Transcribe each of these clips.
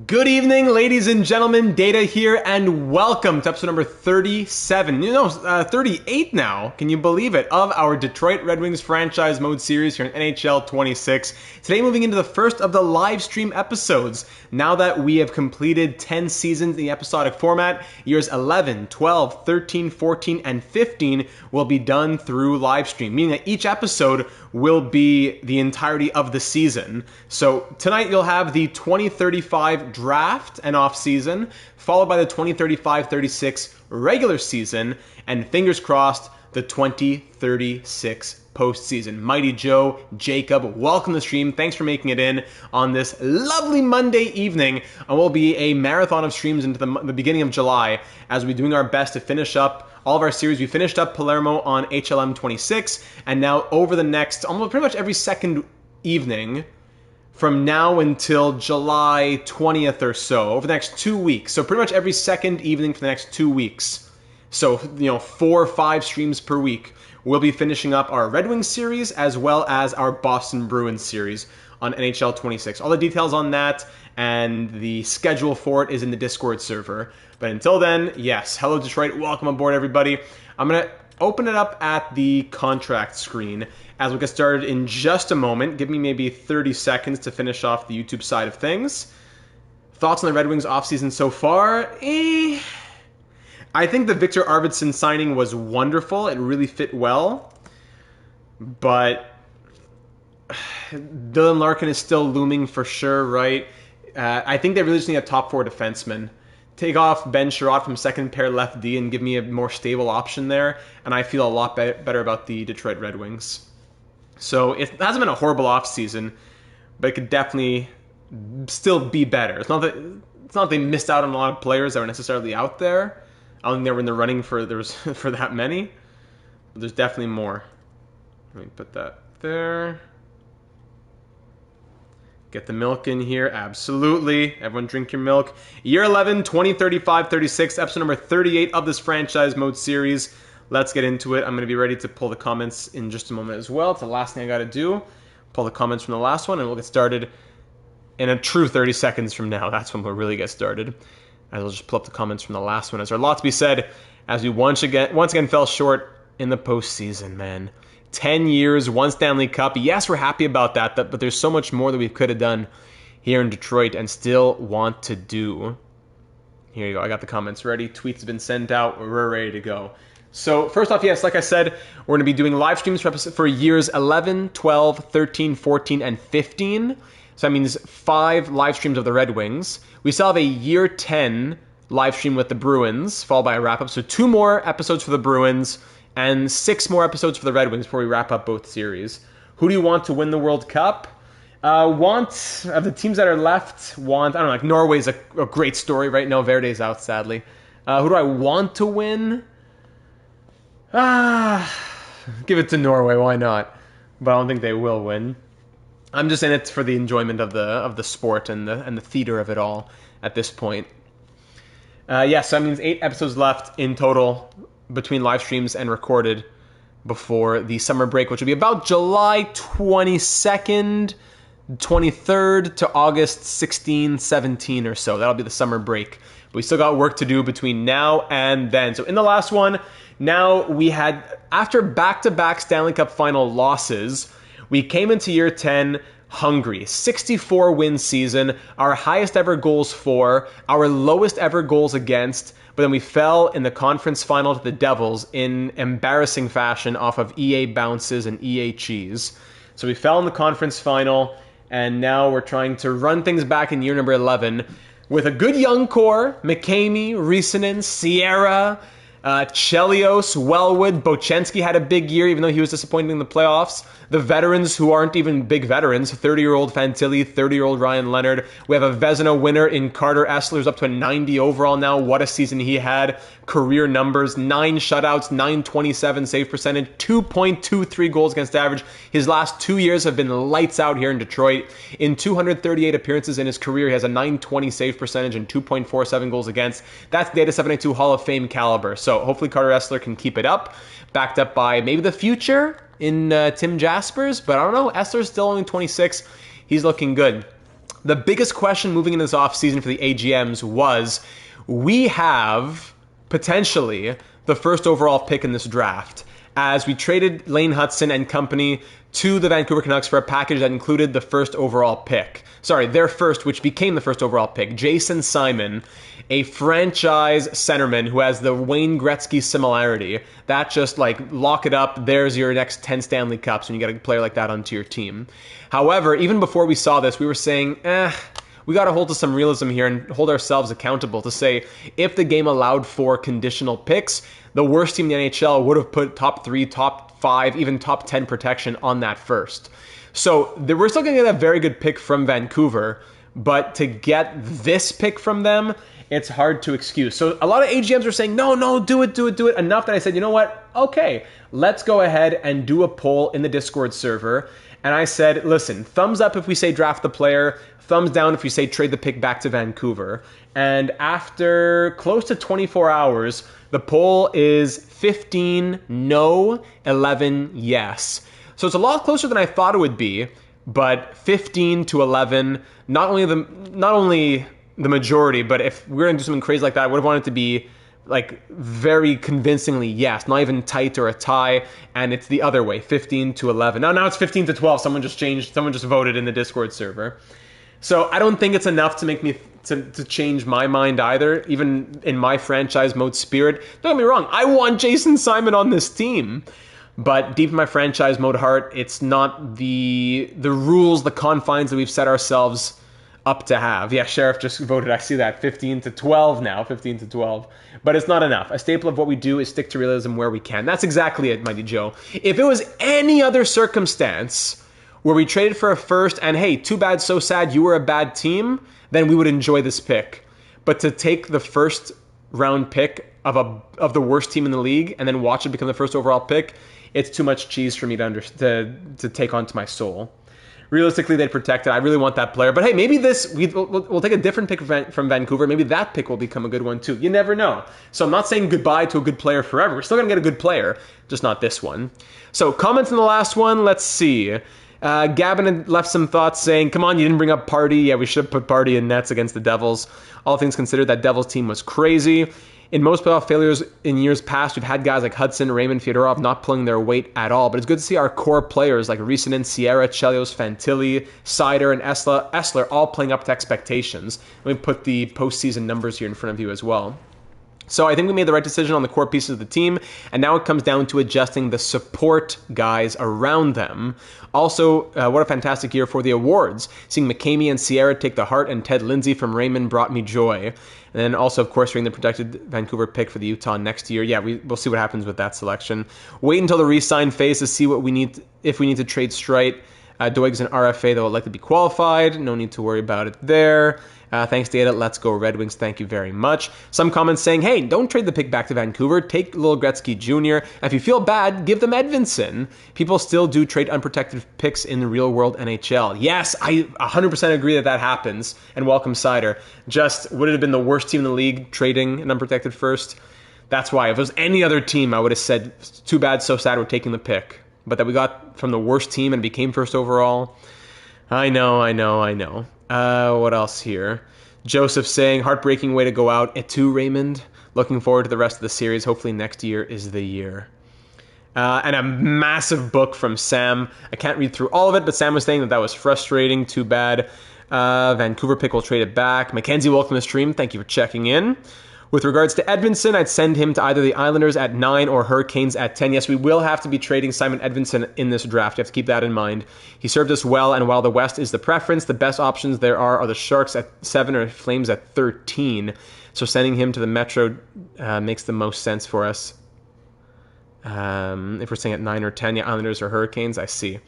Good evening, ladies and gentlemen. Data here, and welcome to episode number 37. 38 now. Can you believe it? Of our Detroit Red Wings franchise mode series here in NHL 26. Today, moving into the first of the live stream episodes. Now that we have completed 10 seasons in the episodic format, years 11, 12, 13, 14, and 15 will be done through live stream, meaning that each episode will be the entirety of the season. So tonight you'll have the 2035 draft and off season, followed by the 2035-36 regular season, and fingers crossed, the 2036 postseason. Mighty Joe, Jacob, welcome to the stream. Thanks for making it in on this lovely Monday evening. And we'll be a marathon of streams into the beginning of July as we're doing our best to finish up all of our series. We finished up Palermo on HLM 26, and now over the next, almost pretty much every second evening, from now until July 20th or so, over the next 2 weeks. So pretty much every second evening for the next 2 weeks. So, 4 or 5 streams per week. We'll be finishing up our Red Wings series as well as our Boston Bruins series on NHL 26. All the details on that and the schedule for it is in the Discord server. But until then, yes, hello Detroit, welcome aboard everybody. I'm going to open it up at the contract screen as we get started in just a moment. Give me maybe 30 seconds to finish off the YouTube side of things. Thoughts on the Red Wings offseason so far? I think the Victor Arvidsson signing was wonderful. It really fit well. But Dylan Larkin is still looming for sure, right? I think they really just need a top 4 defenseman. Take off Ben Sherratt from second pair left D and give me a more stable option there, and I feel a lot better about the Detroit Red Wings. So it hasn't been a horrible offseason, but it could definitely still be better. It's not that they missed out on a lot of players that were necessarily out there. I don't think they were in the running for that many, but there's definitely more. Let me put that there. Get the milk in here, absolutely. Everyone drink your milk. Year 11, 2035-36, episode number 38 of this franchise mode series. Let's get into it. I'm going to be ready to pull the comments in just a moment as well. It's the last thing I got to do. Pull the comments from the last one, and we'll get started in a true 30 seconds from now. That's when we'll really get started. I'll just pull up the comments from the last one. There's a lot to be said as we once again fell short in the postseason, man. 10 years, 1 Stanley Cup. Yes, we're happy about that, but there's so much more that we could have done here in Detroit and still want to do. Here you go. I got the comments ready. Tweets have been sent out. We're ready to go. So first off, yes, like I said, we're going to be doing live streams for years 11, 12, 13, 14, and 15. So that means 5 live streams of the Red Wings. We still have a year 10 live stream with the Bruins, followed by a wrap-up. So 2 more episodes for the Bruins and 6 more episodes for the Red Wings before we wrap up both series. Who do you want to win the World Cup? Of the teams that are left, I don't know, like Norway's a great story right now. Verde's out, sadly. Who do I want to win? Give it to Norway, why not? But I don't think they will win. I'm just in it for the enjoyment of the sport and the theater of it all at this point. So that means 8 episodes left in total between live streams and recorded before the summer break, which will be about July 22nd, 23rd to August 16, 17 or so. That'll be the summer break. But we still got work to do between now and then. So in the last one, now we had, after back-to-back Stanley Cup final losses, we came into year 10 hungry. 64-win season, our highest ever goals for, our lowest ever goals against, but then we fell in the conference final to the Devils in embarrassing fashion off of EA bounces and EA cheese. So we fell in the conference final, and now we're trying to run things back in year number 11 with a good young core: McCamey, Riesenen, Sierra, Chelios, Wellwood. Bochenski had a big year, even though he was disappointing in the playoffs. The veterans who aren't even big veterans: 30-year-old Fantilli, 30-year-old Ryan Leonard. We have a Vezina winner in Carter Essler, who's up to a 90 overall now. What a season he had. Career numbers: 9 shutouts, 927 save percentage, 2.23 goals against average. His last 2 years have been lights out here in Detroit. In 238 appearances in his career, he has a 920 save percentage and 2.47 goals against. That's Data 782 Hall of Fame caliber. So hopefully Carter Essler can keep it up, backed up by maybe the future in Tim Jaspers, but I don't know. Essler's still only 26. He's looking good. The biggest question moving into this offseason for the AGMs was, we have potentially the first overall pick in this draft, as we traded Lane Hudson and company to the Vancouver Canucks for a package that included the first overall pick. Sorry, their first, which became the first overall pick. Jason Simon, a franchise centerman who has the Wayne Gretzky similarity. That just like, lock it up, there's your next 10 Stanley Cups when you get a player like that onto your team. However, even before we saw this, we were saying, we got to hold to some realism here and hold ourselves accountable to say, if the game allowed for conditional picks, the worst team in the NHL would have put top 3, top 5, even top 10 protection on that first. So we're still going to get a very good pick from Vancouver, but to get this pick from them, it's hard to excuse. So a lot of AGMs are saying, no, do it. Enough that I said, you know what? Okay, let's go ahead and do a poll in the Discord server. And I said, listen, thumbs up if we say draft the player, thumbs down if we say trade the pick back to Vancouver. And after close to 24 hours, the poll is 15 no, 11 yes. So it's a lot closer than I thought it would be, but 15 to 11, not only the majority, but if we're going to do something crazy like that, I would have wanted it to be like very convincingly yes, not even tight or a tie, and it's the other way, 15 to 11. Now it's 15 to 12. Someone just voted in the Discord server. So I don't think it's enough to make me to change my mind either, even in my franchise mode spirit. Don't get me wrong, I want Jason Simon on this team. But deep in my franchise mode heart, it's not the rules, the confines that we've set ourselves up to have. Yeah, Sheriff just voted. I see that. 15 to 12 now. 15 to 12. But it's not enough. A staple of what we do is stick to realism where we can. That's exactly it, Mighty Joe. If it was any other circumstance where we traded for a first and, hey, too bad, so sad, you were a bad team, then we would enjoy this pick. But to take the first round pick of the worst team in the league and then watch it become the first overall pick, it's too much cheese for me to take onto my soul. Realistically, they'd protect it. I really want that player. But hey, maybe we'll take a different pick from Vancouver. Maybe that pick will become a good one too. You never know. So I'm not saying goodbye to a good player forever. We're still going to get a good player, just not this one. So comments in the last one. Let's see. Gavin had left some thoughts saying, come on, you didn't bring up Party. Yeah, we should have put Party in nets against the Devils. All things considered, that Devils team was crazy. In most playoff failures in years past, we've had guys like Hudson, Raymond, Fyodorov not pulling their weight at all. But it's good to see our core players like Risanen, Sierra, Chelios, Fantilli, Sider, and Essler all playing up to expectations. Let me put the postseason numbers here in front of you as well. So I think we made the right decision on the core pieces of the team, and now it comes down to adjusting the support guys around them. Also, what a fantastic year for the awards. Seeing McCamey and Sierra take the Hart and Ted Lindsay from Raymond brought me joy. And then also, of course, during the protected Vancouver pick for the Utah next year. Yeah, we'll see what happens with that selection. Wait until the re-sign phase to see what we need, if we need to trade Streit. Doig's an RFA that will likely be qualified. No need to worry about it there. Thanks, Data. Let's go Red Wings. Thank you very much. Some comments saying, hey, don't trade the pick back to Vancouver. Take Lil Gretzky Jr. And if you feel bad, give them Edvinsson. People still do trade unprotected picks in the real world NHL. Yes, I 100% agree that happens. And welcome, Sider. Just, would it have been the worst team in the league trading an unprotected first? That's why. If it was any other team, I would have said, too bad, so sad, we're taking the pick. But that we got from the worst team and became first overall. I know. What else here? Joseph saying, heartbreaking way to go out. Et tu, Raymond. Looking forward to the rest of the series. Hopefully next year is the year. And a massive book from Sam. I can't read through all of it, but Sam was saying that was frustrating. Too bad. Vancouver pick will trade it back. Mackenzie, welcome to the stream. Thank you for checking in. With regards to Edvinsson, I'd send him to either the Islanders at 9 or Hurricanes at 10. Yes, we will have to be trading Simon Edvinsson in this draft. You have to keep that in mind. He served us well, and while the West is the preference, the best options there are the Sharks at 7 or Flames at 13. So sending him to the Metro makes the most sense for us. If we're saying at 9 or 10, yeah, Islanders or Hurricanes, I see.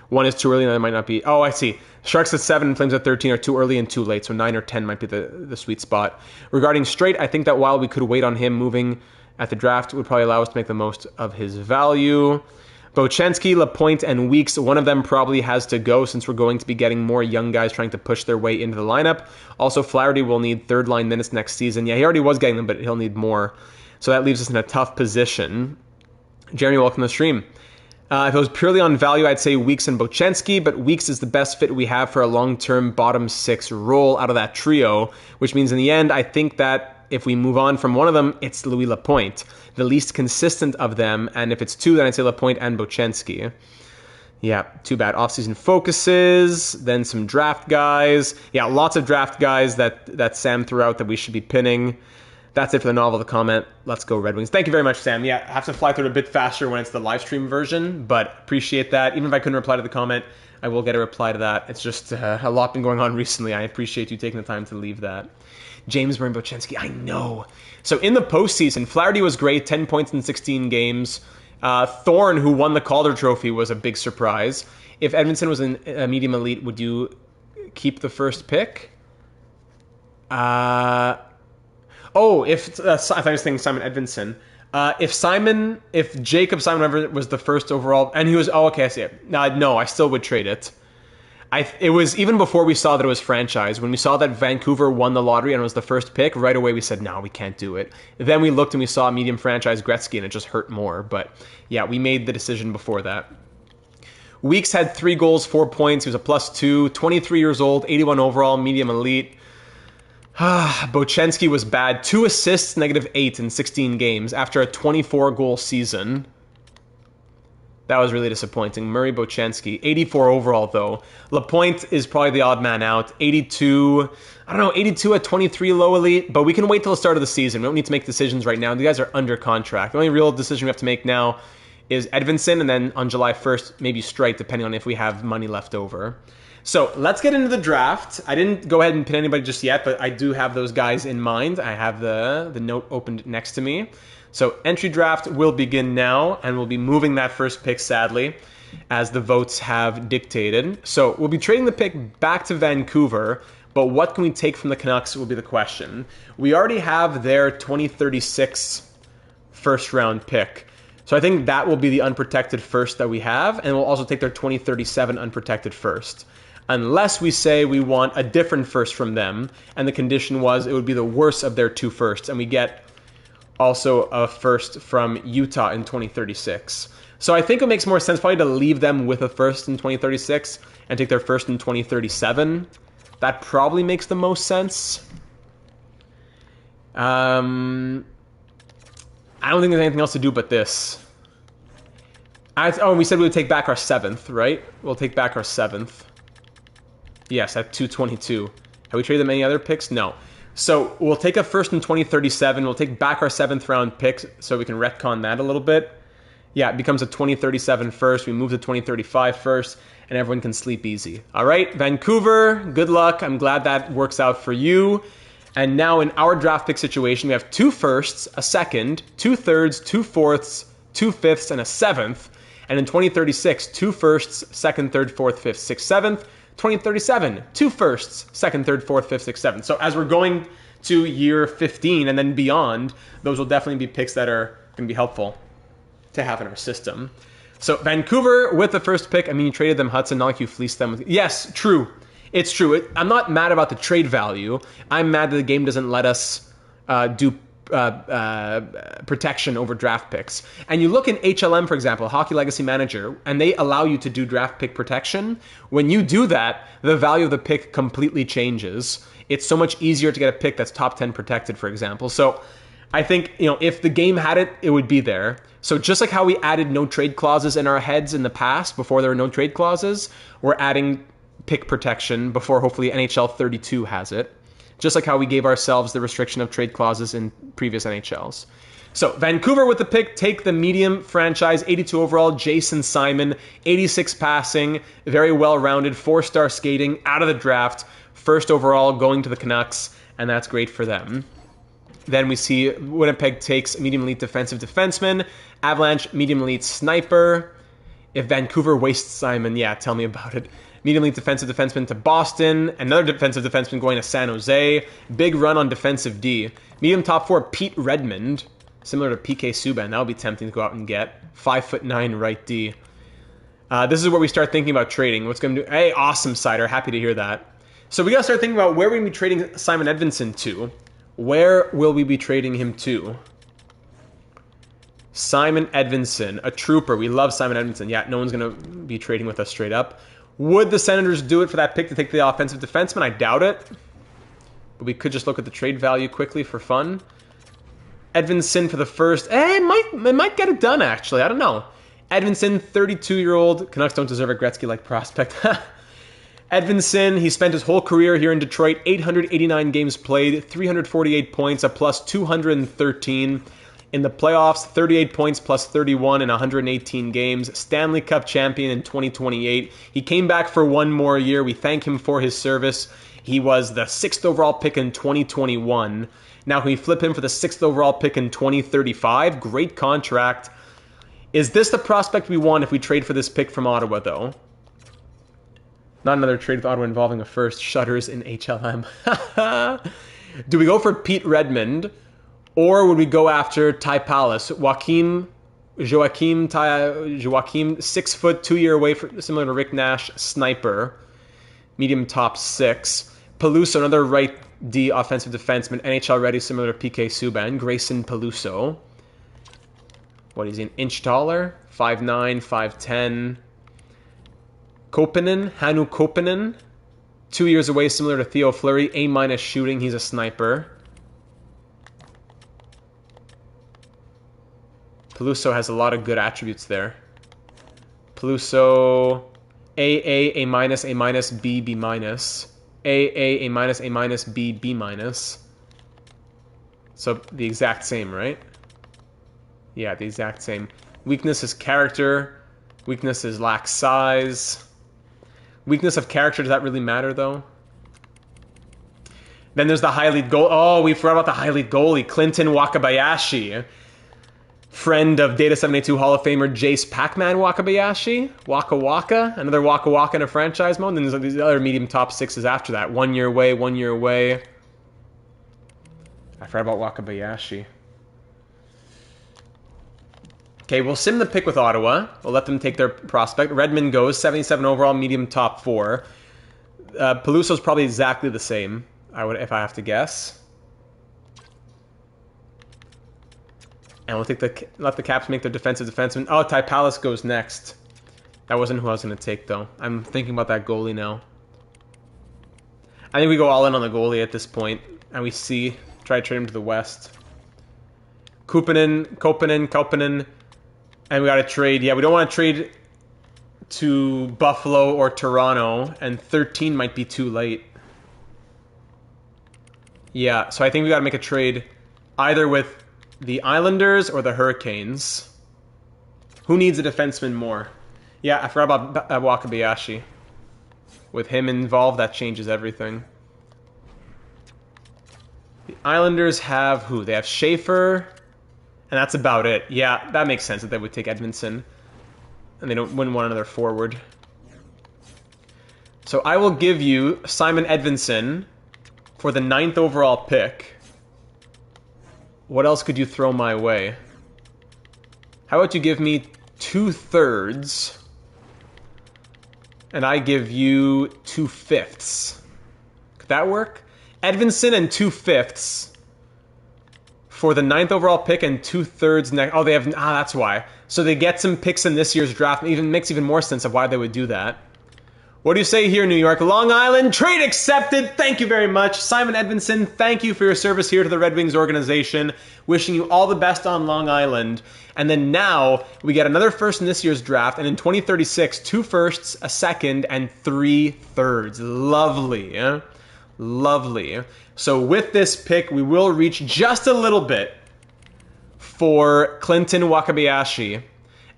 One is too early, and that might not be. Oh, I see. Sharks at 7 and Flames at 13 are too early and too late, so 9 or 10 might be the sweet spot. Regarding Streit, I think that while we could wait on him moving at the draft, it would probably allow us to make the most of his value. Bochenski, Lapointe, and Weeks, one of them probably has to go since we're going to be getting more young guys trying to push their way into the lineup. Also, Flaherty will need third-line minutes next season. Yeah, he already was getting them, but he'll need more. So that leaves us in a tough position. Jeremy, welcome to the stream. If it was purely on value, I'd say Weeks and Bochenski, but Weeks is the best fit we have for a long-term bottom 6 role out of that trio, which means in the end, I think that if we move on from one of them, it's Louis Lapointe, the least consistent of them, and if it's two, then I'd say Lapointe and Bochenski. Yeah, too bad. Off-season focuses, then some draft guys. Yeah, lots of draft guys that Sam threw out that we should be pinning. That's it for the novel, the comment. Let's go Red Wings. Thank you very much, Sam. Yeah, I have to fly through it a bit faster when it's the live stream version, but appreciate that. Even if I couldn't reply to the comment, I will get a reply to that. It's just a lot been going on recently. I appreciate you taking the time to leave that. James Bochenski, I know. So in the postseason, Flaherty was great, 10 points in 16 games. Thorne, who won the Calder Trophy, was a big surprise. If Edmondson was a medium elite, would you keep the first pick? If I thought I was thinking Simon Edvinsson. If Jacob Simon was the first overall, and he was, I see it. No, I still would trade it. It was even before we saw that it was franchise. When we saw that Vancouver won the lottery and it was the first pick, right away we said, no, we can't do it. Then we looked and we saw medium franchise Gretzky and it just hurt more. But yeah, we made the decision before that. Weeks had 3 goals, 4 points. He was a +2, 23 years old, 81 overall, medium elite. Bochenski was bad. 2 assists, -8 in 16 games after a 24-goal season. That was really disappointing. Murray Bochenski, 84 overall, though. Lapointe is probably the odd man out. 82, 82 at 23 low elite, but we can wait till the start of the season. We don't need to make decisions right now. The guys are under contract. The only real decision we have to make now is Edvinsson, and then on July 1st, maybe Streit, depending on if we have money left over. So let's get into the draft. I didn't go ahead and pin anybody just yet, but I do have those guys in mind. I have the note opened next to me. So entry draft will begin now, and we'll be moving that first pick, sadly, as the votes have dictated. So we'll be trading the pick back to Vancouver, but what can we take from the Canucks will be the question. We already have their 2036 first-round pick. So I think that will be the unprotected first that we have, and we'll also take their 2037 unprotected first. Unless we say we want a different first from them, and the condition was it would be the worst of their 2 firsts, and we get also a first from Utah in 2036. So I think it makes more sense probably to leave them with a first in 2036 and take their first in 2037. That probably makes the most sense. I don't think there's anything else to do but this. We said we would take back our 7th, right? We'll take back our 7th. Yes, at 222. Have we traded them any other picks? No. So we'll take a first in 2037. We'll take back our 7th round pick so we can retcon that a little bit. Yeah, it becomes a 2037 first. We move to 2035 first, and everyone can sleep easy. All right, Vancouver, good luck. I'm glad that works out for you. And now in our draft pick situation, we have 2 firsts, a second, 2 thirds, 2 fourths, 2 fifths, and a 7th. And in 2036, 2 firsts, second, third, fourth, fifth, sixth, 7th. 2037, 2 firsts, second, third, fourth, fifth, sixth, 7th. So as we're going to year 15 and then beyond, those will definitely be picks that are going to be helpful to have in our system. So Vancouver with the first pick, you traded them, Hudson, not like you fleeced them. Yes, true. It's true. I'm not mad about the trade value. I'm mad that the game doesn't let us do protection over draft picks. And you look in HLM, for example, Hockey Legacy Manager, and they allow you to do draft pick protection. When you do that, the value of the pick completely changes. It's so much easier to get a pick that's top 10 protected, for example. So I think, if the game had it, it would be there. So just like how we added no trade clauses in our heads in the past before there were no trade clauses, we're adding pick protection before hopefully NHL 32 has it. Just like how we gave ourselves the restriction of trade clauses in previous NHLs. So Vancouver with the pick, take the medium franchise, 82 overall, Jason Simon, 86 passing, very well-rounded, 4-star skating, out of the draft, first overall, going to the Canucks, and that's great for them. Then we see Winnipeg takes medium elite defensive defenseman, Avalanche medium elite sniper. If Vancouver wastes Simon, yeah, tell me about it. Medium elite defensive defenseman to Boston. Another defensive defenseman going to San Jose. Big run on defensive D. Medium top 4, Pete Redmond. Similar to PK Subban. That would be tempting to go out and get. 5'9" right D. This is where we start thinking about trading. What's going to do? Hey, awesome, Cider. Happy to hear that. So we got to start thinking about where we're going to be trading Simon Edvinsson to. Where will we be trading him to? Simon Edvinsson, a trooper. We love Simon Edvinsson. Yeah, no one's going to be trading with us straight up. Would the Senators do it for that pick to take the offensive defenseman? I doubt it. But we could just look at the trade value quickly for fun. Edvinsson for the first. It might get it done, actually. I don't know. Edvinsson, 32-year-old. Canucks don't deserve a Gretzky-like prospect. Edvinsson, he spent his whole career here in Detroit. 889 games played, 348 points, a plus 213. In the playoffs, 38 points plus 31 in 118 games. Stanley Cup champion in 2028. He came back for one more year. We thank him for his service. He was the 6th overall pick in 2021. Now can we flip him for the 6th overall pick in 2035? Great contract. Is this the prospect we want if we trade for this pick from Ottawa, though? Not another trade with Ottawa involving a first. Shutters in HLM. Do we go for Pete Redmond? Or would we go after Ty Pallas? Joaquim, 6 foot, 2 year away, similar to Rick Nash, sniper. Medium top 6. Peluso, another right D offensive defenseman, NHL ready, similar to PK Subban. Grayson Peluso. What is he, an inch taller? 5'9", 5'10". Koppanen, Hanu Koppanen. 2 years away, similar to Theo Fleury. A- shooting, he's a sniper. Peluso has a lot of good attributes there. Peluso, A-, A-, A-, B, B-. A-, A-, A-, B, B-. So the exact same, right? Yeah, the exact same. Weakness is character. Weakness is lack size. Weakness of character, does that really matter, though? Then there's the high lead goal. Oh, we forgot about the high lead goalie, Clinton Wakabayashi. Friend of Data 782 Hall of Famer Jace Pac-Man Wakabayashi. Waka Waka. Another Waka Waka in a franchise mode. And then there's these other medium top 6s after that. 1 year away, 1 year away. I forgot about Wakabayashi. Okay, we'll sim the pick with Ottawa. We'll let them take their prospect. Redmond goes, 77 overall, medium top 4. Peluso's probably exactly the same, if I have to guess. And we'll let the Caps make their defensive defenseman. Oh, Ty Pallas goes next. That wasn't who I was going to take, though. I'm thinking about that goalie now. I think we go all in on the goalie at this point, and we try to trade him to the West. Koppanen. And we got to trade. Yeah, we don't want to trade to Buffalo or Toronto, and 13 might be too late. Yeah, so I think we got to make a trade either with the Islanders or the Hurricanes. Who needs a defenseman more? Yeah, I forgot about Wakabayashi. With him involved, that changes everything. The Islanders have who? They have Schaefer, and that's about it. Yeah, that makes sense that they would take Edvinsson. And they wouldn't want another forward. So I will give you Simon Edvinsson for the 9th overall pick. What else could you throw my way? How about you give me 2/3, and I give you 2/5. Could that work? Edvinsson and 2/5 for the 9th overall pick and 2/3 next. Oh, they have. That's why. So they get some picks in this year's draft. Makes even more sense of why they would do that. What do you say here, New York? Long Island, trade accepted. Thank you very much. Simon Edvinsson, thank you for your service here to the Red Wings organization. Wishing you all the best on Long Island. And then now we get another first in this year's draft. And in 2036, 2 firsts, a second, and 3 thirds. Lovely. Eh? Lovely. So with this pick, we will reach just a little bit for Clinton Wakabayashi.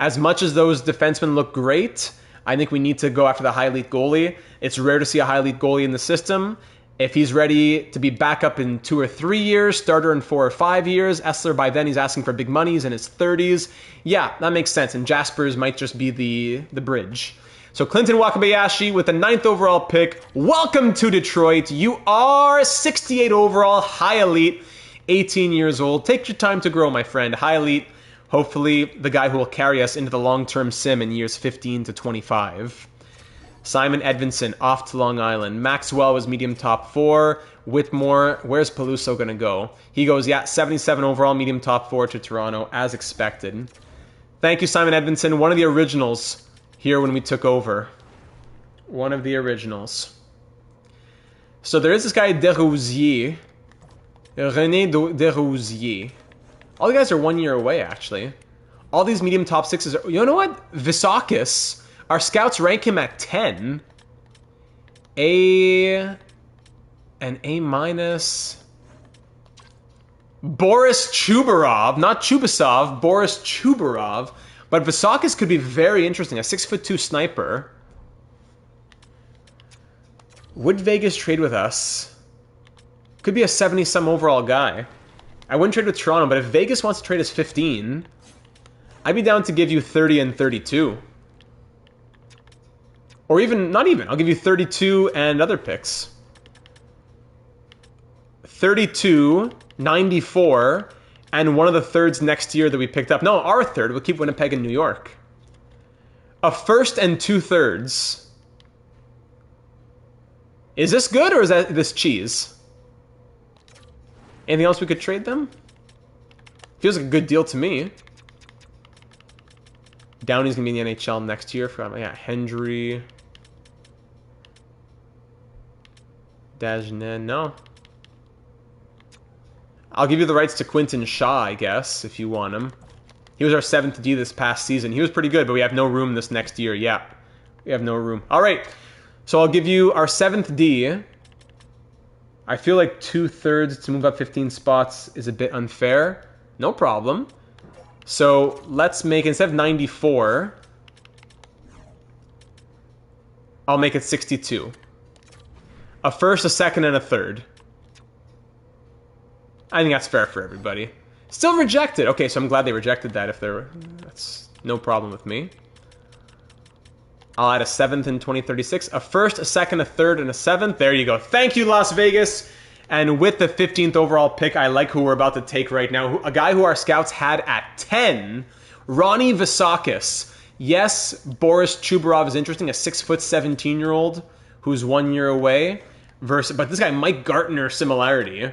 As much as those defensemen look great, I think we need to go after the high elite goalie. It's rare to see a high elite goalie in the system. If he's ready to be back up in 2 or 3 years, starter in 4 or 5 years, Essler by then he's asking for big money, he's in his 30s. Yeah, that makes sense. And Jaspers might just be the bridge. So Clinton Wakabayashi with the 9th overall pick. Welcome to Detroit. You are 68 overall, high elite, 18 years old. Take your time to grow, my friend. High elite. Hopefully, the guy who will carry us into the long-term sim in years 15 to 25. Simon Edvinsson off to Long Island. Maxwell was medium top 4. Whitmore, where's Peluso going to go? He goes, yeah, 77 overall, medium top 4 to Toronto, as expected. Thank you, Simon Edvinsson. One of the originals here when we took over. One of the originals. So there is this guy, Desrosiers. René Desrosiers. All the guys are 1 year away, actually. All these medium top 6s are... You know what? Visakis. Our scouts rank him at 10. An A-. Boris Chubarov. Not Chubasov. Boris Chubarov. But Visakis could be very interesting. A 6'2" sniper. Would Vegas trade with us? Could be a 70-some overall guy. I wouldn't trade with Toronto, but if Vegas wants to trade us 15, I'd be down to give you 30 and 32. Or even, not even, I'll give you 32 and other picks. 32, 94, and one of the thirds next year that we picked up. No, our third. We'll keep Winnipeg and New York. A first and 2/3. Is this good or is that this cheese? Anything else we could trade them? Feels like a good deal to me. Downey's going to be in the NHL next year. Yeah, Hendry. Dagenet, no. I'll give you the rights to Quinton Shaw, I guess, if you want him. He was our 7th D this past season. He was pretty good, but we have no room this next year. Yeah, we have no room. All right, so I'll give you our 7th D. I feel like 2/3 to move up 15 spots is a bit unfair. No problem. So let's make, instead of 94, I'll make it 62. A first, a second, and a third. I think that's fair for everybody. Still rejected. Okay, so I'm glad they rejected that. That's no problem with me. I'll add a 7th in 2036. A first, a second, a third, and a 7th. There you go. Thank you, Las Vegas. And with the 15th overall pick, I like who we're about to take right now. A guy who our scouts had at 10, Ronnie Visakis. Yes, Boris Chubarov is interesting. A 6', 17-year-old who's 1 year away. But this guy, Mike Gartner similarity.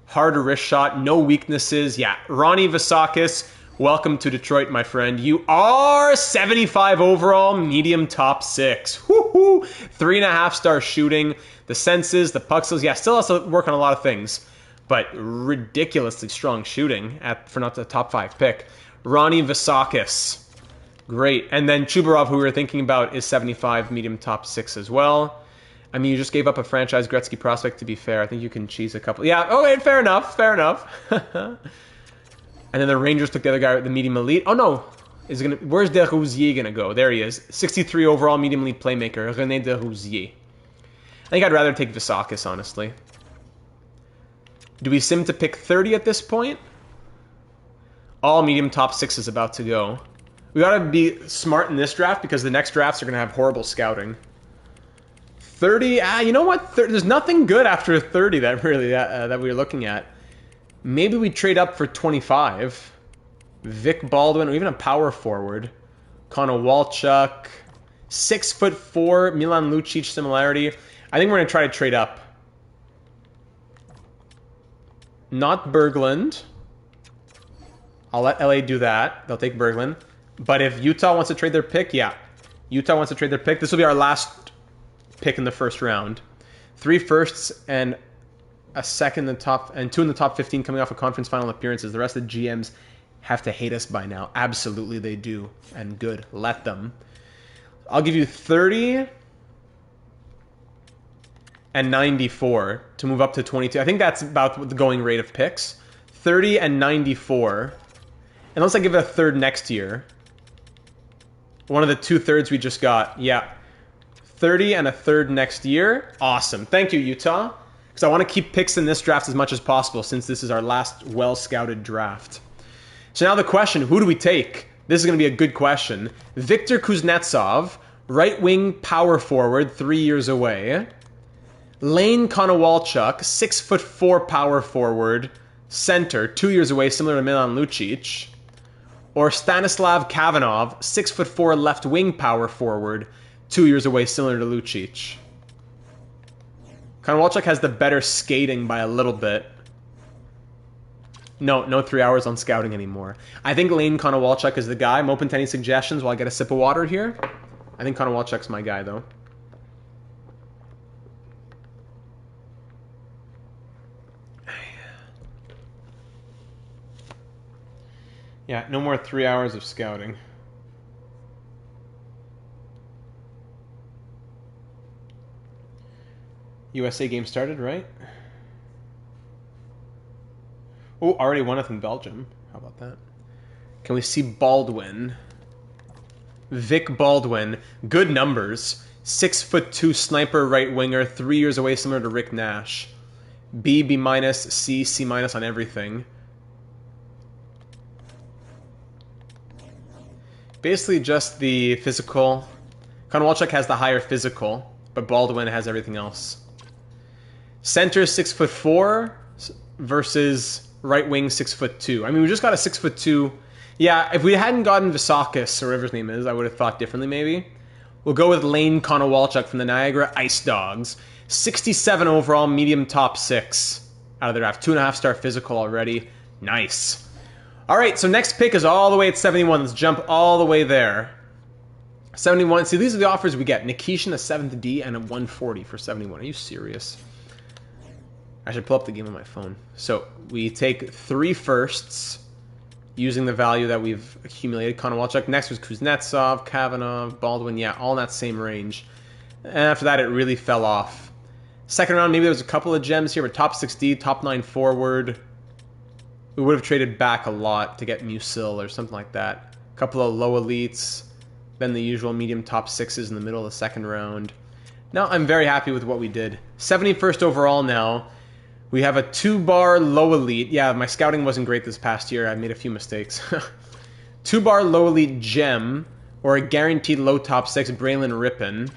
Harder wrist shot, no weaknesses. Yeah, Ronnie Visakis, welcome to Detroit, my friend. You are 75 overall, medium top 6. Woohoo! 3.5-star shooting. The senses, the puck skills. Yeah, still has to work on a lot of things. But ridiculously strong shooting for not the top 5 pick. Ronnie Visakis. Great. And then Chubarov, who we were thinking about, is 75, medium top 6 as well. I mean, you just gave up a franchise Gretzky prospect, to be fair. I think you can cheese a couple. Yeah, okay, fair enough, fair enough. And then the Rangers took the other guy, the medium elite. Oh, no. Where's Desrosiers going to go? There he is. 63 overall, medium elite playmaker, René Desrosiers. I think I'd rather take Visakis, honestly. Do we sim to pick 30 at this point? All medium top 6 is about to go. We got to be smart in this draft because the next drafts are going to have horrible scouting. 30, you know what? There's nothing good after 30 that we're looking at. Maybe we trade up for 25. Vic Baldwin, or even a power forward. Connor Walchuk. 6'4", Milan Lucic similarity. I think we're going to try to trade up. Not Berglund. I'll let LA do that. They'll take Berglund. But if Utah wants to trade their pick, yeah. Utah wants to trade their pick. This will be our last pick in the first round. 3 firsts and a second in the top, and 2 in the top 15 coming off of conference final appearances. The rest of the GMs have to hate us by now. Absolutely they do. And good. Let them. I'll give you 30 and 94 to move up to 22. I think that's about the going rate of picks. 30 and 94. Unless I give it a third next year. One of the 2/3 we just got. Yeah. 30 and a third next year. Awesome. Thank you, Utah. Because I want to keep picks in this draft as much as possible since this is our last well-scouted draft. So now the question, who do we take? This is going to be a good question. Viktor Kuznetsov, right-wing power forward, 3 years away. Lane Konowalchuk, 6'4" power forward, center, 2 years away, similar to Milan Lucic. Or Stanislav Kavanov, 6'4" left-wing power forward, 2 years away, similar to Lucic. Konowalchuk has the better skating by a little bit. No 3 hours on scouting anymore. I think Lane Konowalchuk is the guy. I'm open to any suggestions while I get a sip of water here. I think Konowalchuk's my guy, though. Yeah, no more 3 hours of scouting. USA game started, right? Oh, already 1-0 in Belgium. How about that? Can we see Baldwin? Vic Baldwin. Good numbers. 6'2" sniper right winger. 3 years away, similar to Rick Nash. B, B-, C, C- on everything. Basically just the physical. Konowalchuk has the higher physical, but Baldwin has everything else. Center 6'4" versus right wing 6'2". I mean, we just got a 6'2". Yeah, if we hadn't gotten Visakis, or whatever his name is, I would have thought differently maybe. We'll go with Lane Konowalchuk from the Niagara Ice Dogs. 67 overall, medium top 6 out of the draft. 2.5-star physical already. Nice. All right, so next pick is all the way at 71. Let's jump all the way there. 71. See, these are the offers we get. Nikishin, a 7th D, and a 140 for 71. Are you serious? I should pull up the game on my phone. So we take 3 firsts using the value that we've accumulated. Konowalchuk. Next was Kuznetsov, Kavanagh, Baldwin. Yeah, all in that same range. And after that, it really fell off. Second round, maybe there was a couple of gems here, but top 6D, top 9 forward. We would have traded back a lot to get Musil or something like that. A couple of low elites, then the usual medium top 6s in the middle of the second round. Now I'm very happy with what we did. 71st overall now. We have a 2-bar low elite. Yeah, my scouting wasn't great this past year. I made a few mistakes. 2-bar low elite gem, or a guaranteed low top 6 Braylon Rippin.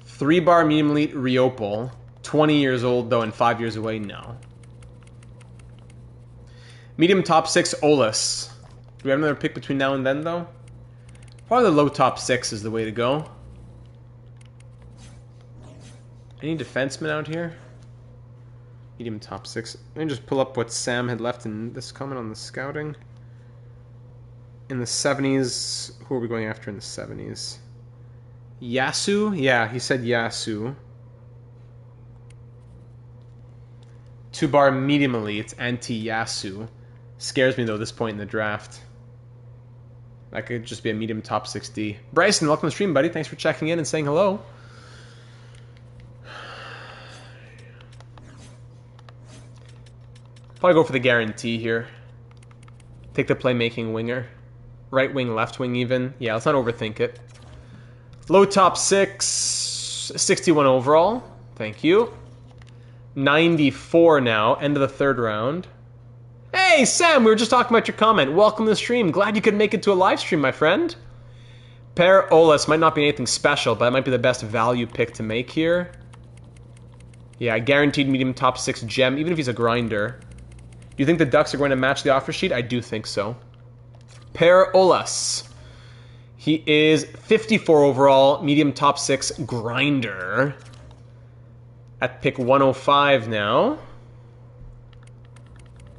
3-bar medium elite Riopel. 20 years old, though, and 5 years away? No. Medium top 6 Olis. Do we have another pick between now and then, though? Probably the low top 6 is the way to go. Any defensemen out here? Medium top 6. Let me just pull up what Sam had left in this comment on the scouting. In the 70s, who are we going after in the 70s? Yasu? Yeah, he said Yasu. 2-bar medium elite, anti-Yasu. Scares me, though, this point in the draft. That could just be a medium top 6D. Bryson, welcome to the stream, buddy. Thanks for checking in and saying hello. Probably go for the guarantee here. Take the playmaking winger. Right wing, left wing even. Yeah, let's not overthink it. Low top 6. 61 overall. Thank you. 94 now. End of the third round. Hey, Sam, we were just talking about your comment. Welcome to the stream. Glad you could make it to a live stream, my friend. Per Olis might not be anything special, but it might be the best value pick to make here. Yeah, guaranteed medium top 6 gem, even if he's a grinder. Do you think the Ducks are going to match the offer sheet? I do think so. Per Olas. He is 54 overall, medium top 6 grinder. At pick 105 now.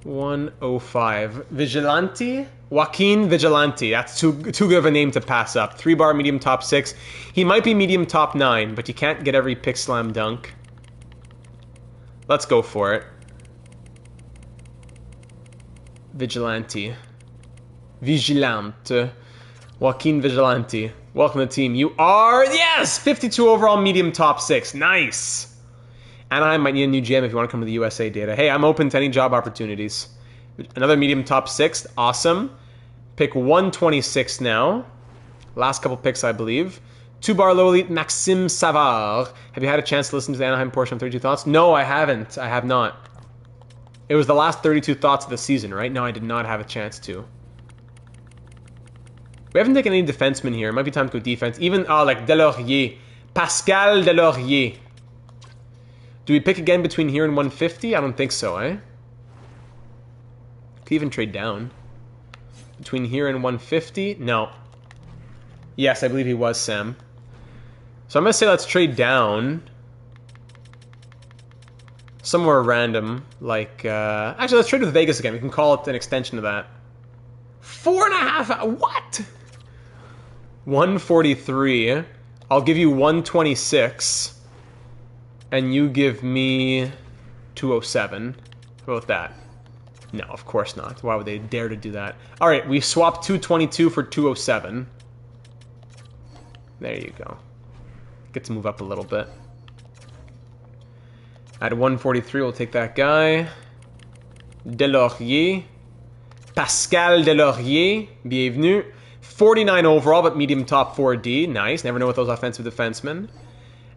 105. Vigilante? Joaquin Vigilante. That's too good of a name to pass up. 3-bar medium top 6. He might be medium top 9, but you can't get every pick slam dunk. Let's go for it. Vigilante. Vigilante. Joaquin Vigilante. Welcome to the team. You are, yes! 52 overall, medium top 6. Nice! Anaheim might need a new GM if you want to come to the USA data. Hey, I'm open to any job opportunities. Another medium top 6. Awesome. Pick 126 now. Last couple picks, I believe. 2-bar low elite, Maxime Savard. Have you had a chance to listen to the Anaheim portion of 32 Thoughts? No, I haven't. I have not. It was the last 32 Thoughts of the season, right? No, I did not have a chance to. We haven't taken any defensemen here. It might be time to go defense. Even, like Delaurier. Pascal Delaurier. Do we pick again between here and 150? I don't think so, eh? Could even trade down. Between here and 150? No. Yes, I believe he was, Sam. So I'm going to say let's trade down. Somewhere random, like... actually, let's trade with Vegas again. We can call it an extension of that. 4.5... What? 143. I'll give you 126. And you give me 207. How about that? No, of course not. Why would they dare to do that? All right, we swapped 222 for 207. There you go. Get to move up a little bit. At 143, we'll take that guy. Delaurier. Pascal Delaurier. Bienvenue. 49 overall, but medium top 4D. Nice. Never know with those offensive defensemen.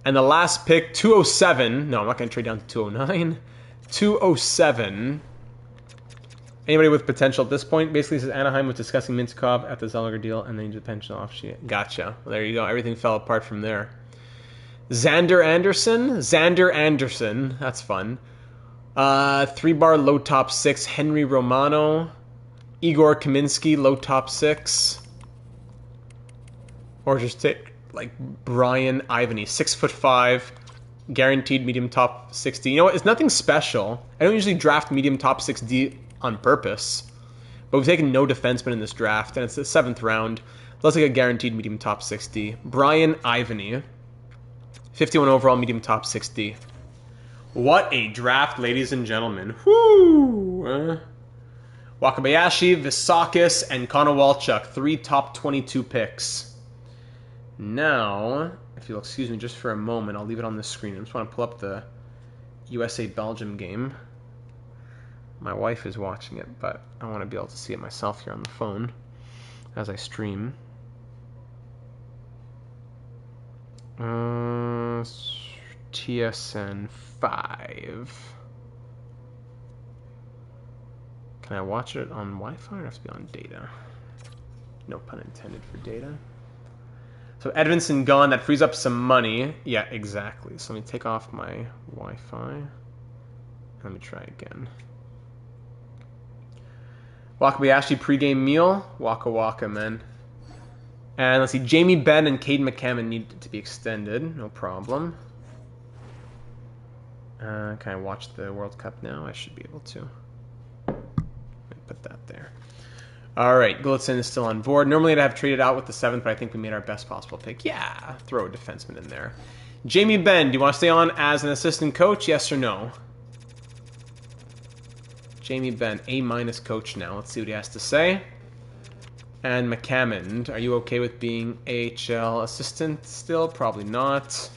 And the last pick, 207. No, I'm not going to trade down to 209. 207. Anybody with potential at this point? Basically, says Anaheim was discussing Minskov at the Zellweger deal, and then the pension off sheet. Gotcha. Well, there you go. Everything fell apart from there. Xander Anderson. That's fun. 3-bar, low top 6. Henry Romano. Igor Kaminsky, low top 6. Or just take, like, Brian Ivany. 6'5". Guaranteed medium top 60. You know what? It's nothing special. I don't usually draft medium top 6D on purpose. But we've taken no defenseman in this draft, and it's the 7th round. Let's take a guaranteed medium top 60. Brian Ivany. 51 overall, medium top 60. What a draft, ladies and gentlemen. Whoo! Wakabayashi, Visakis, and Konowalchuk. 3 top 22 picks. Now, if you'll excuse me just for a moment, I'll leave it on the screen. I just want to pull up the USA-Belgium game. My wife is watching it, but I want to be able to see it myself here on the phone as I stream. TSN 5. Can I watch it on Wi-Fi or it has to be on data? No pun intended for data. So Edvinsson gone. That frees up some money. Yeah, exactly. So let me take off my Wi-Fi. Let me try again. Wakabayashi pregame meal. Waka Waka, man. And let's see, Jamie Benn and Caden McCammon need to be extended. No problem. Can I watch the World Cup now? I should be able to. Let me put that there. All right, Glutzen is still on board. Normally I'd have traded out with the 7th, but I think we made our best possible pick. Yeah, throw a defenseman in there. Jamie Benn, do you want to stay on as an assistant coach? Yes or no? Jamie Benn, A- coach now. Let's see what he has to say. And McCammond, are you okay with being AHL assistant still? Probably not.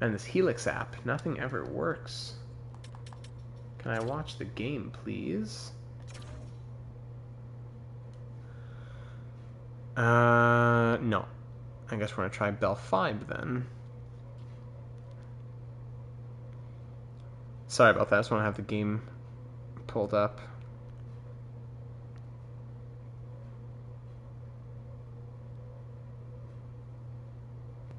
And this Helix app, nothing ever works. Can I watch the game, please? No. I guess we're going to try Bell 5 then. Sorry about that. I just want to have the game pulled up.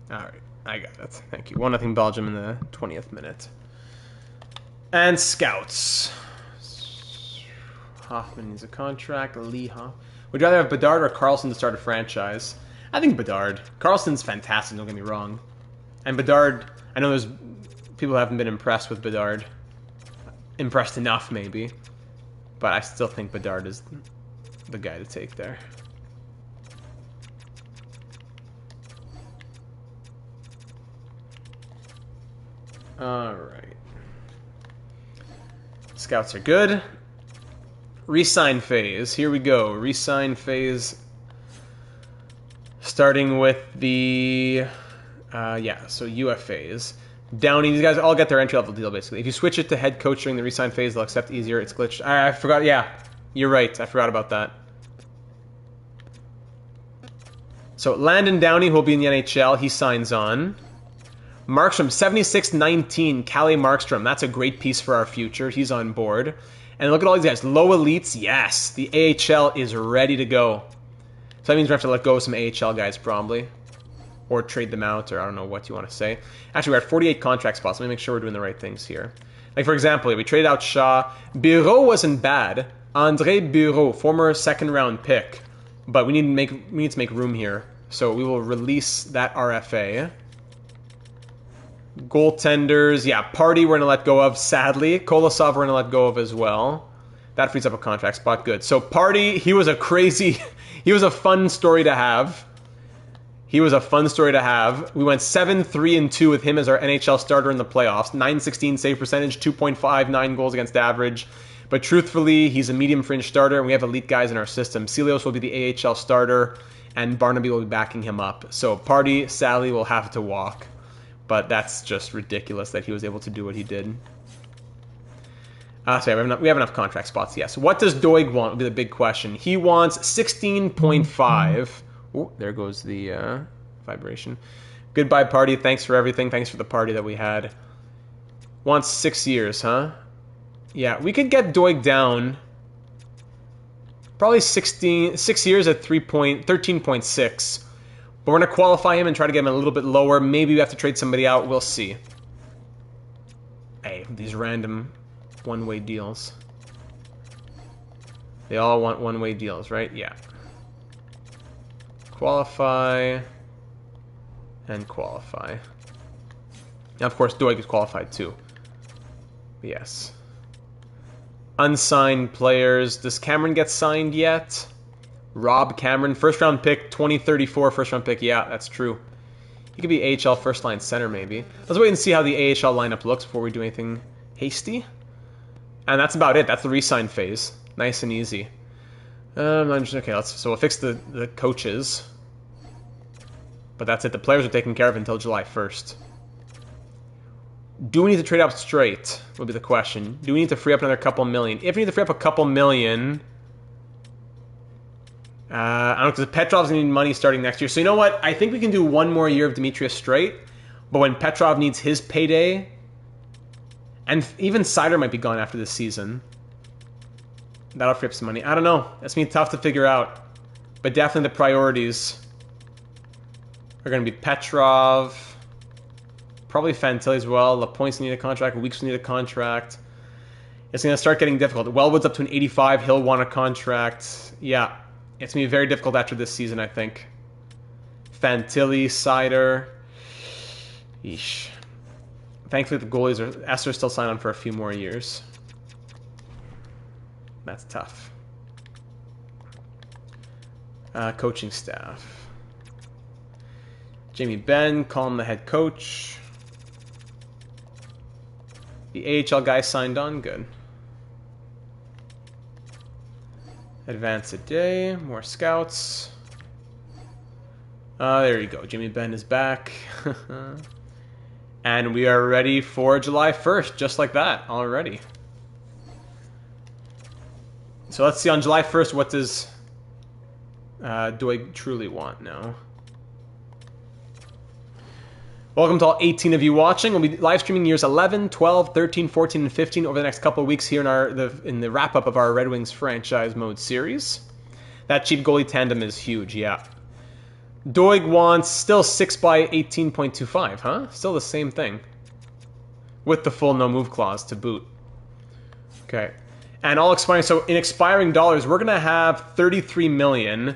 All right. I got it. Thank you. 1-0 Belgium in the 20th minute. And scouts. Hoffman needs a contract. Lee Hoff. Would you rather have Bedard or Carlson to start a franchise? I think Bedard. Carlson's fantastic, don't get me wrong. And Bedard, I know there's people who haven't been impressed with Bedard. Impressed enough, maybe. But I still think Bedard is the guy to take there. Alright. Scouts are good. Resign phase. Here we go. Resign phase. Starting with the... so UFAs. Downey, these guys all get their entry-level deal, basically. If you switch it to head coach during the resign phase, they'll accept easier. It's glitched. I forgot. Yeah, you're right. I forgot about that. So Landon Downey, who will be in the NHL, he signs on. Markstrom, 76-19, Kalle Markstrom. That's a great piece for our future. He's on board. And look at all these guys. Low elites, yes. The AHL is ready to go. So that means we have to let go of some AHL guys, probably. Or trade them out, or I don't know what you want to say. Actually, we're at 48 contract spots. Let me make sure we're doing the right things here. Like, for example, we traded out Shaw. Bureau wasn't bad. Andre Bureau, former second-round pick. But we need to make room here. So we will release that RFA. Goaltenders, yeah, Party we're going to let go of, sadly. Kolosov we're going to let go of as well. That frees up a contract spot, good. So Party, he was a fun story to have. We went 7-3-2 with him as our NHL starter in the playoffs. .916 save percentage, 2.59 goals against average. But truthfully, he's a medium fringe starter, and we have elite guys in our system. Celios will be the AHL starter, and Barnaby will be backing him up. So Party, sadly, will have to walk. But that's just ridiculous that he was able to do what he did. So we have enough contract spots, yes. What does Doig want will be the big question. He wants 16.5. Oh, there goes the vibration. Goodbye, Party. Thanks for everything. Thanks for the party that we had. Wants 6 years, huh? Yeah, we could get Doig down. Probably 6 years at 13.6. But we're going to qualify him and try to get him a little bit lower. Maybe we have to trade somebody out. We'll see. Hey, these random one-way deals. They all want one-way deals, right? Yeah. Qualify. And qualify. Now, of course, Doig is qualified too. Yes. Unsigned players. Does Cameron get signed yet? Rob Cameron, first round pick, 2034 first round pick. Yeah, that's true. He could be AHL first line center maybe. Let's wait and see how the AHL lineup looks before we do anything hasty. And that's about it. That's the re-sign phase. Nice and easy. Okay, so we'll fix the coaches. But that's it. The players are taken care of until July 1st. Do we need to trade up straight? Will be the question. Do we need to free up another couple million? If we need to free up a couple million, I don't know, because Petrov's going to need money starting next year. So you know what? I think we can do one more year of Dimitrius straight. But when Petrov needs his payday, and even Sider might be gone after this season, that'll free up some money. I don't know. That's going to be tough to figure out. But definitely the priorities are going to be Petrov, probably Fantilli as well. LaPointe's need a contract. Weeks need a contract. It's going to start getting difficult. Wellwood's up to an 85. He'll want a contract. Yeah. It's going to be very difficult after this season, I think. Fantilli, Sider. Yeesh. Thankfully, the goalies are... Esther's still signed on for a few more years. That's tough. Coaching staff. Jamie Benn, call him the head coach. The AHL guy signed on. Good. Advance a day. More scouts. There you go. Jimmy Benn is back. And we are ready for July 1st, just like that, already. So let's see on July 1st, what does Doig truly want now? Welcome to all 18 of you watching. We'll be live streaming years 11, 12, 13, 14, and 15 over the next couple of weeks here in the wrap-up of our Red Wings franchise mode series. That cheap goalie tandem is huge, yeah. Doig wants still 6 by 18.25, huh? Still the same thing. With the full no-move clause to boot. Okay. And all expiring, so in expiring dollars, we're going to have 33 million.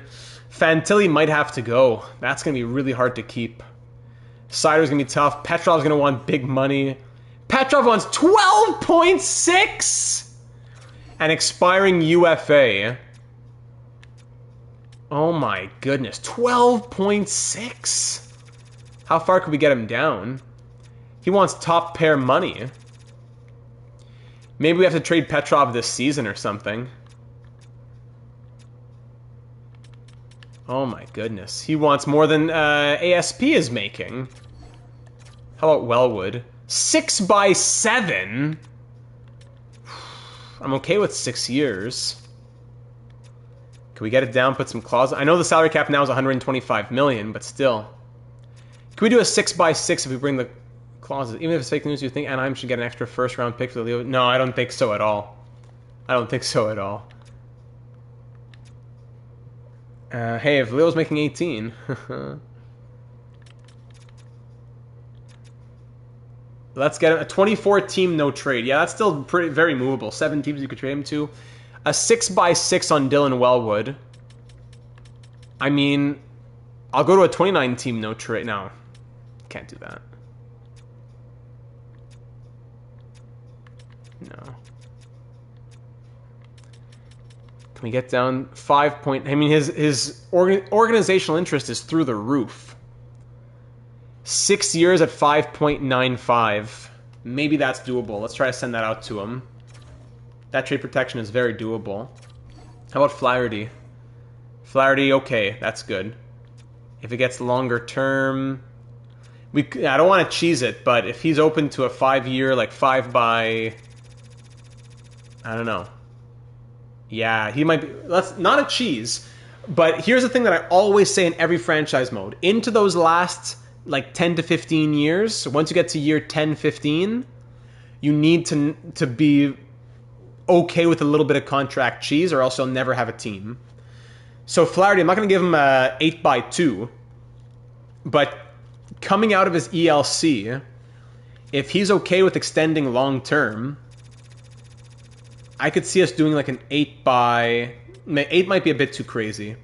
Fantilli might have to go. That's going to be really hard to keep. Sider's going to be tough. Petrov's going to want big money. Petrov wants 12.6! And expiring UFA. Oh my goodness. 12.6? How far could we get him down? He wants top pair money. Maybe we have to trade Petrov this season or something. Oh my goodness. He wants more than ASP is making. How about Wellwood? 6 by 7? I'm okay with 6 years. Can we get it down, put some clauses? I know the salary cap now is 125 million, but still. Can we do a 6 by 6 if we bring the clauses? Even if it's fake news, you think Anaheim should get an extra first round pick for the Leo? No, I don't think so at all. I don't think so at all. Hey, if Leo's making 18. Let's get a 24-team no trade. Yeah, that's still very movable. 7 teams you could trade him to. A 6 by 6 on Dylan Wellwood. I mean, I'll go to a 29 team no trade. No, can't do that. No. Can we get down 5 point? I mean, his organizational interest is through the roof. 6 years at 5.95. Maybe that's doable. Let's try to send that out to him. That trade protection is very doable. How about Flaherty? Flaherty, okay, that's good. If it gets longer term, I don't want to cheese it, but if he's open to a 5-year, like 5 by, I don't know. Yeah, he might be. That's not a cheese, but here's the thing that I always say in every franchise mode: into those last like 10 to 15 years, once you get to year 10, 15, you need to be okay with a little bit of contract cheese, or else you'll never have a team. So Flaherty, I'm not going to give him a 8 by 2, but coming out of his ELC, if he's okay with extending long term, I could see us doing like an 8 by... 8 might be a bit too crazy,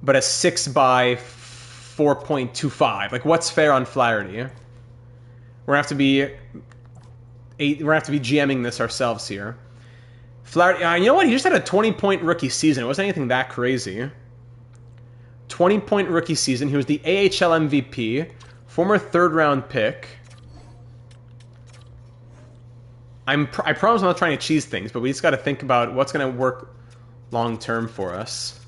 but a 6 by 4.25. Like, what's fair on Flaherty? We're gonna have to be GMing this ourselves here. Flaherty, you know what? He just had a 20-point rookie season. It wasn't anything that crazy. 20-point rookie season. He was the AHL MVP, former 3rd-round pick. I promise I'm not trying to cheese things, but we just got to think about what's going to work long-term for us.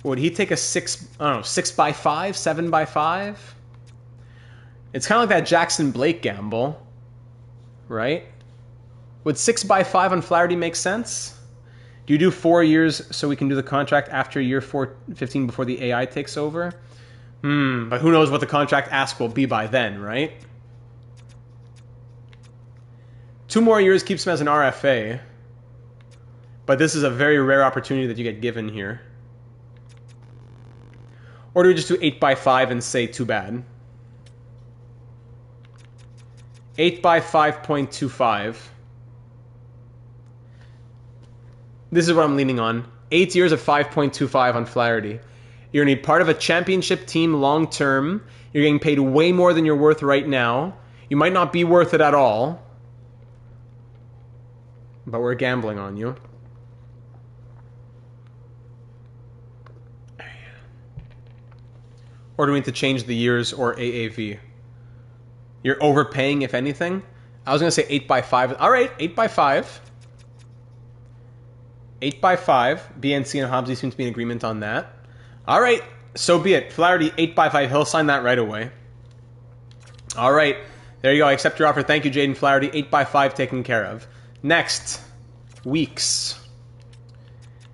Would he take a 6, I don't know, 6 by 5, 7 by 5? It's kind of like that Jackson Blake gamble, right? Would 6 by 5 on Flaherty make sense? Do you do 4 years so we can do the contract after year 15 before the AI takes over? But who knows what the contract ask will be by then, right? 2 more years keeps him as an RFA. But this is a very rare opportunity that you get given here. Or do we just do 8 by 5 and say too bad? 8 by 5.25. This is what I'm leaning on. 8 years of 5.25 on Flaherty. You're going to be part of a championship team long term. You're getting paid way more than you're worth right now. You might not be worth it at all. But we're gambling on you. Or do we need to change the years or AAV? You're overpaying, if anything. I was going to say 8 by 5. All right, 8 by 5. 8 by 5. BNC and Hobbsy seem to be in agreement on that. All right, so be it. Flaherty, 8 by 5. He'll sign that right away. All right, there you go. I accept your offer. Thank you, Jaden Flaherty. 8 by 5 taken care of. Next, Weeks.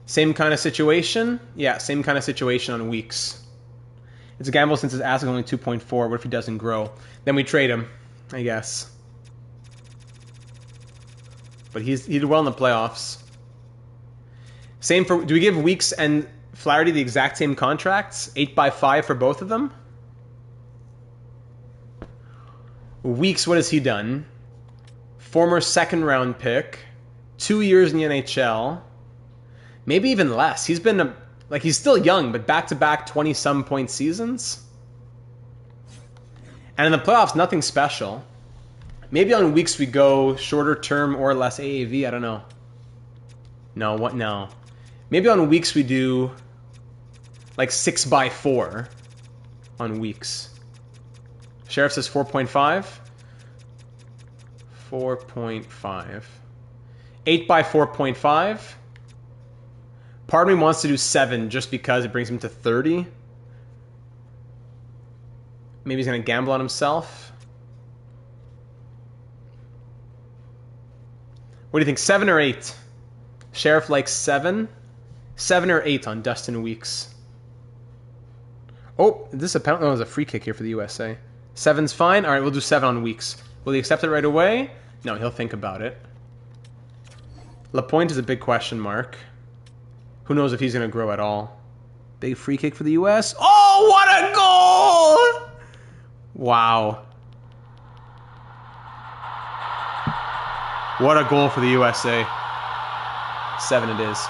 Same kind of situation? Yeah, same kind of situation on Weeks. It's a gamble since his ass is only 2.4. What if he doesn't grow? Then we trade him, I guess. But he did well in the playoffs. Same for... Do we give Weeks and Flaherty the exact same contracts? 8 by 5 for both of them? Weeks, what has he done? Former 2nd round pick. 2 years in the NHL. Maybe even less. He's been... he's still young, but back-to-back 20-some point seasons. And in the playoffs, nothing special. Maybe on Weeks we go shorter term or less AAV. I don't know. No, what? No. Maybe on Weeks we do like 6 by 4 on Weeks. Sheriff says 4.5. 4.5. 8 by 4.5. Part of me wants to do 7 just because it brings him to 30. Maybe he's going to gamble on himself. What do you think, 7 or 8? Sheriff likes 7. 7 or 8 on Dustin Weeks. Oh, this apparently was a free kick here for the USA. 7's fine. All right, we'll do 7 on Weeks. Will he accept it right away? No, he'll think about it. Lapointe is a big question mark. Who knows if he's going to grow at all. Big free kick for the US. Oh, what a goal! Wow. What a goal for the USA. 7 it is.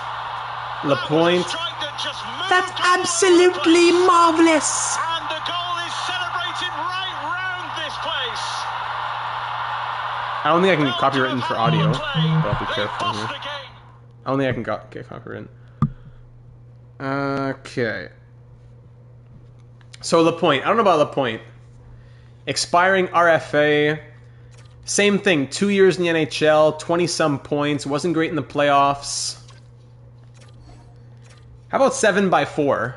Lapointe. That's absolutely marvelous. And the goal is celebrated right round this place. I don't think I can get copywritten for audio, but I'll be careful here. I don't think I can get copywritten. Okay. So Lapointe. I don't know about Lapointe. Expiring RFA. Same thing. 2 years in the NHL. 20-some points. Wasn't great in the playoffs. How about 7x4?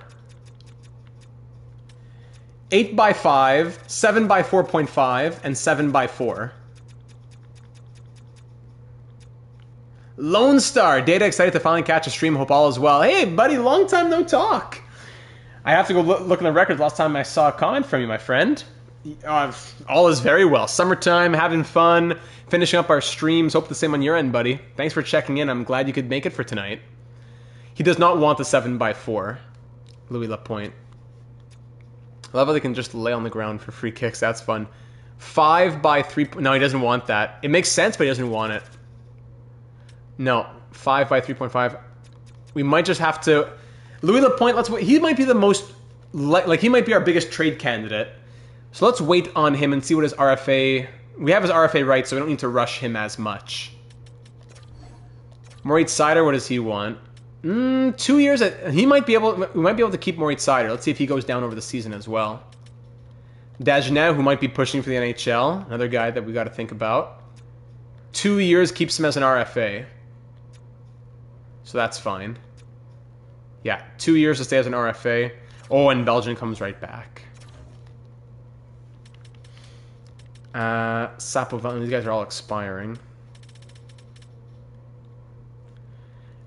8x5, 7x4.5, and 7x4. Lone Star. Data excited to finally catch a stream. Hope all is well. Hey, buddy. Long time no talk. I have to go look in the records. Last time I saw a comment from you, my friend. All is very well. Summertime, having fun, finishing up our streams. Hope the same on your end, buddy. Thanks for checking in. I'm glad you could make it for tonight. He does not want the 7x4. Louis Lapointe. I love how they can just lay on the ground for free kicks. That's fun. 5x3. No, he doesn't want that. It makes sense, but he doesn't want it. No. 5x3.5. We might just have to... Louis Lapointe, let's wait. He might be the most... Like, he might be our biggest trade candidate. So let's wait on him and see what his RFA... We have his RFA right, so we don't need to rush him as much. Moritz Seider, what does he want? 2 years. He might be able. We might be able to keep Moritz Seider. Let's see if he goes down over the season as well. Dagenet, who might be pushing for the NHL, another guy that we got to think about. 2 years keeps him as an RFA, so that's fine. Yeah, 2 years to stay as an RFA. Oh, and Belgian comes right back. Sapovan, these guys are all expiring.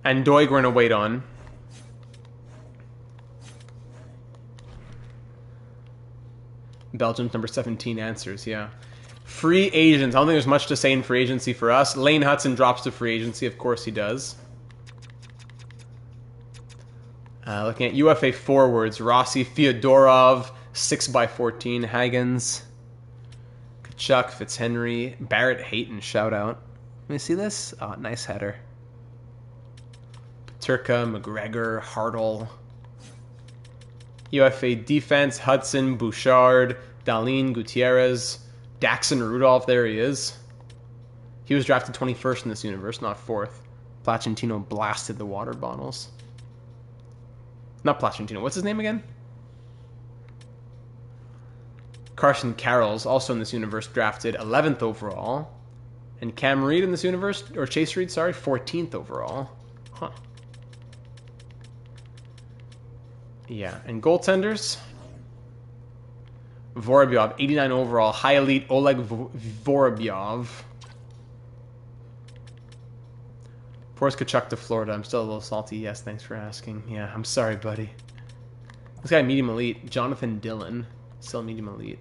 And Doig we're going to wait on. Belgium's number 17 answers, yeah. Free agents. I don't think there's much to say in free agency for us. Lane Hudson drops to free agency. Of course he does. Looking at UFA forwards. Rossi, Fyodorov, 6x14. Hagens. Kachuk, Fitzhenry. Barrett Hayton, shout out. Let me see this. Oh, nice header. Turka, McGregor, Hartle. UFA defense, Hudson, Bouchard, Dahlin, Gutierrez, Daxon Rudolph, there he is. He was drafted 21st in this universe, not 4th. Placentino blasted the water bottles. Not Placentino, what's his name again? Carson Carroll's also in this universe, drafted 11th overall. And Cam Reed in this universe, or Chase Reed, sorry, 14th overall. Huh. Yeah, and goaltenders. Vorobyov, 89 overall. High elite Oleg Vorobyov. Forrest Kachuk to Florida. I'm still a little salty. Yes, thanks for asking. Yeah, I'm sorry, buddy. This guy, medium elite. Jonathan Dillon. Still medium elite.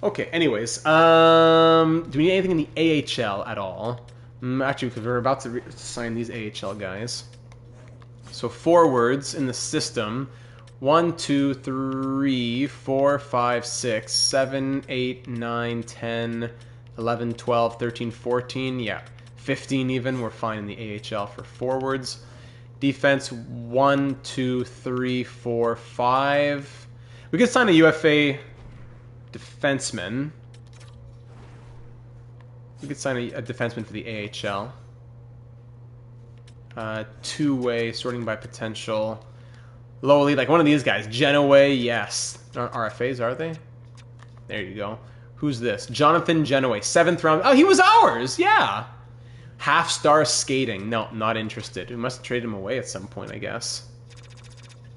Okay, anyways. Do we need anything in the AHL at all? Actually, because we're about to sign these AHL guys. So forwards in the system, 1, 2, 3, 4, 5, 6, 7, 8, 9, 10, 11, 12, 13, 14, yeah, 15 even. We're fine in the AHL for forwards. Defense, 1, 2, 3, 4, 5. We could sign a UFA defenseman. We could sign a defenseman for the AHL. Two-way, sorting by potential. Low elite, like one of these guys. Genoway, yes. They're not RFAs, are they? There you go. Who's this? Jonathan Genoway, 7th round. Oh, he was ours! Yeah! Half-star skating. No, not interested. We must have traded him away at some point, I guess.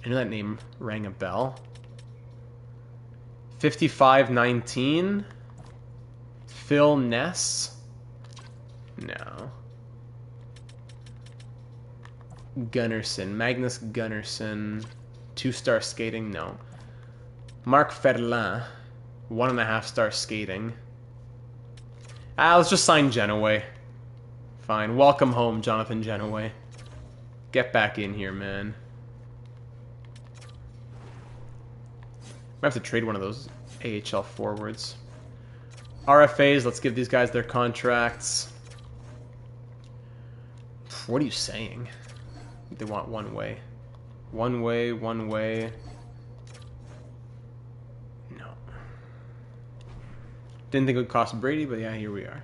I knew that name rang a bell. 55-19. Phil Ness? No. Gunnarsson. Magnus Gunnarsson. 2-star skating? No. Marc Ferland. 1.5-star skating. Let's just sign Genoway. Fine. Welcome home, Jonathan Genoway. Get back in here, man. I have to trade one of those AHL forwards. RFAs, let's give these guys their contracts. What are you saying? They want one way. One way, one way. No. Didn't think it would cost Brady, but yeah, here we are.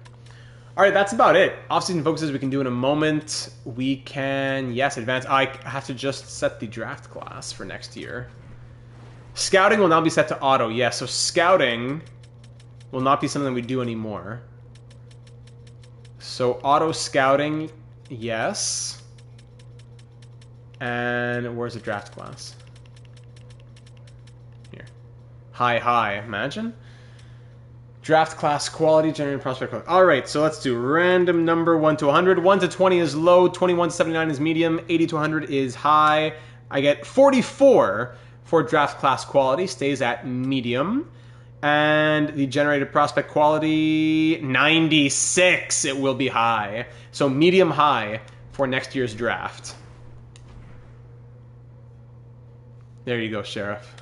All right, that's about it. Off-season focuses we can do in a moment. We can, yes, advance. I have to just set the draft class for next year. Scouting will now be set to auto. Yes, so scouting will not be something we do anymore. So auto scouting, yes. And where's the draft class? Here. High, imagine. Draft class quality, generated prospect quality. All right, so let's do random number 1 to 100. 1 to 20 is low, 21 to 79 is medium, 80 to 100 is high. I get 44 for draft class quality, stays at medium. And the generated prospect quality, 96, it will be high. So medium high for next year's draft. There you go, Sheriff.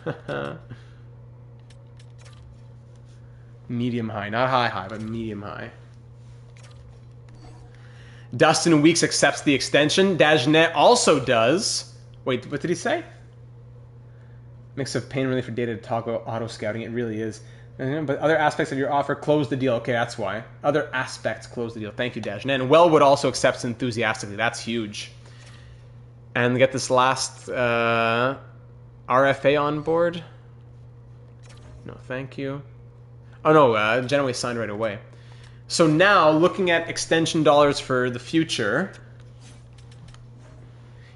Medium high, not high, but medium high. Dustin Weeks accepts the extension. Dagenet also does. Wait, what did he say? Mix of pain and relief for data to toggle auto scouting. It really is. But other aspects of your offer close the deal. Okay, that's why. Other aspects close the deal. Thank you, Dagenet. And Wellwood also accepts enthusiastically. That's huge. And get this last RFA on board. No, thank you. Oh no, Genoway signed right away. So now, looking at extension dollars for the future,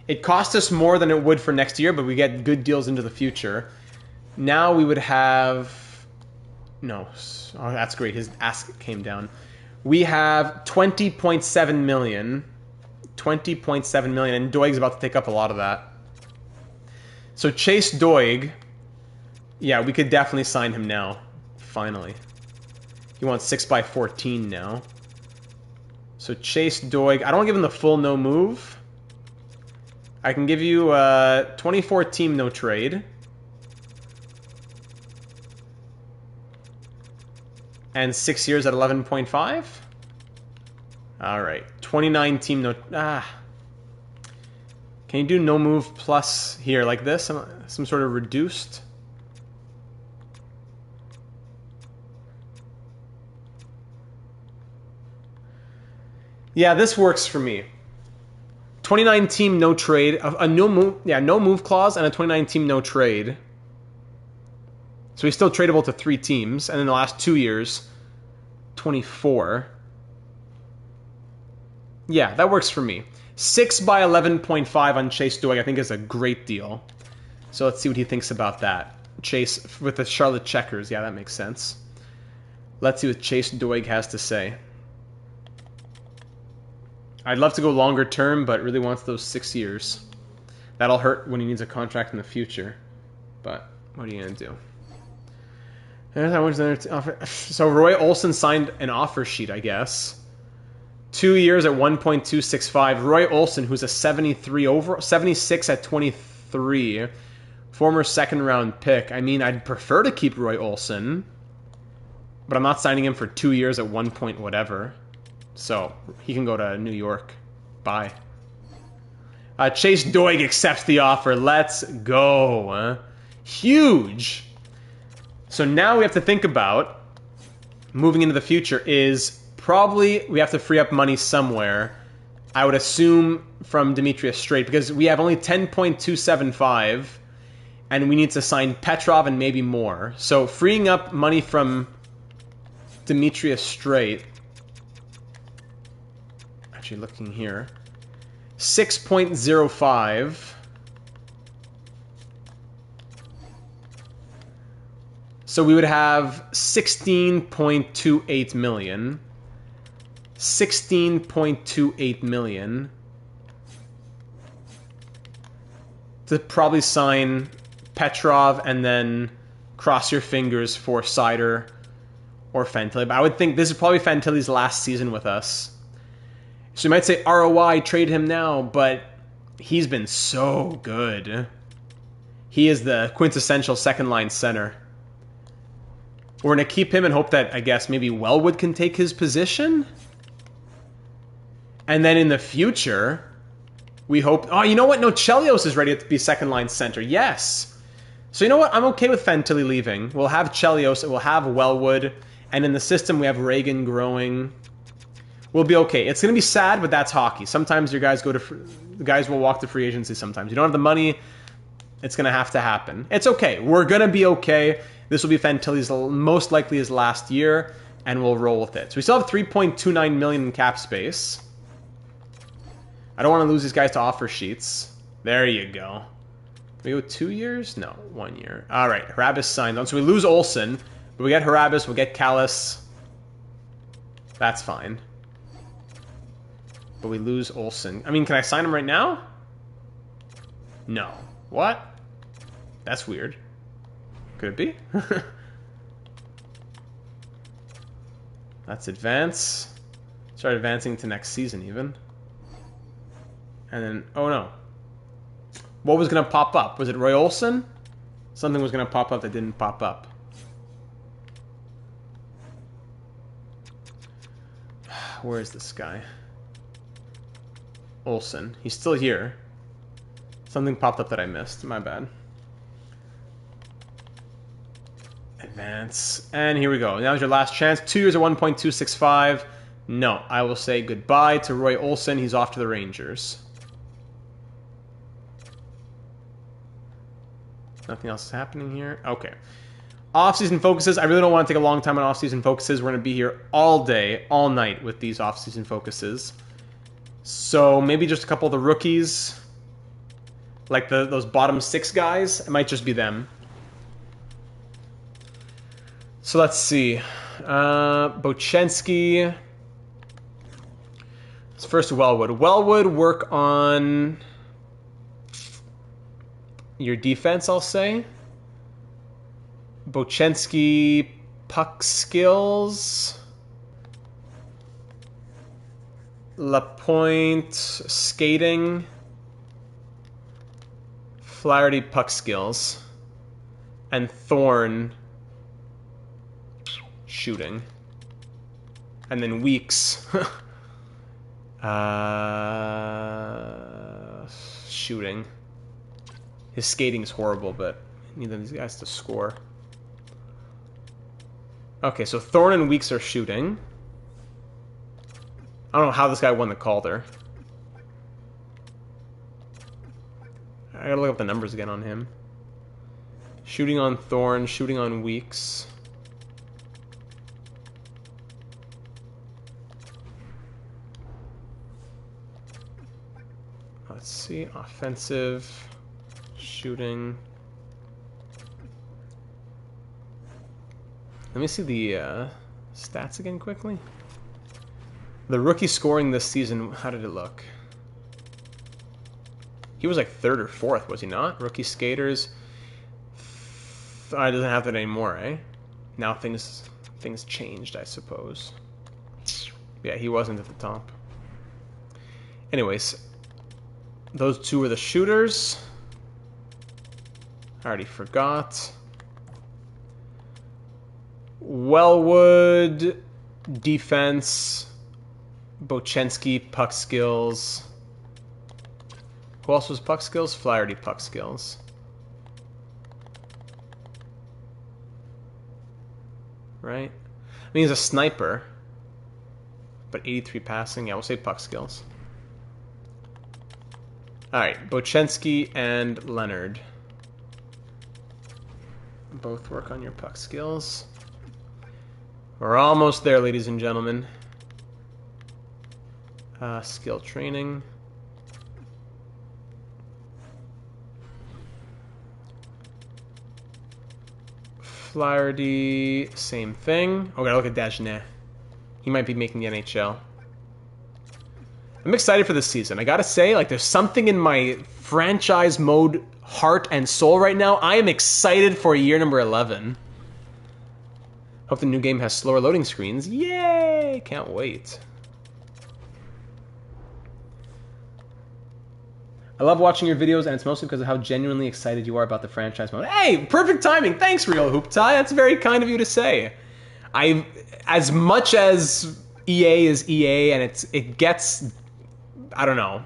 it cost us more than it would for next year, but we get good deals into the future. Now we would have... No. Oh, that's great. His ask came down. We have 20.7 million. 20.7 million, and Doig's about to take up a lot of that. So Chase Doig, yeah, we could definitely sign him now. Finally. He wants 6x14 now. So Chase Doig, I don't give him the full no move. I can give you 24 team no trade. And 6 years at 11.5. All right, 29 team no. Can you do no move plus here like this? Some sort of reduced. Yeah, this works for me. 29 team no trade, a no move, yeah, no move clause and a 29 team no trade. So he's still tradable to 3 teams, and in the last 2 years, 24. Yeah, that works for me. 6 by 11.5 on Chase Doig, I think, is a great deal. So let's see what he thinks about that. Chase with the Charlotte Checkers, yeah, that makes sense. Let's see what Chase Doig has to say. I'd love to go longer term, but really wants those 6 years. That'll hurt when he needs a contract in the future. But what are you going to do? So Roy Olsen signed an offer sheet, I guess. 2 years at 1.265. Roy Olsen, who's a 76 at 23. Former second round pick. I mean, I'd prefer to keep Roy Olsen, but I'm not signing him for 2 years at 1 point whatever. So he can go to New York. Bye. Chase Doig accepts the offer. Let's go. Huge. So now we have to think about moving into the future is probably we have to free up money somewhere. I would assume from Demetrius Straight, because we have only 10.275 and we need to sign Petrov and maybe more. So freeing up money from Demetrius Straight, actually looking here, 6.05. So we would have 16.28 million. 16.28 million to probably sign Petrov and then cross your fingers for Sider or Fantilli. But I would think this is probably Fantilli's last season with us. So you might say ROI, trade him now, but he's been so good. He is the quintessential second-line center. We're going to keep him and hope that, I guess, maybe Wellwood can take his position? And then in the future, We hope... Oh, you know what? No, Chelios is ready to be second-line center. Yes. So you know what? I'm okay with Fantilli leaving. We'll have Chelios, we'll have Wellwood, and in the system we have Reagan growing. We'll be okay. It's going to be sad, but that's hockey. Sometimes your guys the guys will walk to free agency sometimes. You don't have the money, it's going to have to happen. It's okay. We're going to be okay. This will be Fantilli's most likely his last year, and we'll roll with it. So we still have $3.29 million in cap space. I don't want to lose these guys to offer sheets. There you go. We go 2 years? No, 1 year. All right, Harabis signed on. So we lose Olsen, but we get Harabis, we'll get Callis. That's fine. But we lose Olsen. I mean, can I sign him right now? No. What? That's weird. Could it be? Let's advance. Start advancing to next season even. And then, oh no. What was going to pop up? Was it Roy Olsen? Something was going to pop up that didn't pop up. Where is this guy? Olsen. He's still here. Something popped up that I missed. My bad. Advance. And here we go. Now's your last chance. 2 years at 1.265. No. I will say goodbye to Roy Olsen. He's off to the Rangers. Nothing else is happening here. Okay. Off-season focuses. I really don't want to take a long time on off-season focuses. We're going to be here all day, all night with these off-season focuses. So maybe just a couple of the rookies. Like those bottom 6 guys. It might just be them. So let's see. Bochenski. Let's first Wellwood. Wellwood, work on your defense, I'll say. Bochenski, puck skills. Lapointe, skating. Flaherty, puck skills. And Thorne, shooting. And then Weeks. Shooting. His skating's horrible, but neither of these guys to score. Okay, so Thorne and Weeks are shooting. I don't know how this guy won the Calder. I gotta look up the numbers again on him. Shooting on Thorne, shooting on Weeks. Let's see, offensive, shooting. Let me see the stats again quickly. The rookie scoring this season, how did it look? He was like 3rd or 4th, was he not? Rookie skaters. I doesn't have that anymore, eh? Now things changed, I suppose. Yeah, he wasn't at the top. Anyways, those two were the shooters. I already forgot. Wellwood, defense. Bochenski, puck skills. Who else was puck skills? Flaherty, puck skills. Right? I mean, he's a sniper. But 83 passing. Yeah, we'll say puck skills. Alright, Bochenski and Leonard. Both work on your puck skills. We're almost there, ladies and gentlemen. Skill training. Flaherty, same thing. Oh, gotta look at Dagenet. He might be making the NHL. I'm excited for this season. I gotta say, like, there's something in my franchise mode heart and soul right now. I am excited for year number 11. Hope the new game has slower loading screens. Yay! Can't wait. I love watching your videos, and it's mostly because of how genuinely excited you are about the franchise mode. Hey, perfect timing. Thanks, Real Hoop Tie. That's very kind of you to say. As much as EA is EA, and it gets, I don't know.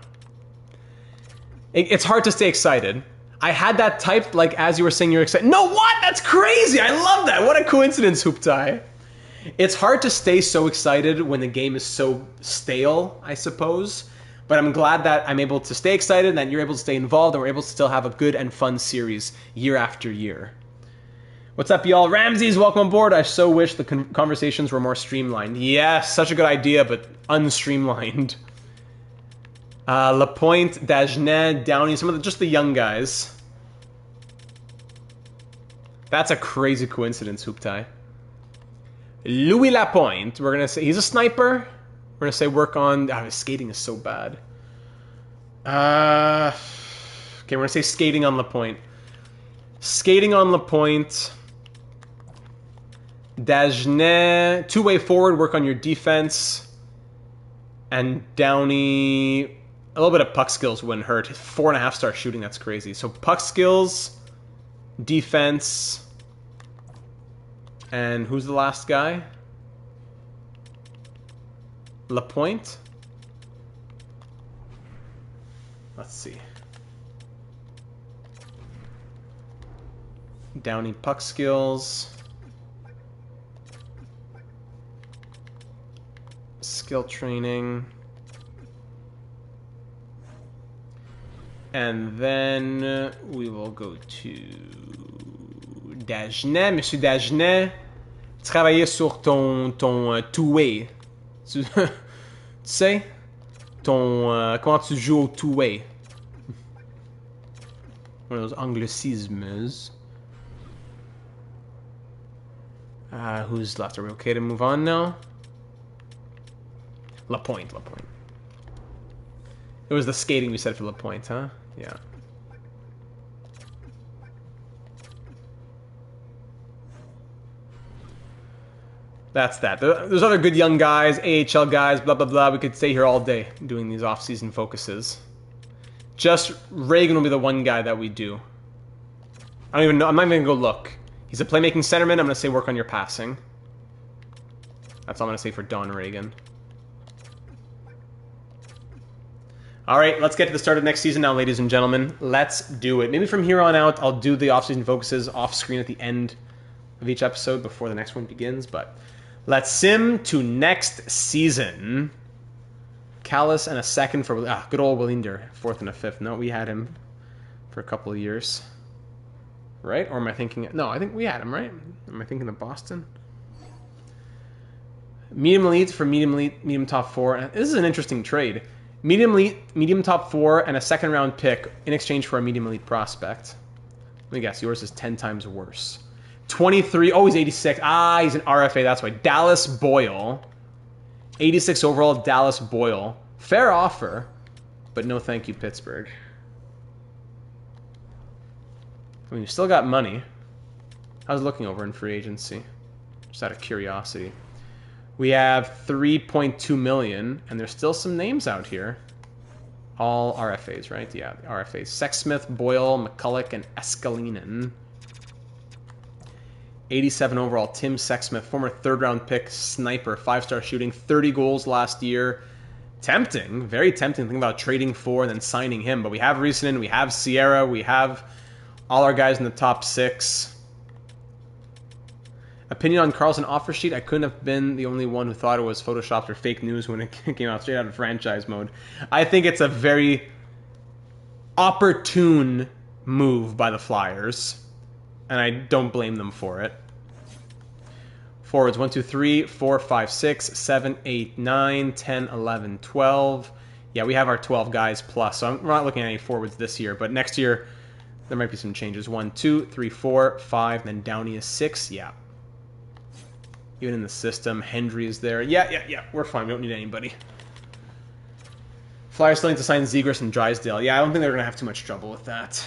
It's hard to stay excited. I had that typed like as you were saying you're excited. No, what? That's crazy. I love that. What a coincidence, Hooptai. It's hard to stay so excited when the game is so stale, I suppose. But I'm glad that I'm able to stay excited and that you're able to stay involved and we're able to still have a good and fun series year after year. What's up, y'all? Ramses, welcome aboard. I so wish the conversations were more streamlined. Yes, such a good idea, but unstreamlined. Lapointe, Dagenet, Downey, some of just the young guys. That's a crazy coincidence, Hooptai. Louis Lapointe, we're going to say, he's a sniper. We're going to say work on, his skating is so bad. Okay, we're going to say skating on Lapointe. Skating on Lapointe. Dagenet, two-way forward, work on your defense. And Downey, a little bit of puck skills wouldn't hurt. 4.5-star shooting, that's crazy. So puck skills, defense, and who's the last guy? Lapointe? Let's see. Downey puck skills. Skill training. And then we will go to Dagenet. Monsieur Dagenet, travailler sur ton two-way. Tu sais? Comment tu joues au two-way? One of those anglicisms. Who's left? Are we okay to move on now? Lapointe. It was the skating we said for Lapointe, huh? Yeah. That's that. There's other good young guys, AHL guys, blah, blah, blah. We could stay here all day doing these off-season focuses. Just Reagan will be the one guy that we do. I don't even know. I'm not even going to go look. He's a playmaking centerman. I'm going to say work on your passing. That's all I'm going to say for Don Reagan. All right, let's get to the start of next season now, ladies and gentlemen. Let's do it. Maybe from here on out, I'll do the off-season focuses off-screen at the end of each episode before the next one begins, but let's sim to next season. Callis and a second for good old Willinder, 4th and a 5th. No, we had him for a couple of years. Right? Or am I thinking... No, I think we had him, right? Am I thinking of Boston? Medium elite for medium elite, medium top 4. This is an interesting trade. Medium elite, medium top 4, and a second-round pick in exchange for a medium elite prospect. Let me guess, yours is 10 times worse. 23, oh, he's 86. He's an RFA, that's why. Dallas Boyle. 86 overall, Dallas Boyle. Fair offer, but no thank you, Pittsburgh. I mean, you still got money. I was looking over in free agency, just out of curiosity. We have 3.2 million, and there's still some names out here. All RFAs, right? Yeah, RFAs. Sexsmith, Boyle, McCulloch, and Escalinen. 87 overall, Tim Sexsmith, former third-round pick, sniper, 5-star shooting, 30 goals last year. Tempting, very tempting. Think about trading for and then signing him. But we have Riisanen, we have Sierra, we have all our guys in the top 6. Opinion on Carlson offer sheet. I couldn't have been the only one who thought it was photoshopped or fake news when it came out straight out of franchise mode. I think it's a very opportune move by the Flyers, and I don't blame them for it. Forwards 1, 2, 3, 4, 5, 6, 7, 8, 9, 10, 11, 12. Yeah, we have our 12 guys plus, so we're not looking at any forwards this year, but next year there might be some changes. 1, 2, 3, 4, 5, and then Downey is 6. Yeah. Even in the system, Hendry is there. Yeah. We're fine. We don't need anybody. Flyers still need to sign Zegras and Drysdale. Yeah, I don't think they're going to have too much trouble with that.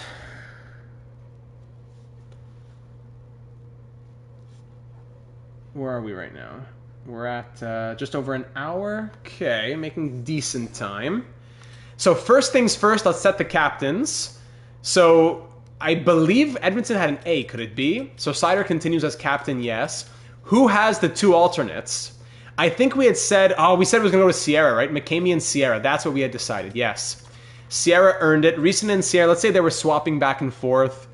Where are we right now? We're at just over an hour. Okay, making decent time. So first things first, let's set the captains. So I believe Edmondson had an A. Could it be? So Seider continues as captain, yes. Who has the 2 alternates? I think we had said, we said it was going to go to Sierra, right? McCamey and Sierra. That's what we had decided, yes. Sierra earned it. Reason and Sierra, let's say they were swapping back and forth.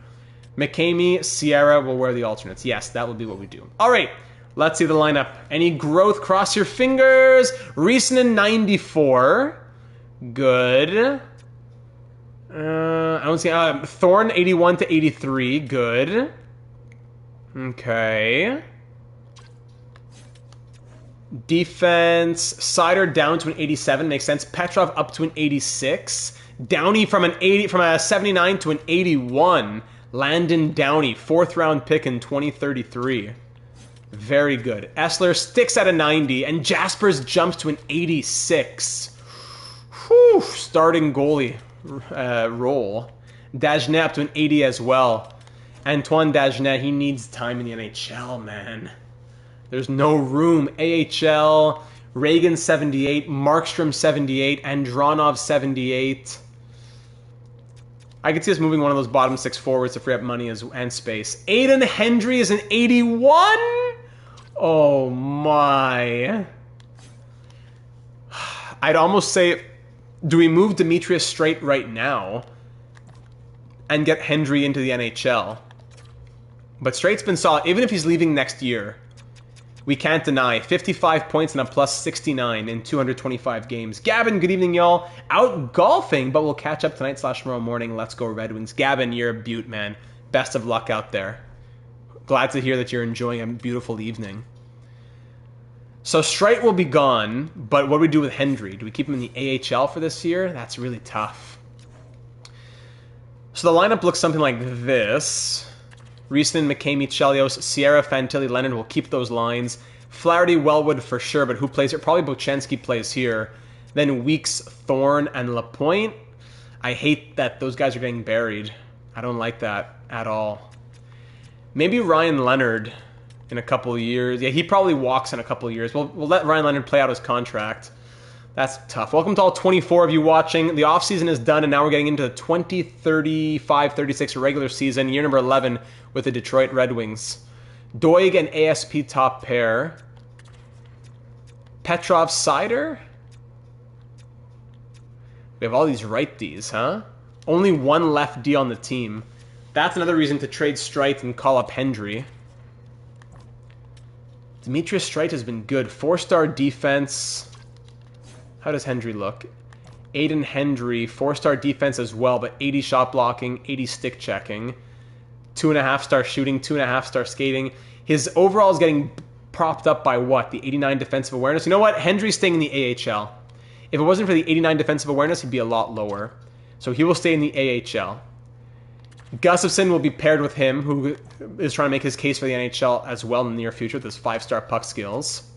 McCamey, Sierra will wear the alternates. Yes, that would be what we do. All right, let's see the lineup. Any growth? Cross your fingers. Reason in 94. Good. I don't see. Thorn 81 to 83. Good. Okay. Defense. Sider down to an 87 makes sense. Petrov up to an 86. Downey from a 79 to an 81. Landon Downey, 4th round pick in 2033. Very good. Essler sticks at a 90, and Jaspers jumps to an 86. Whew, starting goalie role. Dagenet up to an 80 as well. Antoine Dagenet, he needs time in the NHL, man. There's no room. AHL, Reagan 78, Markstrom 78, Andronov 78. I could see us moving one of those bottom 6 forwards to free up money and space. Aiden Hendry is an 81? Oh my. I'd almost say, do we move Demetrius Straight right now and get Hendry into the NHL? But Straight's been solid. Even if he's leaving next year, we can't deny 55 points and a plus 69 in 225 games. Gavin, good evening, y'all. Out golfing, but we'll catch up tonight / tomorrow morning. Let's go Red Wings. Gavin, you're a beaut, man. Best of luck out there. Glad to hear that you're enjoying a beautiful evening. So Streit will be gone, but what do we do with Hendry? Do we keep him in the AHL for this year? That's really tough. So the lineup looks something like this. Reason, McCamey, Chelios, Sierra, Fantilli, Leonard will keep those lines. Flaherty, Wellwood for sure, but who plays here? Probably Bochenski plays here. Then Weeks, Thorne, and Lapointe. I hate that those guys are getting buried. I don't like that at all. Maybe Ryan Leonard in a couple of years. Yeah, he probably walks in a couple of years. We'll let Ryan Leonard play out his contract. That's tough. Welcome to all 24 of you watching. The offseason is done, and now we're getting into the 2035-36 regular season, year number 11 with the Detroit Red Wings. Doig and ASP top pair. Petrov Sider? We have all these righties, huh? Only one left D on the team. That's another reason to trade Streit and call up Hendry. Demetrius Streit has been good. 4-star defense. How does Hendry look? Aiden Hendry, 4-star defense as well, but 80 shot blocking, 80 stick checking. 2.5-star shooting, 2.5-star skating. His overall is getting propped up by what? The 89 defensive awareness? You know what? Hendry's staying in the AHL. If it wasn't for the 89 defensive awareness, he'd be a lot lower. So he will stay in the AHL. Gustafsson will be paired with him, who is trying to make his case for the NHL as well in the near future with his 5-star puck skills.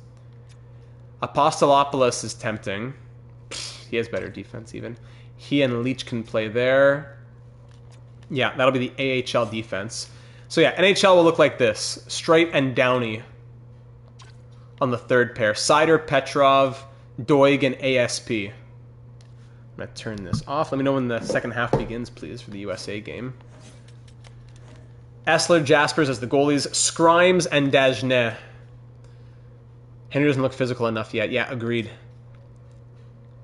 Apostolopoulos is tempting. He has better defense even. He and Leach can play there. Yeah, that'll be the AHL defense. So yeah, NHL will look like this. Streit and Downey on the third pair. Sider, Petrov, Doig, and ASP. I'm going to turn this off. Let me know when the second half begins, please, for the USA game. Essler, Jaspers as the goalies. Scrimes and Dagenet. Henry doesn't look physical enough yet. Yeah, agreed.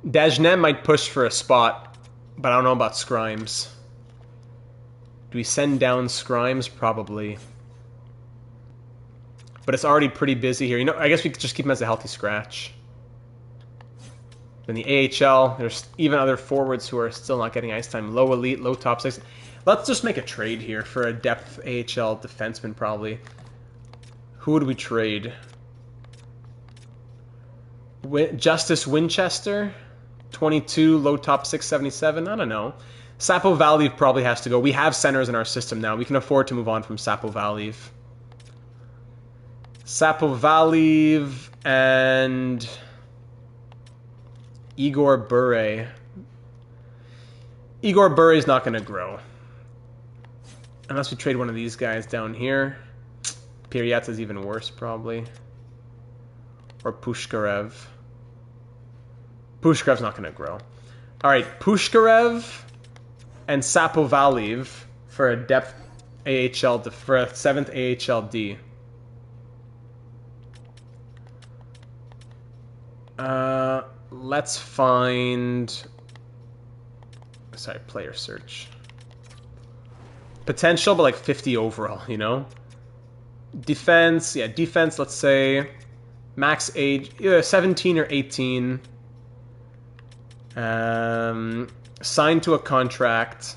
Dagenet might push for a spot, but I don't know about Scrimes. Do we send down Scrimes? Probably. But it's already pretty busy here. You know, I guess we could just keep him as a healthy scratch. In the AHL, there's even other forwards who are still not getting ice time. Low elite, low top 6. Let's just make a trade here for a depth AHL defenseman, probably. Who would we trade? Justice Winchester, 22, low top 677. I don't know. Sapo Valiv probably has to go. We have centers in our system now. We can afford to move on from Sapo Valiv. Sapo Valiv and Igor Bure. Igor Bure is not going to grow. Unless we trade one of these guys down here. Piryats is even worse, probably. Or Pushkarev. Pushkarev's not going to grow. All right, Pushkarev and Sapo Valiv for a depth AHL, for a 7th AHLD. Let's find sorry, player search. Potential, but like 50 overall, you know? Defense, yeah, defense, let's say max age, either 17 or 18. Signed to a contract.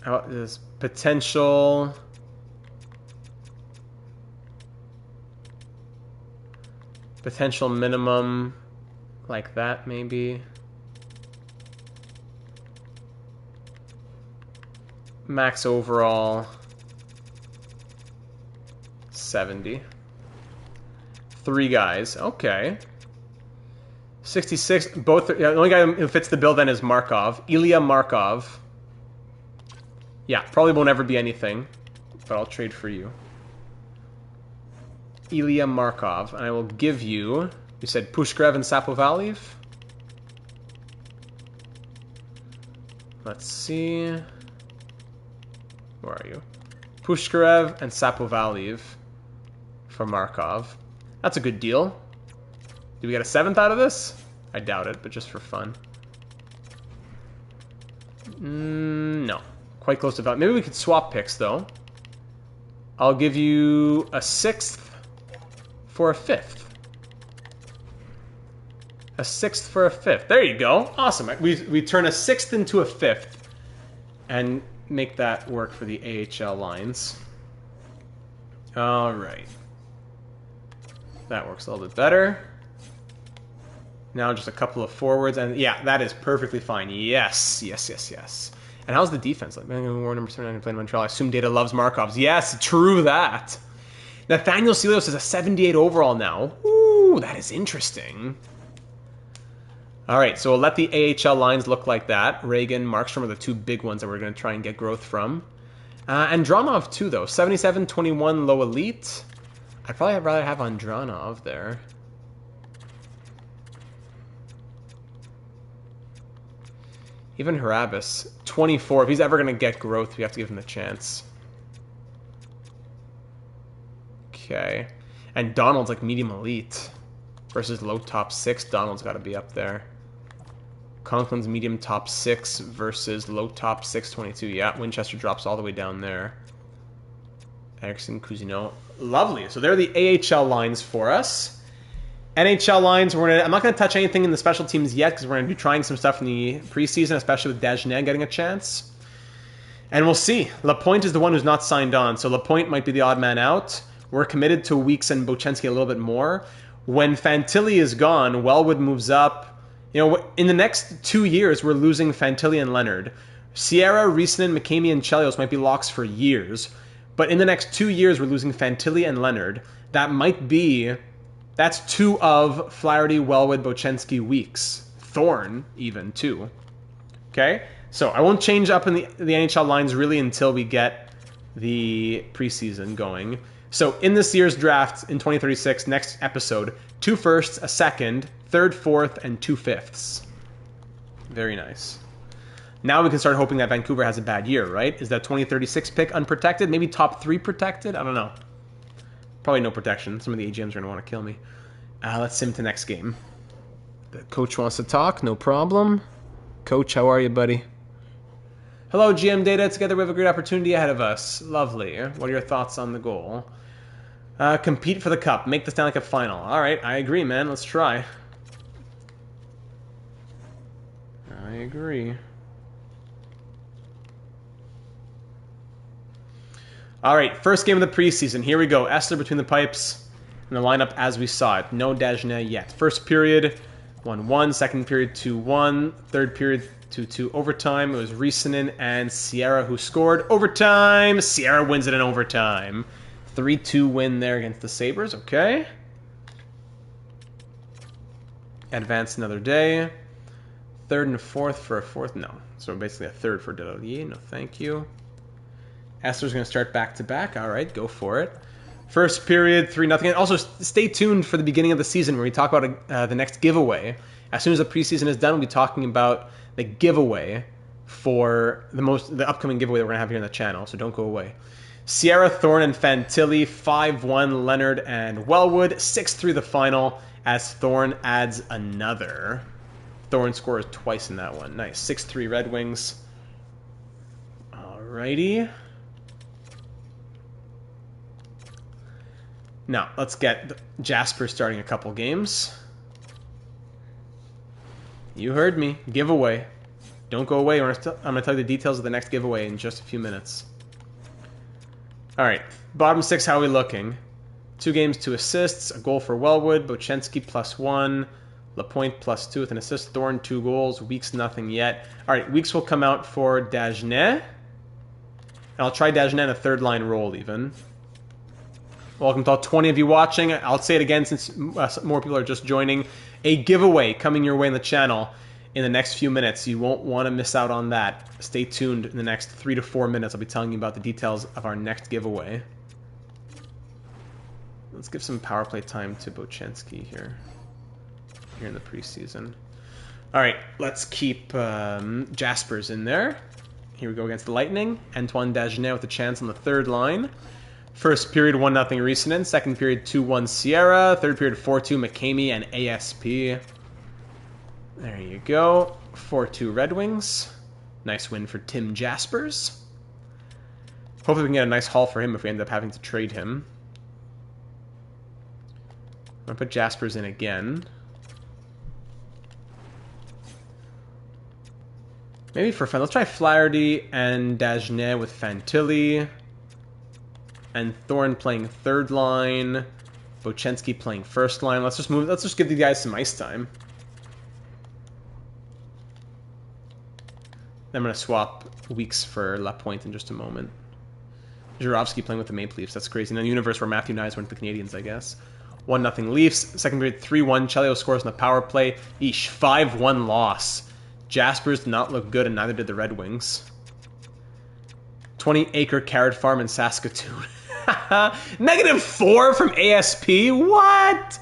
How is potential? Potential minimum, like that maybe. Max overall, 70. 3 guys, okay. 66, both, the only guy who fits the bill then is Markov. Ilya Markov. Yeah, probably won't ever be anything, but I'll trade for you. Ilya Markov, and I will give you said Pushkarev and Sapovaliv? Let's see. Where are you? Pushkarev and Sapovaliv for Markov. That's a good deal. Do we get a 7th out of this? I doubt it, but just for fun. No. Quite close to value. Maybe we could swap picks, though. I'll give you a 6th for a 5th. A 6th for a 5th. There you go. Awesome. We turn a 6th into a 5th and make that work for the AHL lines. All right. That works a little bit better. Now just a couple of forwards, and yeah, that is perfectly fine. Yes, yes, yes, yes. And how's the defense? Like, war number 79 playing in Montreal. I assume Data loves Markovs. Yes, true that. Nathaniel Celios is a 78 overall now. Ooh, that is interesting. All right, so we'll let the AHL lines look like that. Reagan, Markstrom are the 2 big ones that we're going to try and get growth from. Andronov, too, though. 77, 21, low elite. I'd probably rather have Andronov there. Even Harabis, 24. If he's ever going to get growth, we have to give him the chance. Okay. And Donald's like medium elite versus low top 6. Donald's got to be up there. Conklin's medium top 6 versus low top 6, 22. Yeah, Winchester drops all the way down there. Eriksson, Cousineau. Lovely. So they're the AHL lines for us. NHL lines, I'm not going to touch anything in the special teams yet because we're going to be trying some stuff in the preseason, especially with Dagenet getting a chance. And we'll see. Lapointe is the one who's not signed on, so Lapointe might be the odd man out. We're committed to Weeks and Bochenski a little bit more. When Fantilli is gone, Wellwood moves up. You know, in the next 2 years, we're losing Fantilli and Leonard. Sierra, Riesinen, McCamey, and Chelios might be locks for years. But in the next 2 years, we're losing Fantilli and Leonard. That's 2 of Flaherty, Wellwood, Bochenski, Weeks. Thorne, even, too. Okay? So I won't change up in the NHL lines really until we get the preseason going. So in this year's draft, in 2036, next episode, 2 firsts, a second, 3rd, 4th, and 2 fifths. Very nice. Now we can start hoping that Vancouver has a bad year, right? Is that 2036 pick unprotected? Maybe top 3 protected? I don't know. Probably no protection. Some of the AGMs are going to want to kill me. Let's sim to next game. The coach wants to talk. No problem. Coach, how are you, buddy? Hello, GM Data. Together we have a great opportunity ahead of us. Lovely. What are your thoughts on the goal? Compete for the cup. Make the Stanley Cup final. All right, I agree, man. Let's try. I agree. All right, first game of the preseason. Here we go. Essler between the pipes in the lineup as we saw it. No Dagenet yet. First period, 1-1. Second period, 2-1. Third period, 2-2 overtime. It was Riesinen and Sierra who scored. Overtime. Sierra wins it in overtime. 3-2 win there against the Sabres. Okay. Advance another day. Third and a 4th for a 4th. No. So basically a 3rd for Delalier. No, thank you. Essler's going to start back-to-back. All right, go for it. First period, 3-0. And also, stay tuned for the beginning of the season where we talk about the next giveaway. As soon as the preseason is done, we'll be talking about the giveaway for the upcoming giveaway that we're going to have here on the channel, so don't go away. Sierra, Thorne, and Fantilli, 5-1, Leonard and Wellwood, 6-3 the final, as Thorne adds another. Thorn scores twice in that one. Nice. 6-3 Red Wings. Alrighty. Now, let's get Jasper starting a couple games. You heard me. Giveaway. Don't go away. I'm going to tell you the details of the next giveaway in just a few minutes. Alright. Bottom 6, how are we looking? 2 games, 2 assists. A goal for Wellwood. Bochenski +1. Lapointe +2 with an assist. Thorn 2 goals. Weeks nothing yet. Alright, Weeks will come out for Dagenet. And I'll try Dagenet in a third line role even. Welcome to all 20 of you watching. I'll say it again since more people are just joining. A giveaway coming your way in the channel in the next few minutes. You won't want to miss out on that. Stay tuned in the next 3 to 4 minutes. I'll be telling you about the details of our next giveaway. Let's give some power play time to Bochenski here in the preseason. All right, let's keep Jaspers in there. Here we go against the Lightning. Antoine Dagenet with a chance on the third line. First period, 1-0 Risanen. Second period, 2-1 Sierra. Third period, 4-2 McCamey and ASP. There you go. 4-2 Red Wings. Nice win for Tim Jaspers. Hopefully we can get a nice haul for him if we end up having to trade him. I'm going to put Jaspers in again. Maybe for fun, let's try Flaherty and Dagenet with Fantilli. And Thorn playing third line. Bochenski playing first line. Let's just give these guys some ice time. Then I'm going to swap Weeks for Lapointe in just a moment. Jurovsky playing with the Maple Leafs. That's crazy. In a universe where Matthew Nyes went to the Canadiens, I guess. 1-0 Leafs. Second period, 3-1. Chelio scores on the power play. Eesh, 5-1 loss. Jaspers did not look good, and neither did the Red Wings. 20-acre carrot farm in Saskatoon. -4 from ASP? What?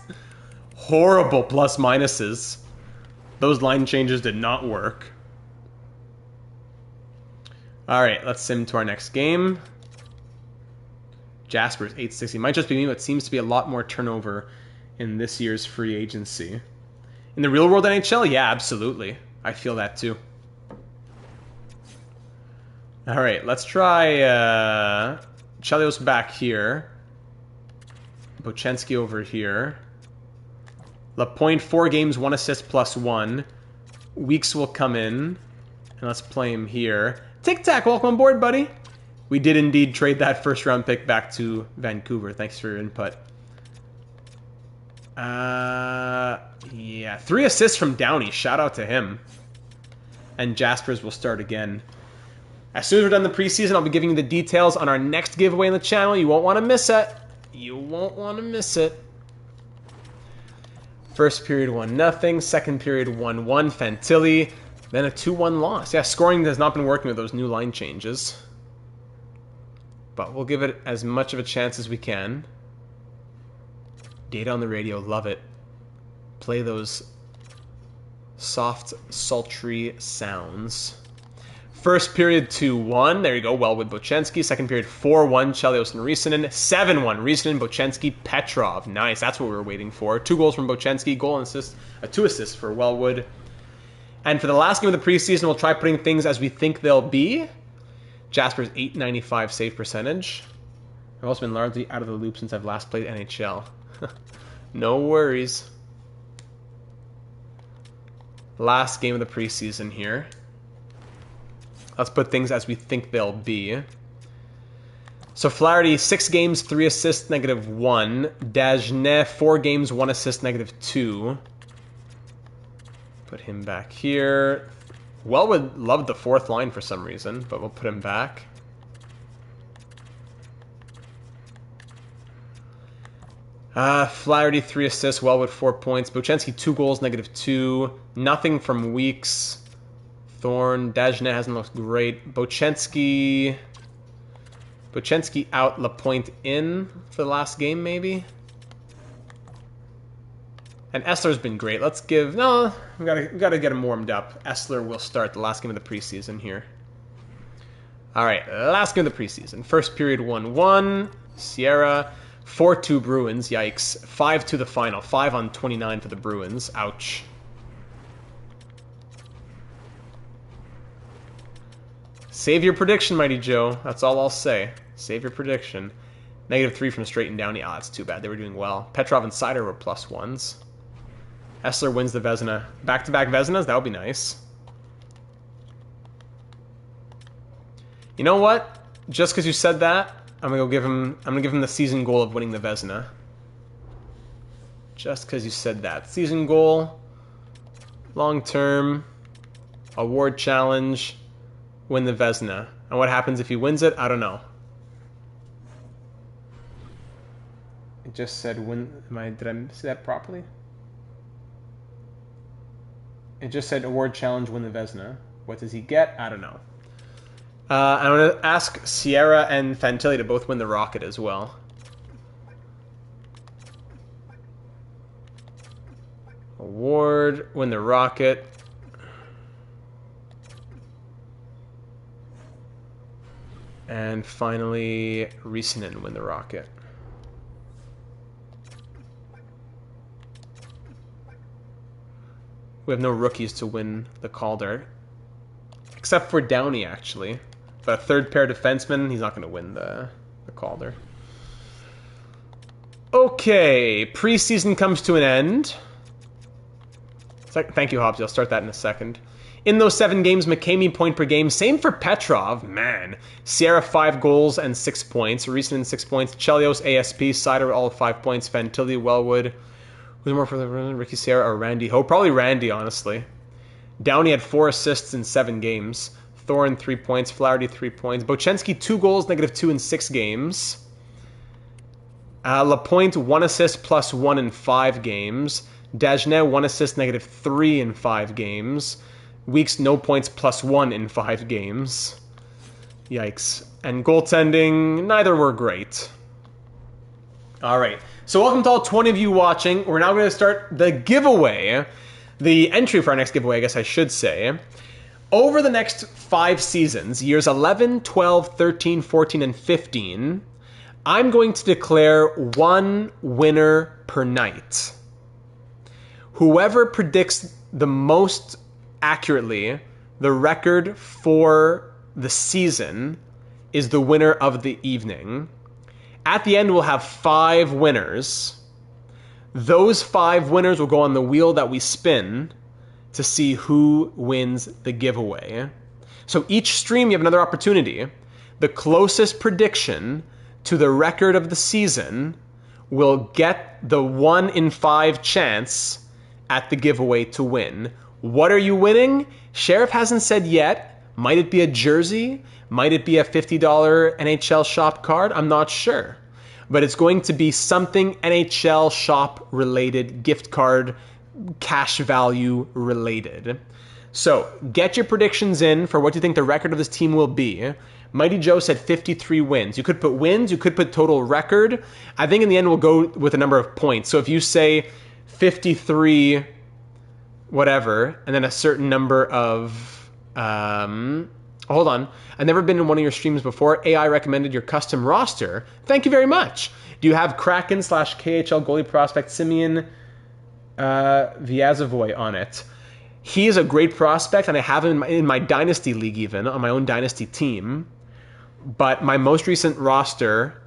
Horrible plus minuses. Those line changes did not work. Alright, let's sim to our next game. Jaspers, 860. Might just be me, but seems to be a lot more turnover in this year's free agency. In the real world NHL? Yeah, absolutely. I feel that too. Alright, let's try Chelios back here. Bochenski over here. Lapointe, 4 games, 1 assist +1. Weeks will come in. And let's play him here. Tic Tac, welcome on board, buddy. We did indeed trade that first round pick back to Vancouver. Thanks for your input. Yeah, 3 assists from Downey. Shout out to him. And Jaspers will start again. As soon as we're done the preseason, I'll be giving you the details on our next giveaway on the channel. You won't want to miss it. You won't want to miss it. First period 1-0. Second period 1-1. Fantilli. Then a 2-1 loss. Yeah, scoring has not been working with those new line changes. But we'll give it as much of a chance as we can. Data on the radio, love it. Play those soft, sultry sounds. First period 2-1. There you go. Wellwood, Bochenski. Second period 4-1. Chelios and Risanen. 7-1. Risanen, Bochenski, Petrov. Nice. That's what we were waiting for. 2 goals from Bochenski. Goal and assist. 2 assists for Wellwood. And for the last game of the preseason, we'll try putting things as we think they'll be. Jasper's .895 save percentage. I've also been largely out of the loop since I've last played NHL. No worries. Last game of the preseason here. Let's put things as we think they'll be. So Flaherty, 6 games, 3 assists, -1. Dagenet, 4 games, 1 assist, -2. Put him back here. Wellwood loved the 4th line for some reason, but we'll put him back. Flaherty, 3 assists, Wellwood, 4 points. Bochenski, 2 goals, -2. Nothing from Weeks. Thorn, Dagenet hasn't looked great. Bochenski out, Lapointe in for the last game, maybe? And Essler's been great. Let's give... No, we gotta get him warmed up. Essler will start the last game of the preseason here. Alright, last game of the preseason. First period 1-1. Sierra. 4-2 Bruins. Yikes. 5-2 the final. 5 on 29 for the Bruins. Ouch. Save your prediction, Mighty Joe. That's all I'll say. Save your prediction. -3 from Straight and Downey. Ah, that's too bad. They were doing well. Petrov and Sider were +1s. Essler wins the Vezina. Back-to-back Vezinas? That would be nice. You know what? Just because you said that, I'm gonna give him the season goal of winning the Vezina. Just because you said that. Season goal, long-term, award challenge, win the Vezina. And what happens if he wins it? I don't know. It just said win. Did I say that properly? It just said award challenge, win the Vezina. What does he get? I don't know. I'm going to ask Sierra and Fantilli to both win the Rocket as well. Award, win the Rocket. And finally, Risanen win the Rocket. We have no rookies to win the Calder. Except for Downey, actually. But a third pair defenseman, he's not going to win the Calder. Okay, preseason comes to an end. Thank you, Hobbsy. I'll start that in a second. In those 7 games, McCamey point per game. Same for Petrov. Man. Sierra 5 goals and 6 points. Risanen 6 points. Chelios, ASP, Sider all 5 points. Fantilli, Wellwood. Who's more for the Ricky Sierra or Randy Ho? Probably Randy, honestly. Downey had 4 assists in 7 games. Thorin 3 points. Flaherty 3 points. Bochenski 2 goals, -2 in 6 games. Lapointe 1 assist +1 in 5 games. Dagenet 1 assist -3 in 5 games. Weeks no points +1 in 5 games. Yikes. And goaltending, neither were great. All right. So welcome to all 20 of you watching. We're now going to start the giveaway. The entry for our next giveaway, I guess I should say. Over the next 5 seasons, years 11, 12, 13, 14, and 15, I'm going to declare 1 winner per night. Whoever predicts the most accurately the record for the season is the winner of the evening. At the end, we'll have 5 winners. Those 5 winners will go on the wheel that we spin to see who wins the giveaway. So each stream, you have another opportunity. The closest prediction to the record of the season will get the 1 in 5 chance at the giveaway to win. What are you winning? Sheriff hasn't said yet. Might it be a jersey? Might it be a $50 NHL shop card? I'm not sure. But it's going to be something NHL shop related, gift card, cash value related. So get your predictions in for what you think the record of this team will be. Mighty Joe said 53 wins. You could put wins, you could put total record. I think in the end we'll go with a number of points. So if you say 53 whatever, and then a certain number of hold on. I've never been in one of your streams before. AI recommended your custom roster. Thank you very much. Do you have Kraken/KHL goalie prospect Simeon Vyazavoy on it? He is a great prospect, and I have him in my Dynasty League even, on my own Dynasty team. But my most recent roster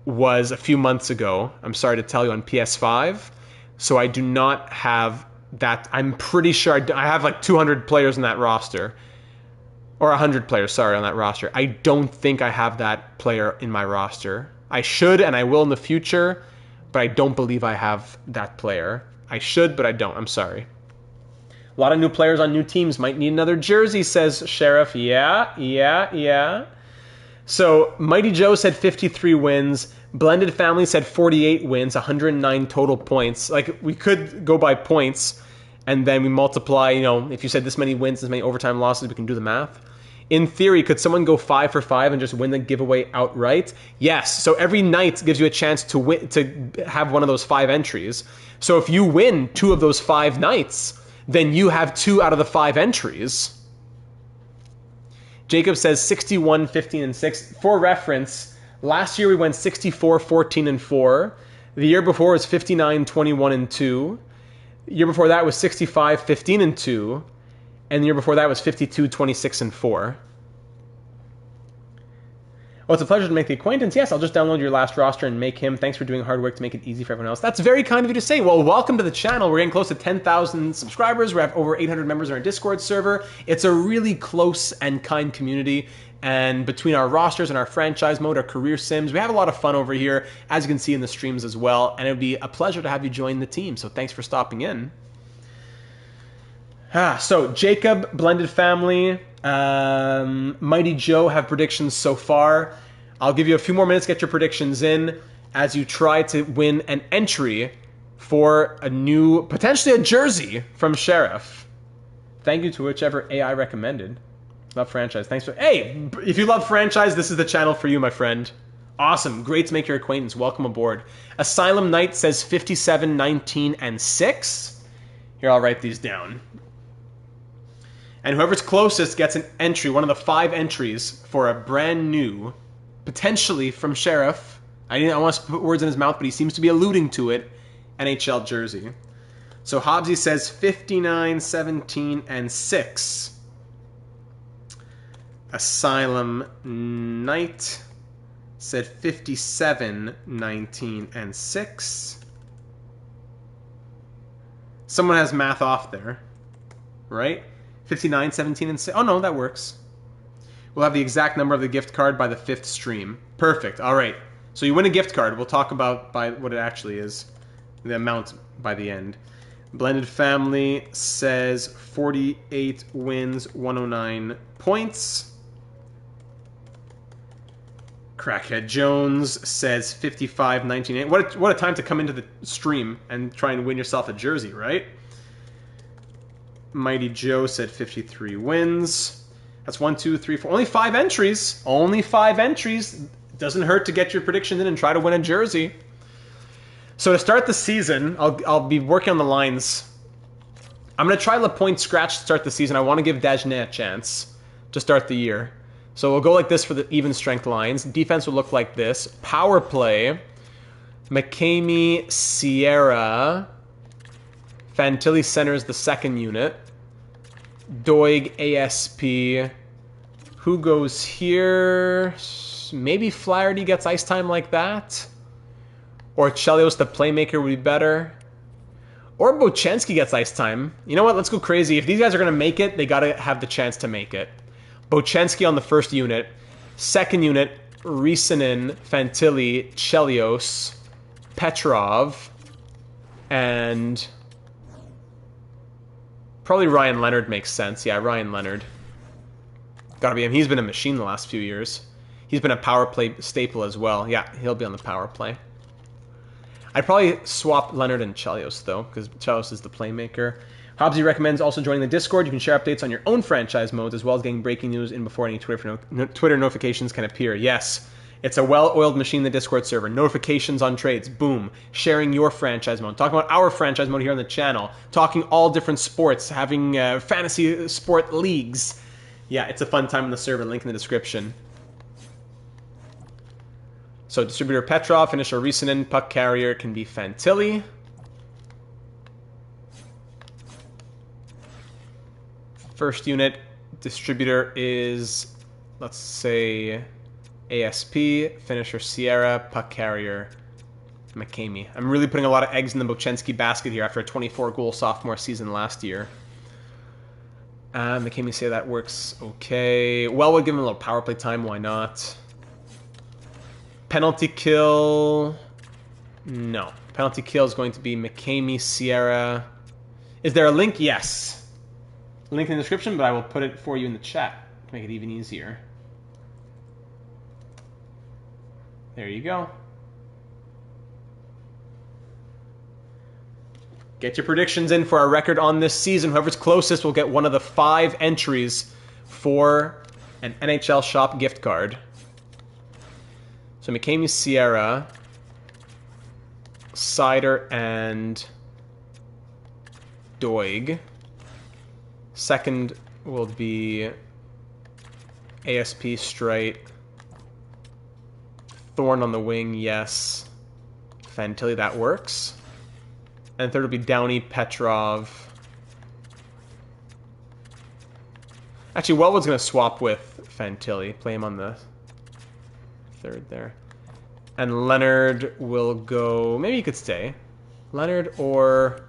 was a few months ago, I'm sorry to tell you, on PS5. So I do not have that. I'm pretty sure I have like 200 players in that roster. Or 100 players, sorry, on that roster. I don't think I have that player in my roster. I should, and I will in the future, but I don't believe I have that player. I should, but I don't. I'm sorry. A lot of new players on new teams might need another jersey, says Sheriff. Yeah. So Mighty Joe said 53 wins. Blended Family said 48 wins, 109 total points. Like, we could go by points, and then we multiply, if you said this many wins, this many overtime losses, we can do the math. In theory, could someone go 5 for 5 and just win the giveaway outright? Yes. So every night gives you a chance to win, to have one of those 5 entries. So if you win 2 of those 5 nights, then you have 2 out of the 5 entries. Jacob says 61, 15, and 6. For reference, last year we went 64, 14, and 4. The year before was 59, 21, and 2. The year before that was 65, 15, and 2. And the year before that was 52, 26, and 4. Oh, it's a pleasure to make the acquaintance. Yes, I'll just download your last roster and make him. Thanks for doing hard work to make it easy for everyone else. That's very kind of you to say. Well, welcome to the channel. We're getting close to 10,000 subscribers. We have over 800 members in our Discord server. It's a really close and kind community. And between our rosters and our franchise mode, our career sims, we have a lot of fun over here, as you can see in the streams as well. And it would be a pleasure to have you join the team. So thanks for stopping in. So Jacob, Blended Family, Mighty Joe have predictions so far. I'll give you a few more minutes to get your predictions in as you try to win an entry for a new, potentially a jersey from Sheriff. Thank you to whichever AI recommended. Love franchise. Thanks for... Hey, if you love franchise, this is the channel for you, my friend. Awesome. Great to make your acquaintance. Welcome aboard. Asylum Knight says 57, 19, and 6. Here, I'll write these down. And whoever's closest gets an entry, one of the 5 entries for a brand new, potentially from Sheriff. I want to put words in his mouth, but he seems to be alluding to it. NHL jersey. So Hobbsy says 59, 17, and 6. Asylum Knight said 57, 19, and 6. Someone has math off there, right? 59, 17, and 6. Oh, no, that works. We'll have the exact number of the gift card by the 5th stream. Perfect. All right. So you win a gift card. We'll talk about by what it actually is, the amount by the end. Blended Family says 48 wins, 109 points. Crackhead Jones says 55, 19, 8. What a time to come into the stream and try and win yourself a jersey, right? Mighty Joe said 53 wins. That's 1, 2, 3, 4. Only 5 entries. Only 5 entries. Doesn't hurt to get your prediction in and try to win a jersey. So to start the season, I'll be working on the lines. I'm going to try LaPointe scratch to start the season. I want to give Dagenet a chance to start the year. So we'll go like this for the even strength lines. Defense will look like this. Power play. McCamey, Sierra. Fantilli centers the second unit. Doig, ASP. Who goes here? Maybe Flaherty gets ice time like that. Or Chelios, the playmaker, would be better. Or Bochenski gets ice time. You know what? Let's go crazy. If these guys are going to make it, they got to have the chance to make it. Bochenski on the first unit. Second unit, Rissanen, Fantilli, Chelios, Petrov, and... probably Ryan Leonard makes sense. Yeah, Ryan Leonard. Gotta be him. He's been a machine the last few years. He's been a power play staple as well. Yeah, he'll be on the power play. I'd probably swap Leonard and Chelios, though, because Chelios is the playmaker. Hobbsy recommends also joining the Discord. You can share updates on your own franchise modes, as well as getting breaking news in before any Twitter notifications can appear. Yes, it's a well-oiled machine, the Discord server. Notifications on trades, boom. Sharing your franchise mode. Talking about our franchise mode here on the channel. Talking all different sports. Having fantasy sport leagues. Yeah, it's a fun time on the server. Link in the description. So distributor Petrov, finisher Rissanen, puck carrier can be Fantilli. First unit distributor is, let's say, ASP, finisher Sierra, puck carrier McCamey. I'm really putting a lot of eggs in the Bochenski basket here after a 24-goal sophomore season last year. McCamey say that works okay. Well, we'll give him a little power play time, why not? Penalty kill... no. Penalty kill is going to be McCamey, Sierra. Is there a link? Yes. Link in the description, but I will put it for you in the chat to make it even easier. There you go. Get your predictions in for our record on this season. Whoever's closest will get one of the 5 entries for an NHL Shop gift card. So McCamey, Sierra, Cider, and Doig. Second will be ASP straight. Thorn on the wing, yes. Fantilli, that works. And third will be Downey, Petrov. Actually, Wellwood's going to swap with Fantilli. Play him on the... third there. And Leonard will go... Maybe he could stay. Leonard or...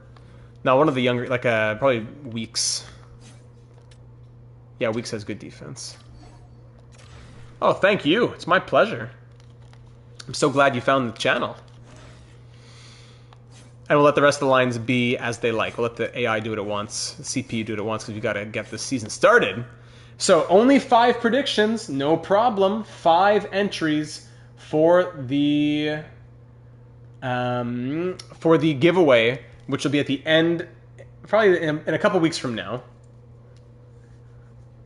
No, one of the younger... Like, probably Weeks. Yeah, Weeks has good defense. Oh, thank you. It's my pleasure. I'm so glad you found the channel. And we'll let the rest of the lines be as they like. We'll let the AI do it at once, the CPU do it at once, because we got to get this season started. So only 5 predictions, no problem. 5 entries for the giveaway, which will be at the end, probably in a couple weeks from now.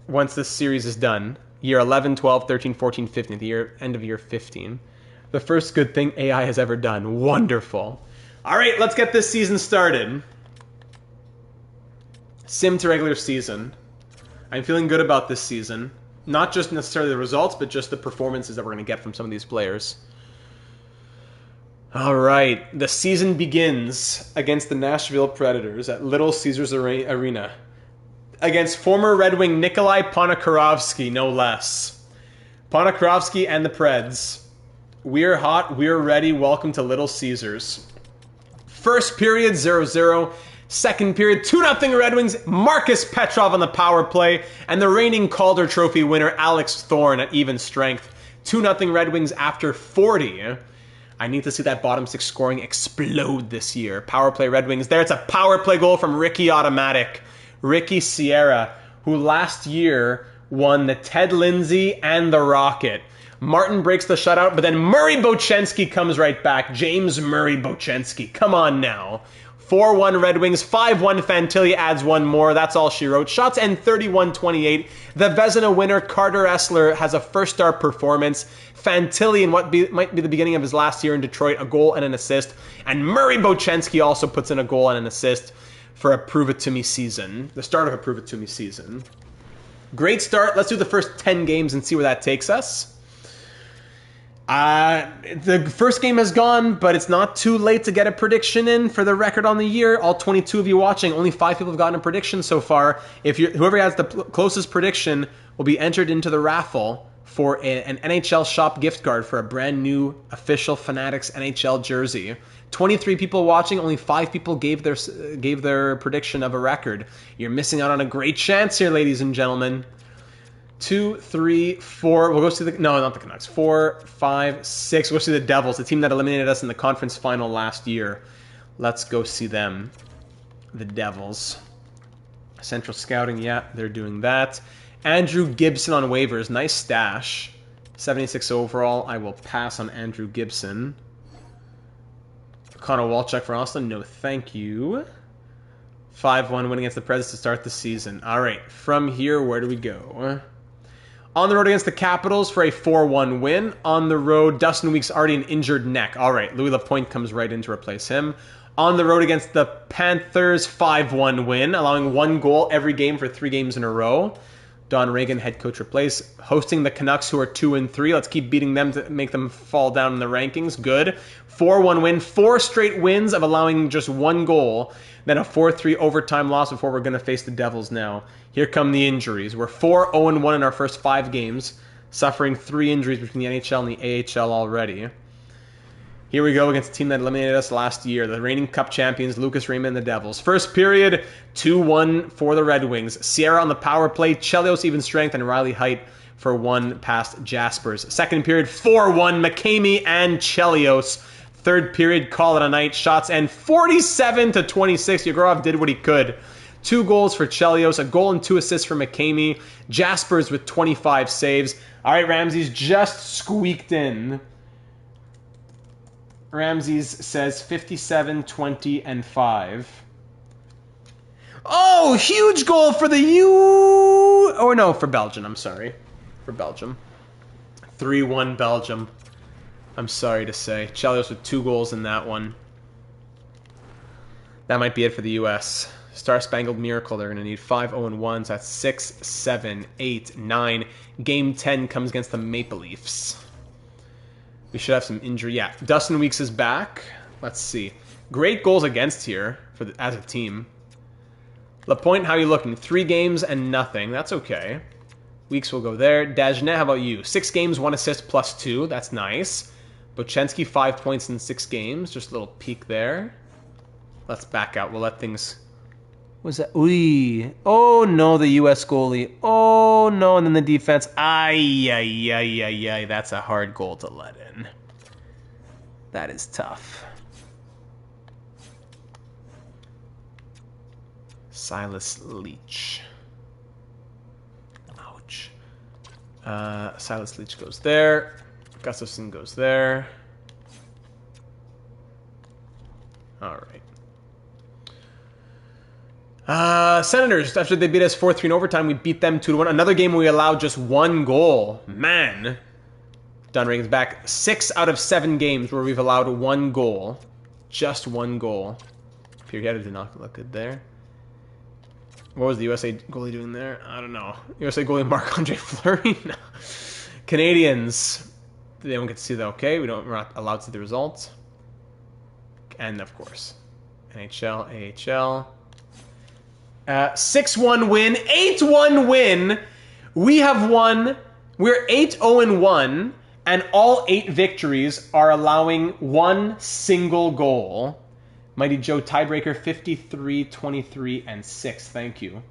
Once this series is done, year 11, 12, 13, 14, 15, the end of year 15. The first good thing AI has ever done. Wonderful. All right, let's get this season started. Sim to regular season. I'm feeling good about this season. Not just necessarily the results, but just the performances that we're going to get from some of these players. All right, the season begins against the Nashville Predators at Little Caesars Arena. Against former Red Wing Nikolai Ponikarovsky, no less. Ponikarovsky and the Preds. We're hot, we're ready, welcome to Little Caesars. First period, 0-0. Second period, 2-0 Red Wings. Marcus Petrov on the power play. And the reigning Calder Trophy winner, Alex Thorne at even strength. 2-0 Red Wings after 40. I need to see that bottom 6 scoring explode this year. Power play Red Wings there. It's a power play goal from Ricky Automatic. Ricky Sierra, who last year won the Ted Lindsay and the Rocket. Martin breaks the shutout, but then Murray Bochenski comes right back. James Murray Bochenski. Come on now. 4-1 Red Wings, 5-1 Fantilli adds one more. That's all she wrote. Shots end 31-28. The Vezina winner, Carter Essler, has a first-star performance. Fantilli in what might be the beginning of his last year in Detroit, a goal and an assist. And Murray Bochenski also puts in a goal and an assist for a prove-it-to-me season. The start of a prove-it-to-me season. Great start. Let's do the first 10 games and see where that takes us. The first game has gone, but it's not too late to get a prediction in for the record on the year. All 22 of you watching, only 5 people have gotten a prediction so far. Whoever has the closest prediction will be entered into the raffle for an NHL shop gift card for a brand new official Fanatics NHL jersey. 23 people watching, only 5 people gave their prediction of a record. You're missing out on a great chance here, ladies and gentlemen. 2, 3, 4. We'll go see not the Canucks. 4, 5, 6. We'll go see the Devils, the team that eliminated us in the conference final last year. Let's go see them. The Devils. Central Scouting, yeah, they're doing that. Andrew Gibson on waivers. Nice stash. 76 overall. I will pass on Andrew Gibson. Connor Walchuk for Austin. No, thank you. 5-1 win against the Preds to start the season. All right, from here, where do we go? On the road against the Capitals for a 4-1 win. On the road, Dustin Weeks already an injured neck. All right, Louis Lapointe comes right in to replace him. On the road against the Panthers, 5-1 win, allowing 1 goal every game for 3 games in a row. Don Reagan, head coach replace. Hosting the Canucks, who are 2-3. Let's keep beating them to make them fall down in the rankings. Good. 4-1 win. 4 straight wins of allowing just 1 goal. Then a 4-3 overtime loss before we're going to face the Devils now. Here come the injuries. We're 4-0-1 in our first 5 games, suffering 3 injuries between the NHL and the AHL already. Here we go against a team that eliminated us last year, the reigning Cup champions, Lucas Raymond and the Devils. First period, 2-1 for the Red Wings. Sierra on the power play, Chelios even strength, and Riley Height for 1 past Jaspers. Second period, 4-1, McCamey and Chelios. Third period, call it a night. Shots end 47-26. Yegorov did what he could. 2 goals for Chelios, a goal and 2 assists for McCamey. Jaspers with 25 saves. All right, Ramsey's just squeaked in. Ramses says 57, 20, and 5. Oh, huge goal for the for Belgium, I'm sorry. For Belgium. 3-1 Belgium. I'm sorry to say. Chelios with 2 goals in that one. That might be it for the U.S. Star Spangled Miracle. They're going to need 5-0-1s. That's 6, 7, 8, 9. Game 10 comes against the Maple Leafs. We should have some injury. Yeah, Dustin Weeks is back. Let's see. Great goals against here as a team. Lapointe, how are you looking? 3 games and nothing. That's okay. Weeks will go there. Dagenet, how about you? 6 games, 1 assist, +2. That's nice. Bochenski, 5 points in 6 games. Just a little peek there. Let's back out. We'll let things... What's that? Ooh. Oh, no, the U.S. goalie. Oh, no, and then the defense. Ay, ay, ay, ay, ay. That's a hard goal to let in. That is tough. Silas Leach. Ouch. Silas Leach goes there. Gustafsson goes there. All right. Senators, after they beat us 4-3 in overtime, we beat them 2-1. Another game where we allowed just 1 goal. Man. Dunregan's back. 6 out of 7 games where we've allowed 1 goal. Just 1 goal. Pierre did not look good there. What was the USA goalie doing there? I don't know. USA goalie Marc-Andre Fleury? No. Canadians. They don't get to see that. Okay, we're not allowed to see the results. And, of course, NHL, AHL. 6-1 win, 8-1 win. We have won. We're 8-0-1, and all 8 victories are allowing 1 single goal. Mighty Joe tiebreaker, 53, 23, and 6. Thank you.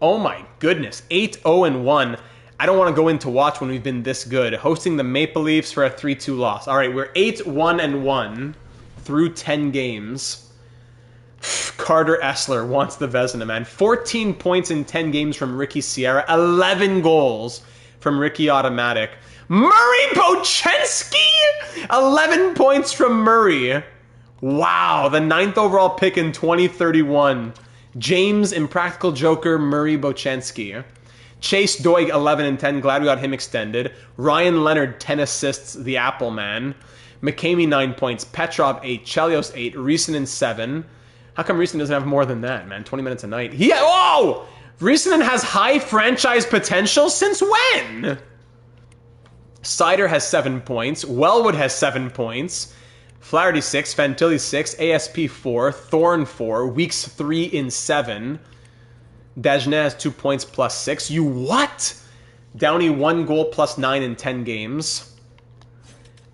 Oh my goodness, 8-0-1. I don't want to go in to watch when we've been this good. Hosting the Maple Leafs for a 3-2 loss. All right, we're 8-1-1 through 10 games. Carter Essler wants the Vezina, man. 14 points in 10 games from Ricky Sierra. 11 goals from Ricky Automatic. Murray Bochenski! 11 points from Murray. Wow, the 9th overall pick in 2031. James Impractical Joker Murray Bochenski. Chase Doig, 11 and 10. Glad we got him extended. Ryan Leonard, 10 assists, the Apple Man. McCamey, 9 points. Petrov, 8. Chelios, 8. Risanen, 7. How come Risanen doesn't have more than that, man? 20 minutes a night. Whoa! Risanen has high franchise potential? Since when? Sider has 7 points. Wellwood has 7 points. Flaherty 6, Fantilli 6, ASP 4, Thorne 4, Weeks 3 in 7. Dagenet has 2 points +6. You what? Downey 1 goal +9 in 10 games.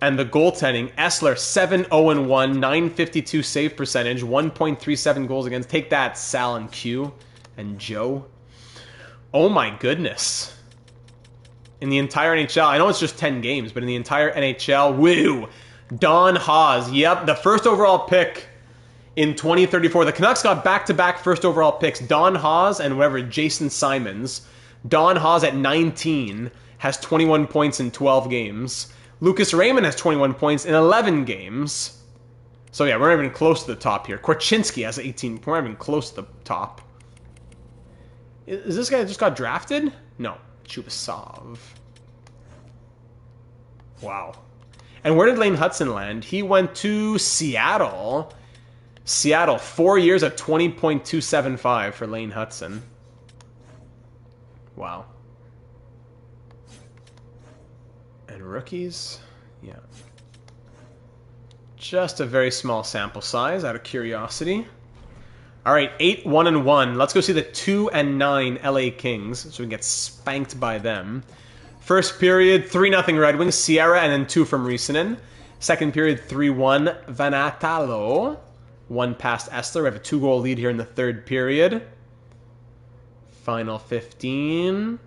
And the goaltending, Essler 7-0-1, 952 save percentage, 1.37 goals against. Take that, Sal and Q and Joe. Oh my goodness. In the entire NHL, I know it's just 10 games, but in the entire NHL, woo! Don Haas, yep, the first overall pick in 2034. The Canucks got back-to-back first overall picks. Don Haas and whatever, Jason Simons. Don Haas at 19 has 21 points in 12 games. Lucas Raymond has 21 points in 11 games. So yeah, we're not even close to the top here. Korchinski has 18. We're not even close to the top. Is this guy that just got drafted? No, Chubasov. Wow. And where did Lane Hudson land? He went to Seattle. Seattle, 4 years at 20.275 for Lane Hudson. Wow. And rookies? Yeah. Just a very small sample size out of curiosity. All right, 8-1-1. Let's go see the 2-9 LA Kings so we can get spanked by them. First period, 3-0 Red Wings, Sierra, and then 2 from Risanen. Second period, 3-1 Vanatalo. 1 past Essler. We have a 2-goal lead here in the third period. Final 15.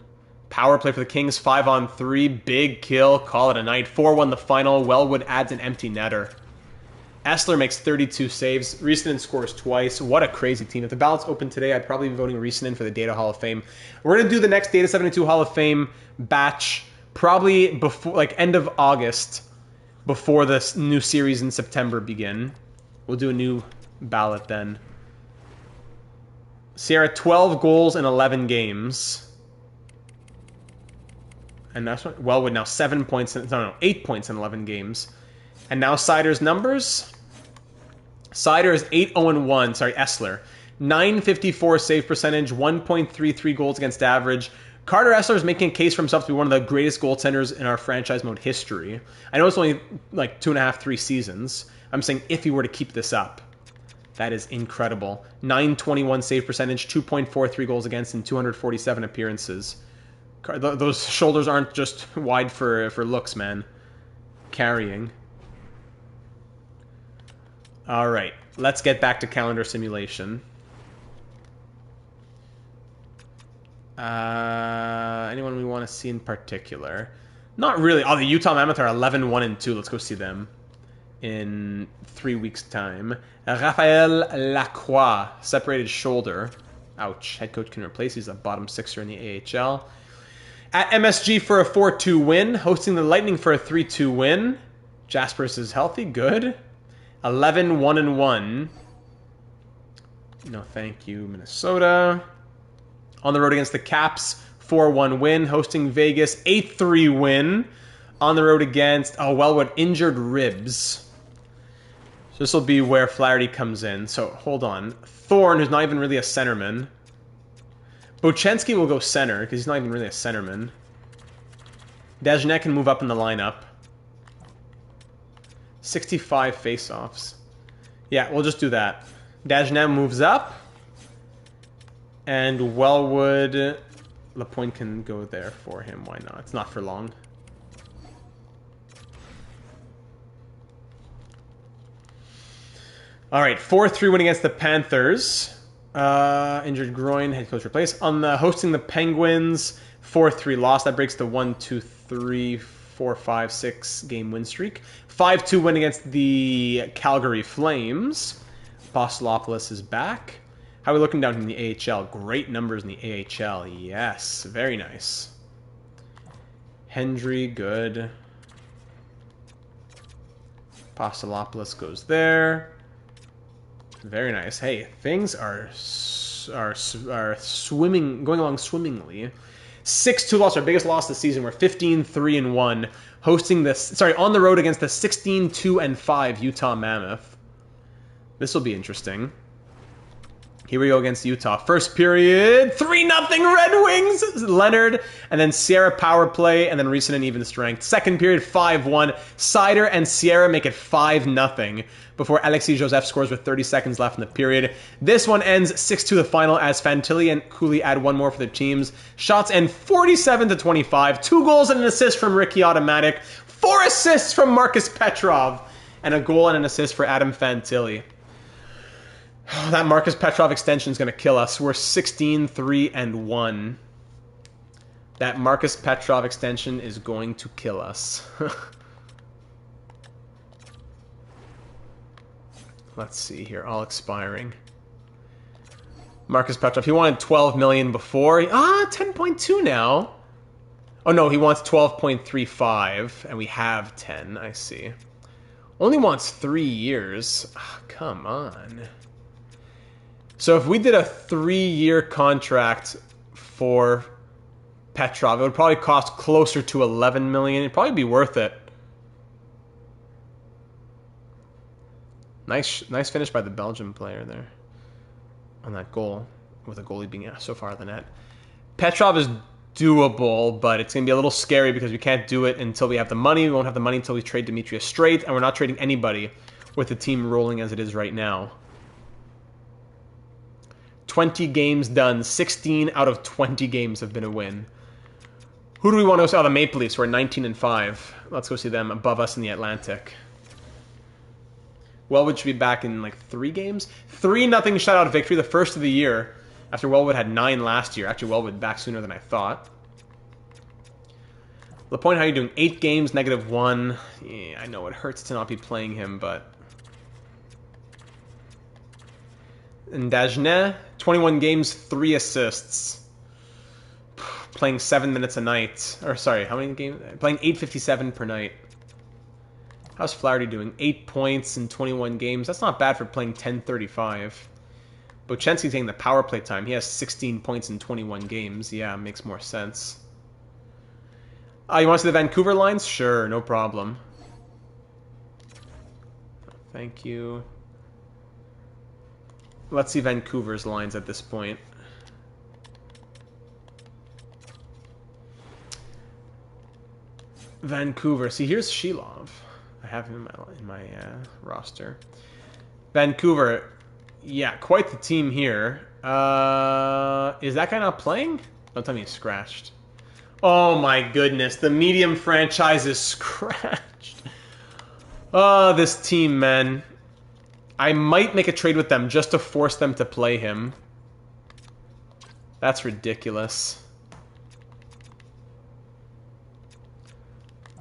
Power play for the Kings, 5-on-3. Big kill, call it a night. 4-1 the final. Wellwood adds an empty netter. Essler makes 32 saves. Risanen scores twice. What a crazy team. If the ballot's open today, I'd probably be voting Risanen for the Data Hall of Fame. We're going to do the next Data 72 Hall of Fame batch probably before, like, end of August, before the new series in September begin. We'll do a new ballot then. Sierra, 12 goals in 11 games. And that's what, Wellwood now 7 points, 8 points in 11 games. And now Sider's numbers. Sider is 8-0-1, sorry, Essler. 954 save percentage, 1.33 goals against average. Carter Essler is making a case for himself to be one of the greatest goaltenders in our franchise mode history. I know it's only like 2.5, 3 seasons. I'm saying if he were to keep this up. That is incredible. 921 save percentage, 2.43 goals against in 247 appearances. Those shoulders aren't just wide for looks, man. Carrying. All right, let's get back to calendar simulation. Anyone we want to see in particular? Not really. Oh, the Utah Mammoth are 11-1-2. Let's go see them in 3 weeks' time. Raphael Lacroix, separated shoulder. Ouch. Head coach can replace. He's a bottom sixer in the AHL. At MSG for a 4-2 win. Hosting the Lightning for a 3-2 win. Jaspers is healthy. Good. 11-1-1. No, thank you, Minnesota. On the road against the Caps, 4-1 win. Hosting Vegas, 8-3 win. On the road against, Wellwood, injured ribs. So this will be where Flaherty comes in. So, hold on. Thorne, who's not even really a centerman. Bochenski will go center, because he's not even really a centerman. Dagenet can move up in the lineup. 65 face-offs. Yeah, we'll just do that. Dagenet moves up. And Wellwood... Lapointe can go there for him. Why not? It's not for long. All right, 4-3 win against the Panthers. Injured groin, head coach replaced. On the hosting the Penguins, 4-3 loss. That breaks the 1-2-3-4-5-6 game win streak. 5-2 win against the Calgary Flames. Apostolopoulos is back. How are we looking down in the AHL? Great numbers in the AHL. Yes, very nice. Hendry, good. Apostolopoulos goes there. Very nice. Hey, things are swimming, going along swimmingly. 6-2 loss, our biggest loss this season. We're 15-3-1, hosting this. On the road against the 16-2-5 Utah Mammoth. This will be interesting. Here we go against Utah. First period, 3-0 Red Wings. Leonard, and then Sierra power play, and then Reason and even strength. Second period, 5-1. Sider and Sierra make it 5-0 before Alexis Joseph scores with 30 seconds left in the period. This one ends 6-2 the final as Fantilli and Cooley add one more for their teams. Shots end 47-25. 2 goals and an assist from Ricky Automatic. 4 assists from Marcus Petrov. And a goal and an assist for Adam Fantilli. Oh, that Marcus Petrov extension is going to kill us. We're 16-3-1. That Marcus Petrov extension is going to kill us. Let's see here. All expiring. Marcus Petrov. He wanted 12 million before. 10.2 now. Oh, no. He wants 12.35. And we have 10. I see. Only wants 3 years. Oh, come on. So if we did a 3-year contract for Petrov, it would probably cost closer to 11 million. It'd probably be worth it. Nice finish by the Belgian player there on that goal, with a goalie being so far out of the net. Petrov is doable, but it's going to be a little scary because we can't do it until we have the money. We won't have the money until we trade Demetrius Straight, and we're not trading anybody with the team rolling as it is right now. 20 games done. 16 out of 20 games have been a win. Who do we want to see? Oh, the Maple Leafs. We're 19-5. Let's go see them above us in the Atlantic. Wellwood should be back in like 3 games. 3-0 shutout victory, the first of the year, after Wellwood had 9 last year. Actually, Wellwood back sooner than I thought. Lapointe, how are you doing? 8 games, -1. Yeah, I know it hurts to not be playing him, but... And Dagenet, 21 games, 3 assists. Playing 7 minutes a night. Or sorry, how many games? Playing 8:57 per night. How's Flaherty doing? 8 points in 21 games. That's not bad for playing 10:35. Bochenski's taking the power play time. He has 16 points in 21 games. Yeah, makes more sense. You want to see the Vancouver lines? Sure, no problem. Thank you. Let's see Vancouver's lines at this point. Vancouver. See, here's Shilov. I have him in my roster. Vancouver. Yeah, quite the team here. Is that guy not playing? Don't tell me he's scratched. Oh my goodness, the medium franchise is scratched. Oh, this team, man. I might make a trade with them just to force them to play him. That's ridiculous.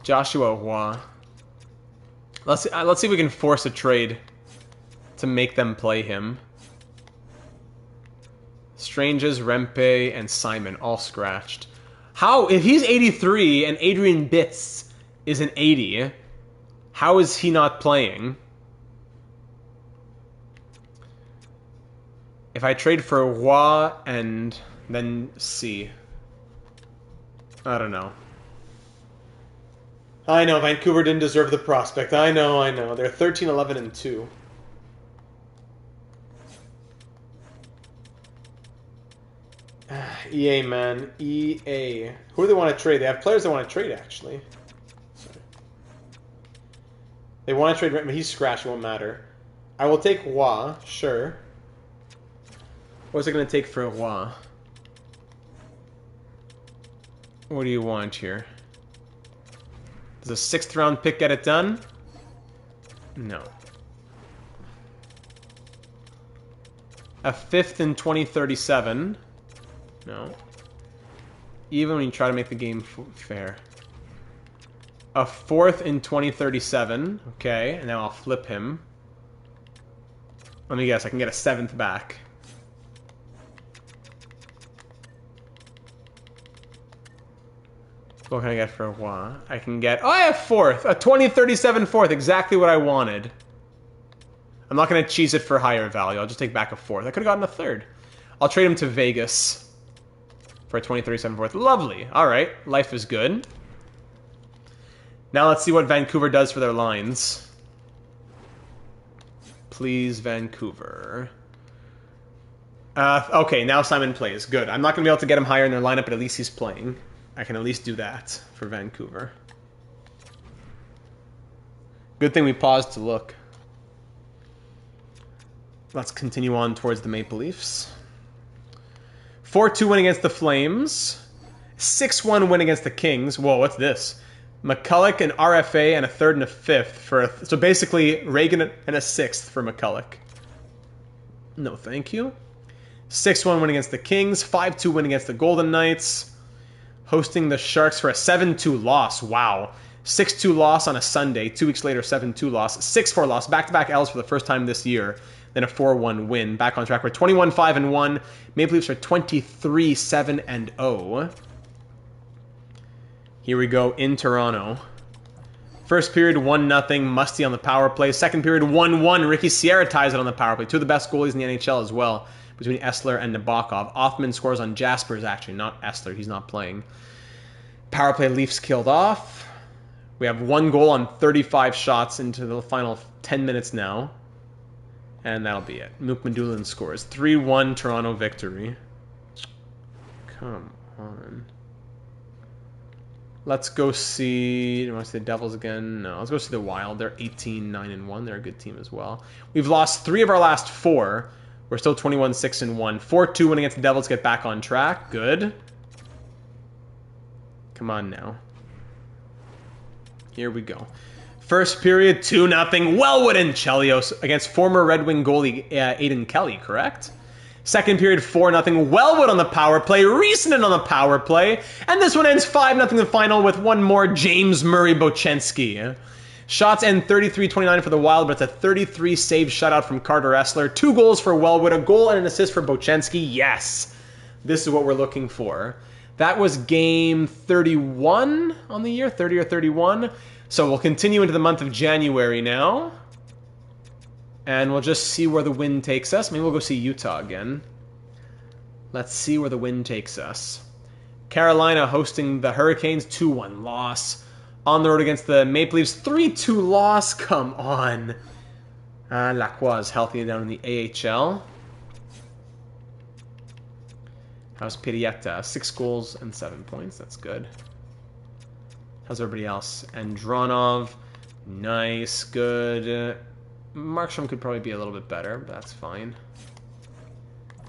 Joshua Hua. Let's see if we can force a trade to make them play him. Stranges, Rempe, and Simon all scratched. How, if he's 83 and Adrian Bitz is an 80, how is he not playing? If I trade for Hua and then C. I don't know. I know, Vancouver didn't deserve the prospect. I know. They're 13, 11, and 2. EA, man. EA. Who do they want to trade? They have players they want to trade, actually. Sorry. They want to trade... He's scratched, it won't matter. I will take Hua, sure. What's it going to take for Hua? What do you want here? Does a 6th round pick get it done? No. A 5th in 2037? No. Even when you try to make the game fair. A 4th in 2037. Okay, and now I'll flip him. Let me guess, I can get a 7th back. What can I get for a Hua? I can get... Oh, I have 4th! A 2037 4th, exactly what I wanted. I'm not going to cheese it for higher value. I'll just take back a 4th. I could have gotten a 3rd. I'll trade him to Vegas for a 2037 4th. Lovely. Alright, life is good. Now let's see what Vancouver does for their lines. Please, Vancouver. Okay, now Simon plays. Good. I'm not going to be able to get him higher in their lineup, but at least he's playing. I can at least do that for Vancouver. Good thing we paused to look. Let's continue on towards the Maple Leafs. 4-2 win against the Flames. 6-1 win against the Kings. Whoa, what's this? McCulloch, an RFA, and a 3rd and a 5th. So basically, Reagan and a 6th for McCulloch. No, thank you. 6-1 win against the Kings. 5-2 win against the Golden Knights. Hosting the Sharks for a 7-2 loss. Wow. 6-2 loss on a Sunday. 2 weeks later, 7-2 loss. 6-4 loss. Back-to-back L's for the first time this year. Then a 4-1 win. Back on track. We're 21-5-1. Maple Leafs are 23-7-0. Here we go in Toronto. First period, 1-0. Musty on the power play. Second period, 1-1. Ricky Sierra ties it on the power play. Two of the best goalies in the NHL as well, between Essler and Nabokov. Offman scores on Jaspers, actually, not Essler. He's not playing. Power play, Leafs killed off. We have 1 goal on 35 shots into the final 10 minutes now. And that'll be it. Mook Medulin scores. 3-1 Toronto victory. Come on. Let's go see... Do you want to see the Devils again? No, let's go see the Wild. They're 18-9-1. They're a good team as well. We've lost 3 of our last 4. We're still 21-6-1. 4-2 win against the Devils. Get back on track. Good. Come on now. Here we go. First period, 2-0. Wellwood and Chelios against former Red Wing goalie Aiden Kelly, correct? Second period, 4-0. Wellwood on the power play. Riisanen on the power play. And this one ends 5-0 the final with one more James Murray-Bochenski. Shots end 33-29 for the Wild, but it's a 33-save shutout from Carter Essler. 2 goals for Wellwood, a goal and an assist for Bochenski. Yes, this is what we're looking for. That was game 31 on the year, 30 or 31. So we'll continue into the month of January now. And we'll just see where the wind takes us. Maybe we'll go see Utah again. Let's see where the wind takes us. Carolina hosting the Hurricanes, 2-1 loss. On the road against the Maple Leafs, 3-2 loss. Come on. Lacroix is healthy down in the AHL. How's Pirietta? 6 goals and 7 points. That's good. How's everybody else? Andronov. Nice. Good. Markstrom could probably be a little bit better, but that's fine.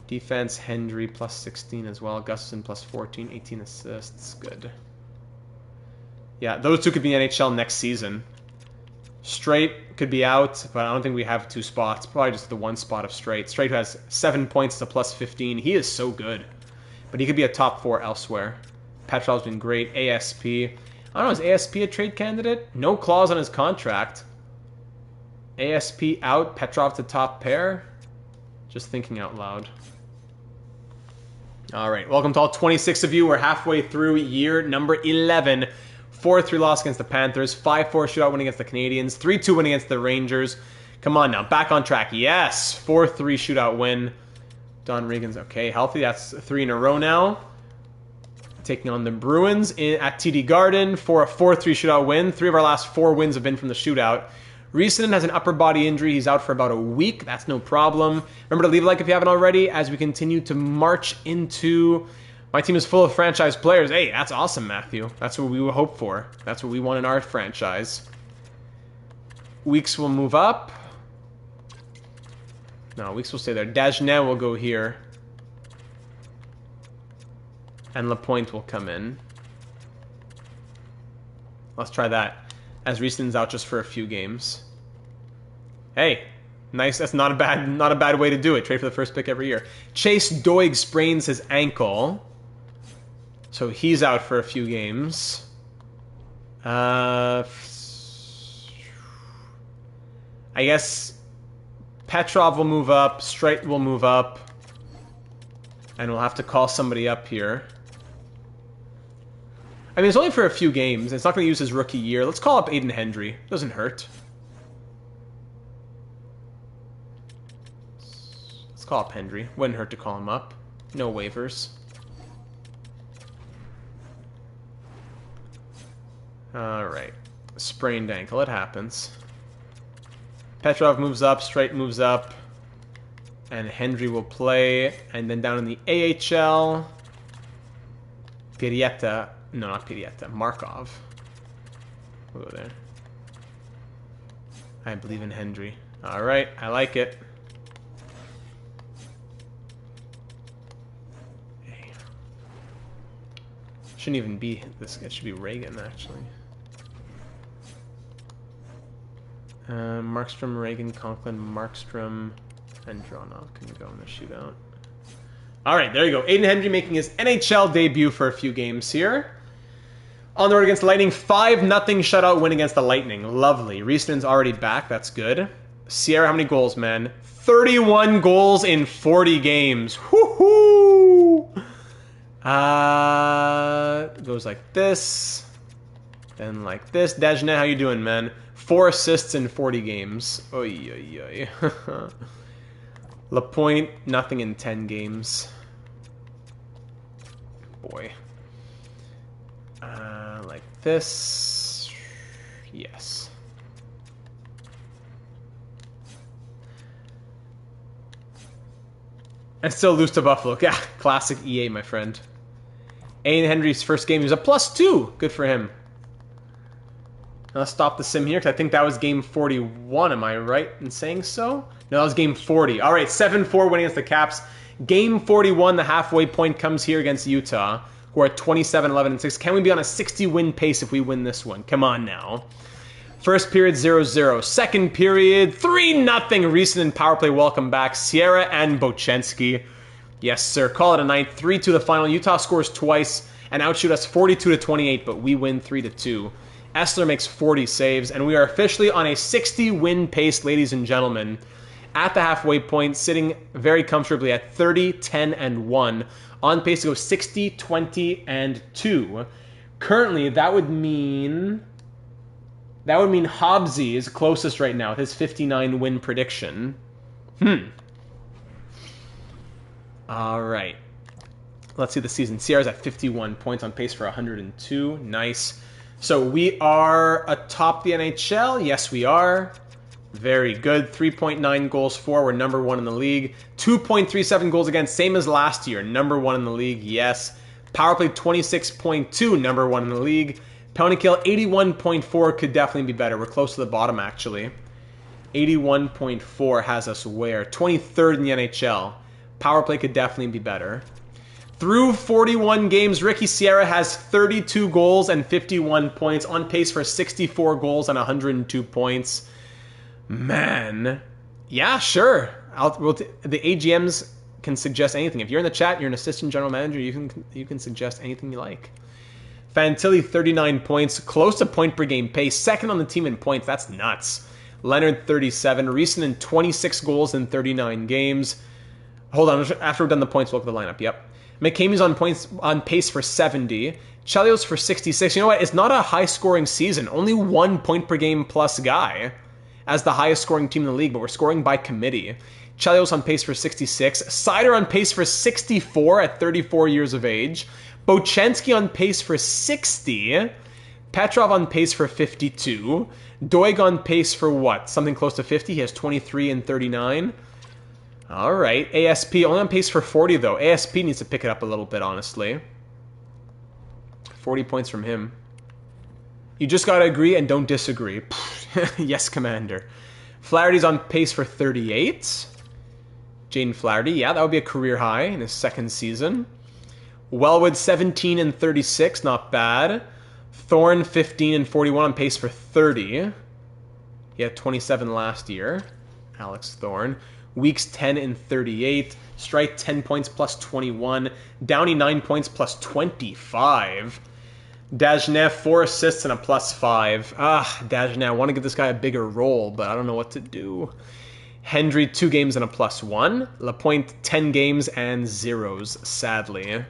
Defense, Hendry plus 16 as well. Gustafson plus 14, 18 assists. Good. Yeah, those two could be NHL next season. Straight could be out, but I don't think we have 2 spots. Probably just the 1 spot of Straight. Straight has 7 points to plus 15. He is so good. But he could be a top 4 elsewhere. Petrov's been great. ASP. I don't know, is ASP a trade candidate? No clause on his contract. ASP out, Petrov to top pair. Just thinking out loud. All right, welcome to all 26 of you. We're halfway through year number 11. 4-3 loss against the Panthers. 5-4 shootout win against the Canadiens. 3-2 win against the Rangers. Come on now, back on track. Yes, 4-3 shootout win. Don Regan's okay, healthy. That's 3 in a row now. Taking on the Bruins at TD Garden for a 4-3 shootout win. 3 of our last 4 wins have been from the shootout. Riisanen has an upper body injury. He's out for about a week. That's no problem. Remember to leave a like if you haven't already as we continue to march into... My team is full of franchise players. Hey, that's awesome, Matthew. That's what we would hope for. That's what we want in our franchise. Weeks will move up. No, Weeks will stay there. Dagenet will go here. And Lapointe will come in. Let's try that. As Riisanen's out just for a few games. Hey, nice. That's not a bad way to do it. Trade for the first pick every year. Chase Doig sprains his ankle. So he's out for a few games. I guess Petrov will move up. Streit will move up. And we'll have to call somebody up here. I mean, it's only for a few games. It's not going to use his rookie year. Let's call up Aiden Hendry. Doesn't hurt. Let's call up Hendry. Wouldn't hurt to call him up. No waivers. Alright. Sprained ankle. It happens. Petrov moves up. Streit moves up. And Hendry will play. And then down in the AHL... Pirietta... No, not Pirietta. Markov. We'll go there. I believe in Hendry. Alright, I like it. Hey. Shouldn't even be this. It should be Reagan, actually. Markstrom, Reagan, Conklin, Markstrom, and Dronov can go in the shootout. Alright, there you go. Aiden Hendry making his NHL debut for a few games here. On the road against the Lightning, 5-0 shutout win against the Lightning. Lovely. Riisanen's already back. That's good. Sierra, how many goals, man? 31 goals in 40 games. Woohoo! Goes like this. Then like this. Dagenet, how you doing, man? 4 assists in 40 games. Oy, oy, oy. Lapointe, nothing in 10 games. Boy. Like this. Yes. And still lose to Buffalo. Yeah, classic EA, my friend. Aiden Hendry's first game, he was a +2. Good for him. Now let's stop the sim here, because I think that was game 41. Am I right in saying so? No, that was game 40. All right, 7-4 winning against the Caps. Game 41, the halfway point comes here against Utah. We're at 27-11-6. Can we be on a 60-win pace if we win this one? Come on now. First period, 0-0. Second period, 3-0. Riisanen power play, welcome back. Sierra and Bochenski. Yes, sir. Call it a night. 3-2 the final. Utah scores twice and outshoot us 42-28, but we win 3-2. Essler makes 40 saves, and we are officially on a 60-win pace, ladies and gentlemen. At the halfway point, sitting very comfortably at 30-10-1. On pace to go 60-20-2. Currently, that would mean Hobbsy is closest right now with his 59 win prediction. All right. Let's see the season. Sierra's at 51 points, on pace for 102. Nice. So we are atop the NHL. Yes, we are. Very good. 3.9 goals for. We're number 1 in the league. 2.37 goals against. Same as last year. Number 1 in the league. Yes. Power play 26.2. Number 1 in the league. Penalty kill 81.4. Could definitely be better. We're close to the bottom, actually. 81.4 has us where? 23rd in the NHL. Power play could definitely be better. Through 41 games, Ricky Sierra has 32 goals and 51 points, on pace for 64 goals and 102 points. Man, yeah, sure. The AGMs can suggest anything. If you're in the chat, you're an assistant general manager, you can suggest anything you like. Fantilli, 39 points, close to point per game pace, second on the team in points. That's nuts. Leonard, 37. Risanen, 26 goals in 39 games. Hold on, after we've done the points, we'll look at the lineup. Yep. McCamey's on pace for 70. Chelios for 66. You know what? It's not a high-scoring season. Only 1 point per game plus guy as the highest-scoring team in the league, but we're scoring by committee. Chelios on pace for 66. Seider on pace for 64 at 34 years of age. Bochenski on pace for 60. Petrov on pace for 52. Doig on pace for what? Something close to 50. He has 23 and 39. All right. ASP only on pace for 40, though. ASP needs to pick it up a little bit, honestly. 40 points from him. You just got to agree and don't disagree. Yes, Commander. Flaherty's on pace for 38. Jaden Flaherty, yeah, that would be a career high in his second season. Wellwood, 17 and 36, not bad. Thorne, 15 and 41, on pace for 30. He had 27 last year. Alex Thorne. Weeks, 10 and 38. Strike, 10 points plus 21. Downey, 9 points plus 25. Dagenet, 4 assists and a plus 5. Dagenet, I want to give this guy a bigger role, but I don't know what to do. Hendry, 2 games and a plus 1. Lapointe, 10 games and zeros, sadly.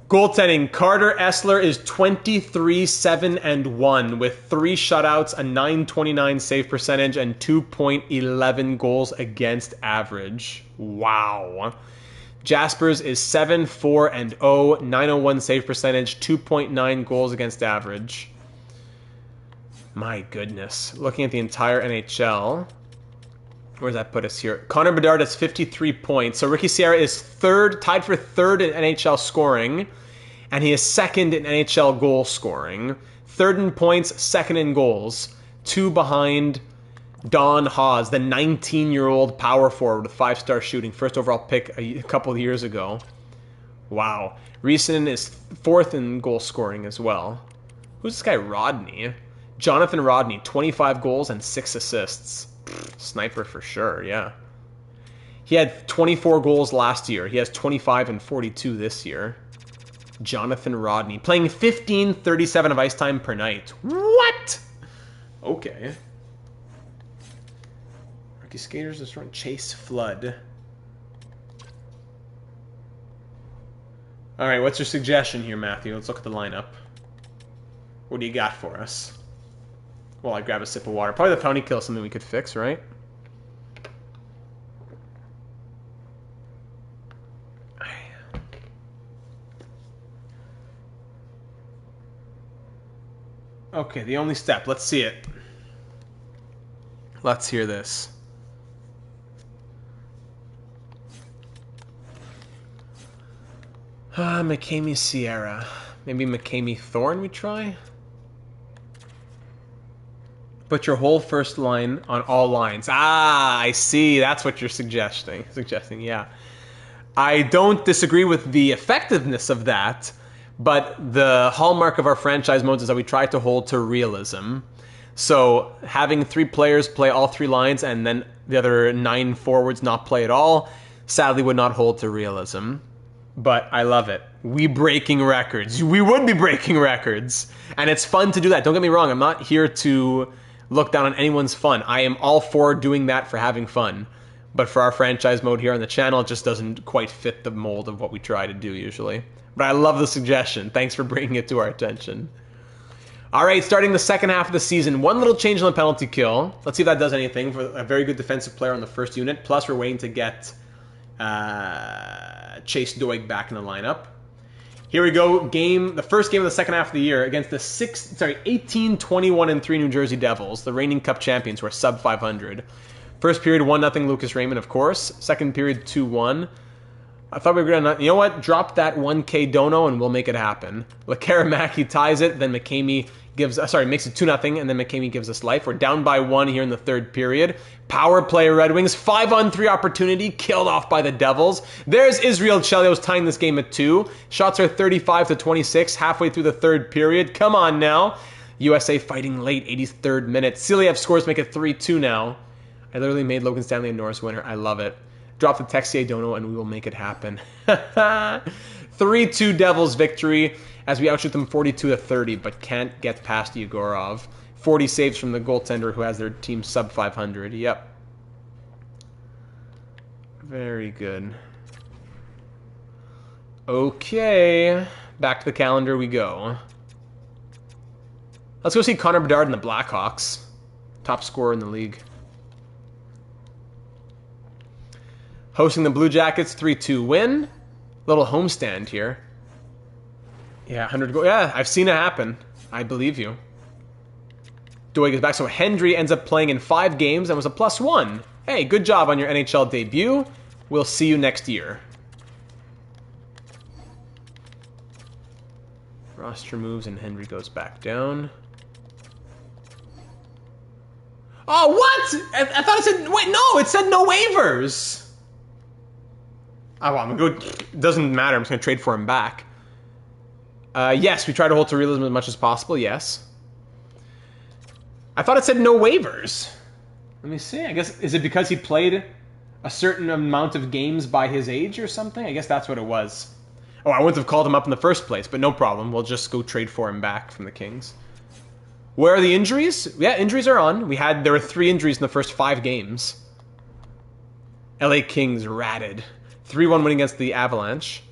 Goaltending, Carter Essler is 23-7-1 with 3 shutouts, a .929 save percentage, and 2.11 goals against average. Wow. Jaspers is 7-4-0, .901 save percentage, 2.9 goals against average. My goodness. Looking at the entire NHL, where does that put us here? Connor Bedard has 53 points. So Ricky Sierra is tied for third in NHL scoring, and he is second in NHL goal scoring. Third in points, second in goals. 2 behind Don Haas, the 19-year-old power forward with 5-star shooting. First overall pick a couple of years ago. Wow. Risanen is 4th in goal scoring as well. Who's this guy, Rodney? Jonathan Rodney, 25 goals and 6 assists. Sniper for sure, yeah. He had 24 goals last year. He has 25 and 42 this year. Jonathan Rodney, playing 15:37 of ice time per night. What? Okay. Rookie skaters is from Chase Flood. All right, what's your suggestion here, Matthew? Let's look at the lineup. What do you got for us? Well, I grab a sip of water. Probably the penalty kill is something we could fix, right? Okay, the only step. Let's see it. Let's hear this. McCamey Sierra. Maybe McCamey Thorne we try? Put your whole first line on all lines. I see. That's what you're suggesting. Yeah. I don't disagree with the effectiveness of that, but the hallmark of our franchise modes is that we try to hold to realism. So having 3 players play all 3 lines and then the other 9 forwards not play at all, sadly would not hold to realism. But I love it. We breaking records. We would be breaking records. And it's fun to do that. Don't get me wrong. I'm not here to look down on anyone's fun. I am all for doing that for having fun. But for our franchise mode here on the channel, it just doesn't quite fit the mold of what we try to do usually. But I love the suggestion. Thanks for bringing it to our attention. All right, starting the second half of the season, 1 little change on the penalty kill. Let's see if that does anything for a very good defensive player on the first unit. Plus, we're waiting to get Chase Doig back in the lineup. Here we go. The first game of the second half of the year against the 18-21-3 New Jersey Devils, the reigning Cup champions who are sub 500. First period 1-0 Lucas Raymond, of course. Second period 2-1. I thought we were gonna, you know what? Drop that 1K dono and we'll make it happen. Lekaramaki ties it. Then McCamey makes it 2-0, and then McKamey gives us life. We're down by 1 here in the third period. Power play Red Wings, 5-on-3 opportunity, killed off by the Devils. There's Israel Chelios tying this game at 2. Shots are 35-26, halfway through the third period. Come on now. USA fighting late, 83rd minute. Siliev scores, make it 3-2 now. I literally made Logan Stanley a Norris winner. I love it. Drop the Texier Dono and we will make it happen. 3-2 Devils victory as we outshoot them 42-30, but can't get past Yegorov. 40 saves from the goaltender who has their team sub 500. Yep. Very good. Okay. Back to the calendar we go. Let's go see Connor Bedard and the Blackhawks. Top scorer in the league. Hosting the Blue Jackets, 3-2 win. Little homestand here. Yeah, 100 goals. Yeah, I've seen it happen. I believe you. Doig is back. So Hendry ends up playing in 5 games and was a +1. Hey, good job on your NHL debut. We'll see you next year. Roster moves and Hendry goes back down. Oh, what? I thought it said... Wait, no, it said no waivers. Oh, well, I'm going to go... Doesn't matter. I'm just going to trade for him back. Yes, we try to hold to realism as much as possible. Yes. I thought it said no waivers. Let me see. I guess... Is it because he played a certain amount of games by his age or something? I guess that's what it was. Oh, I wouldn't have called him up in the first place, but no problem. We'll just go trade for him back from the Kings. Where are the injuries? Yeah, injuries are on. There were 3 injuries in the first 5 games. LA Kings ratted. 3-1 win against the Avalanche.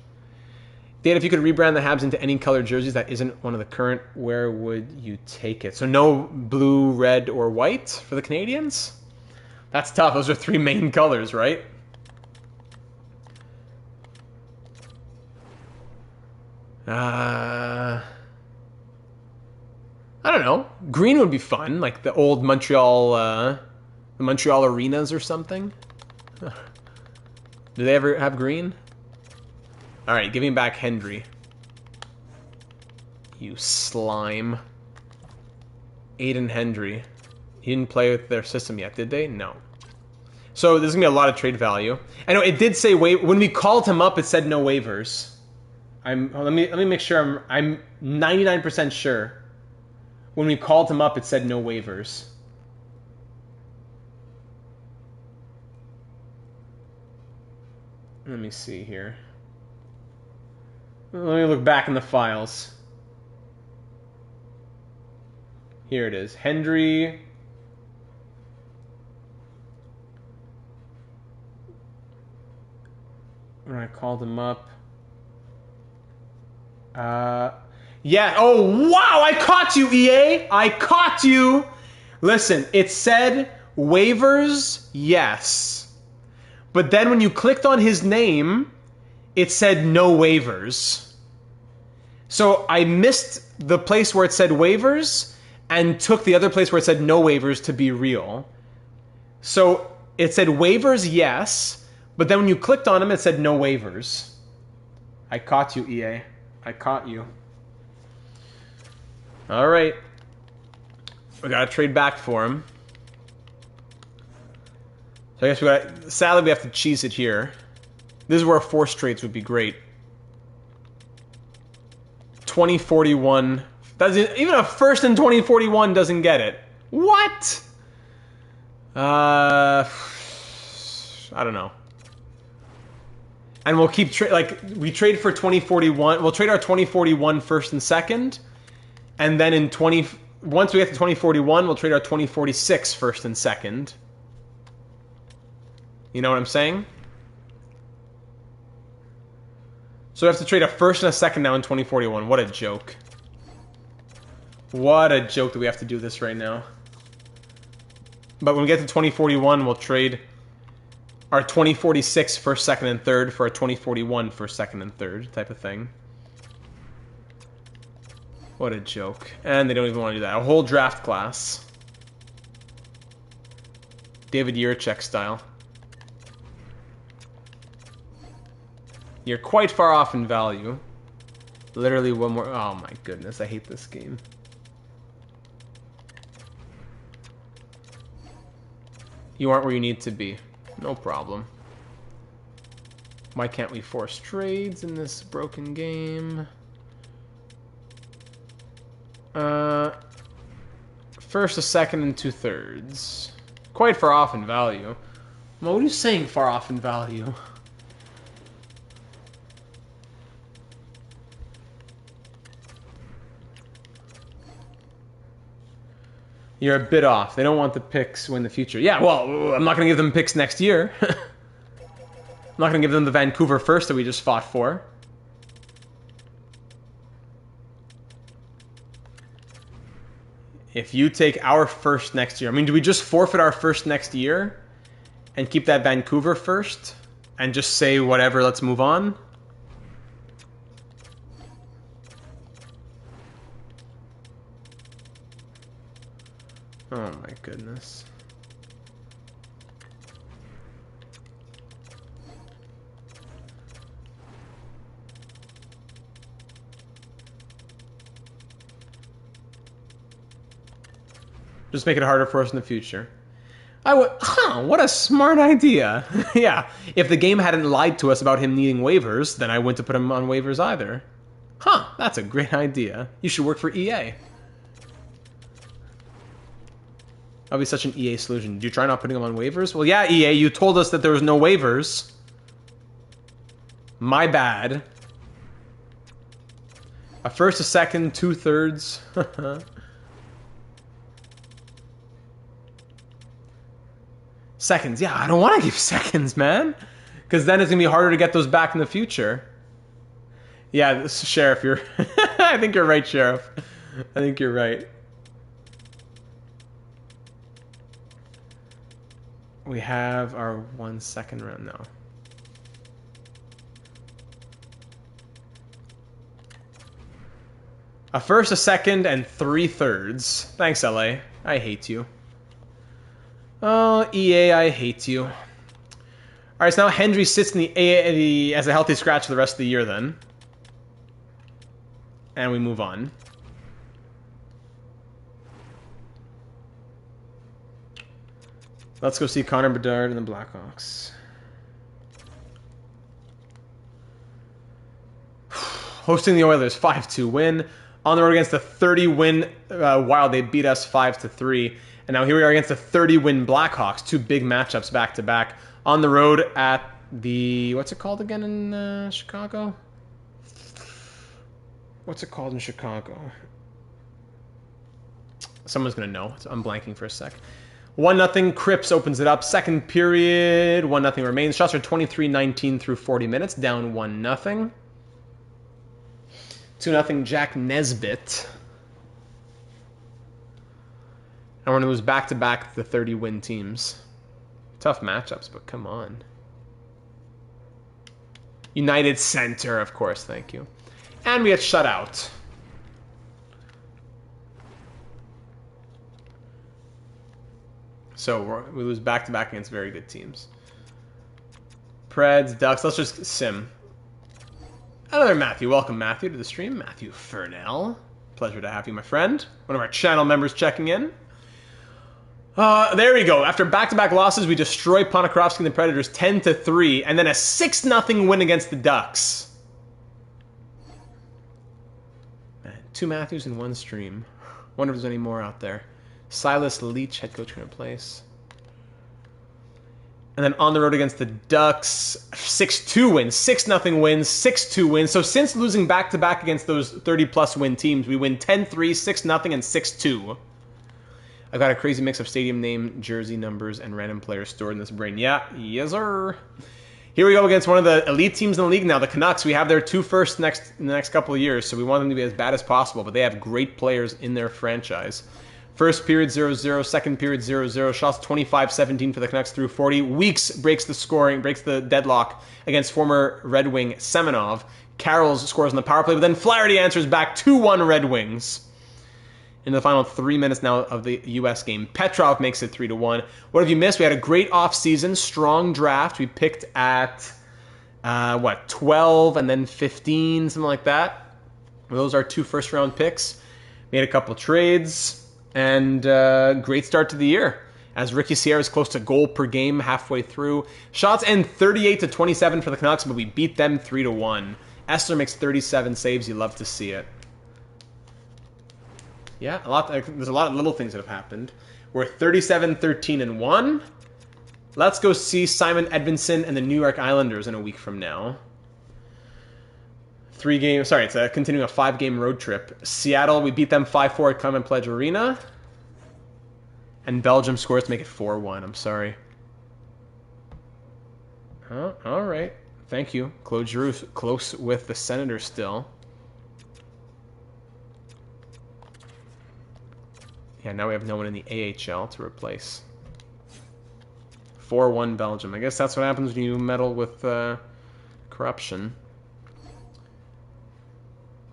Dave, if you could rebrand the Habs into any colored jerseys that isn't one of the current, where would you take it? So no blue, red, or white for the Canadians? That's tough. Those are 3 main colors, right? I don't know. Green would be fun, like the old Montreal, the Montreal arenas or something. Do they ever have green? All right, give me back Hendry. You slime. Aiden Hendry. He didn't play with their system yet, did they? No. So there's gonna be a lot of trade value. I know it did say when we called him up, it said no waivers. Let me make sure. I'm 99% sure. When we called him up, it said no waivers. Let me see here. Let me look back in the files. Here it is. Hendry. When I called him up. Yeah. Oh, wow. I caught you, EA. I caught you. Listen, it said waivers, yes. But then when you clicked on his name, it said no waivers. So I missed the place where it said waivers and took the other place where it said no waivers to be real. So it said waivers, yes. But then when you clicked on him, it said no waivers. I caught you, EA. I caught you. All right. We got to trade back for him. So I guess sadly, we have to cheese it here. This is where forced trades would be great. 2041. Even a first in 2041 doesn't get it. What? I don't know. And we'll keep we trade for 2041. We'll trade our 2041 first and second, and then once we get to 2041, we'll trade our 2046 first and second. You know what I'm saying? So we have to trade a first and a second now in 2041. What a joke. What a joke that we have to do this right now. But when we get to 2041, we'll trade our 2046 first, second, and third for a 2041 first, second, and third type of thing. What a joke. And they don't even want to do that. A whole draft class. David Yurchek style. You're quite far off in value. Literally one more. Oh my goodness, I hate this game. You aren't where you need to be. No problem. Why can't we force trades in this broken game? First, a second, and 2/3. Quite far off in value. Well, what are you saying far off in value? You're a bit off. They don't want the picks in the future. Yeah, well, I'm not going to give them picks next year. I'm not going to give them the Vancouver first that we just fought for. If you take our first next year, I mean, do we just forfeit our first next year and keep that Vancouver first and just say whatever, let's move on? Oh my goodness. Just make it harder for us in the future. What a smart idea. Yeah, if the game hadn't lied to us about him needing waivers, then I wouldn't have put him on waivers either. That's a great idea. You should work for EA. That'll be such an EA solution. Did you try not putting him on waivers? Well, yeah, EA, you told us that there was no waivers. My bad. A first, a second, 2/3. Seconds, yeah, I don't want to give seconds, man. Because then it's going to be harder to get those back in the future. Yeah, Sheriff, you're... I think you're right, Sheriff. I think you're right. We have our 1 second round now. A first, a second, and 3/3. Thanks, LA. I hate you. Oh, EA, I hate you. All right, so now Hendry sits in the as a healthy scratch for the rest of the year then. And we move on. Let's go see Connor Bedard and the Blackhawks. Hosting the Oilers, 5-2 win. On the road against the 30-win Wild, they beat us 5-3. And now here we are against the 30-win Blackhawks. Two big matchups back-to-back. On the road at the... What's it called again in Chicago? What's it called in Chicago? Someone's going to know. I'm blanking for a sec. 1-0. Cripps opens it up. Second period. 1-0 remains. Shots are 23-19 through 40 minutes. Down 1-0. 2-0 Jack Nesbitt. And we're going to lose back-to-back the 30-win teams. Tough matchups, but come on. United Center, of course, thank you. And we get shut out. So we lose back-to-back against very good teams. Preds, Ducks, let's just sim. Another Matthew. Welcome, Matthew, to the stream. Matthew Furnell. Pleasure to have you, my friend. One of our channel members checking in. There we go. After back-to-back losses, we destroy Ponikarovsky and the Predators 10-3, and then a 6-0 win against the Ducks. Man, 2 Matthews in one stream. Wonder if there's any more out there. Silas Leach, head coach, in place. And then on the road against the Ducks, 6-2 wins, 6-0 wins, 6-2 wins. So since losing back-to-back against those 30-plus win teams, we win 10-3, 6-0, and 6-2. I've got a crazy mix of stadium name, jersey numbers, and random players stored in this brain. Yeah, yes, sir. Here we go against one of the elite teams in the league now, the Canucks. We have their 2 firsts in the next couple of years, so we want them to be as bad as possible, but they have great players in their franchise. First period 0-0, second period 0-0, shots 25-17 for the Canucks through 40. Weeks breaks the deadlock against former Red Wing Semenov. Carrolls scores on the power play, but then Flaherty answers back 2-1 Red Wings. In the final 3 minutes now of the U.S. game, Petrov makes it 3-1. What have you missed? We had a great offseason, strong draft. We picked at, 12 and then 15, something like that. Those are 2 first-round picks. Made a couple trades, and great start to the year. as Ricky Sierra is close to goal per game halfway through. Shots end 38-27 for the Canucks, but we beat them 3-1. Essler makes 37 saves. You love to see it. Yeah, there's a lot of little things that have happened. We're 37-13-1. Let's go see Simon Edvinsson and the New York Islanders in a week from now. It's continuing a 5-game road trip. Seattle, we beat them 5-4 at Clement Pledge Arena. And Belgium scores to make it 4-1. I'm sorry. Oh, all right. Thank you. Claude Giroux close with the Senators still. Yeah, now we have no one in the AHL to replace. 4-1 Belgium. I guess that's what happens when you meddle with corruption.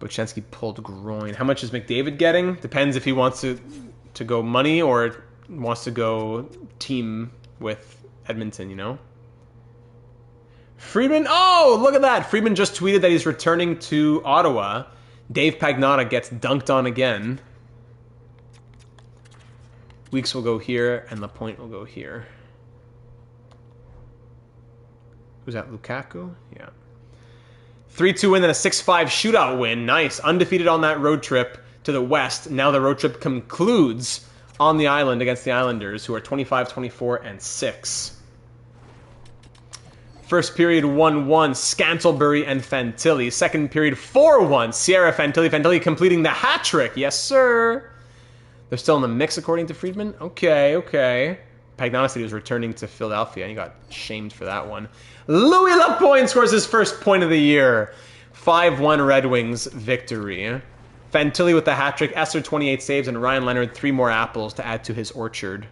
Bochenski pulled groin. How much is McDavid getting? Depends if he wants to go money or wants to go team with Edmonton, you know? Friedman, oh, look at that. Friedman just tweeted that he's returning to Ottawa. Dave Pagnotta gets dunked on again. Weeks will go here, and Lapointe will go here. Who's that, Lukaku? Yeah. 3-2 win, then a 6-5 shootout win. Nice. Undefeated on that road trip to the west. Now the road trip concludes on the island against the Islanders, who are 25-24-6. First period 1-1, Scantlebury and Fantilli. Second period 4-1, Sierra Fantilli. Fantilli completing the hat trick. Yes, sir. They're still in the mix, according to Friedman. Okay. Pagnotta said he was returning to Philadelphia, and he got shamed for that one. Louis Lapointe scores his first point of the year. 5-1 Red Wings victory. Fantilli with the hat trick, Esser 28 saves, and Ryan Leonard 3 more apples to add to his orchard.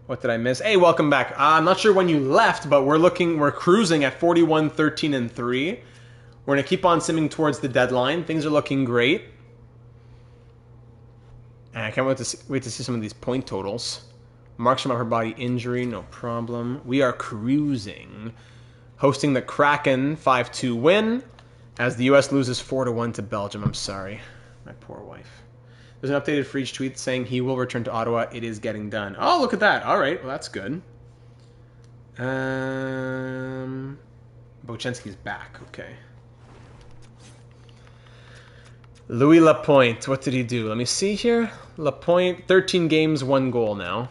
What did I miss? Hey, welcome back. I'm not sure when you left, but we're cruising at 41-13-3. We're going to keep on simming towards the deadline. Things are looking great. And I can't wait to see some of these point totals. Markstrom upper body injury, no problem. We are cruising. Hosting the Kraken, 5-2 win. As the U.S. loses 4-1 to Belgium. I'm sorry. My poor wife. There's an updated Freege tweet saying he will return to Ottawa. It is getting done. Oh, look at that. All right. Well, that's good. Bochenski's back. Okay. Louis Lapointe. What did he do? Let me see here. Lapointe, 13 games, 1 goal now.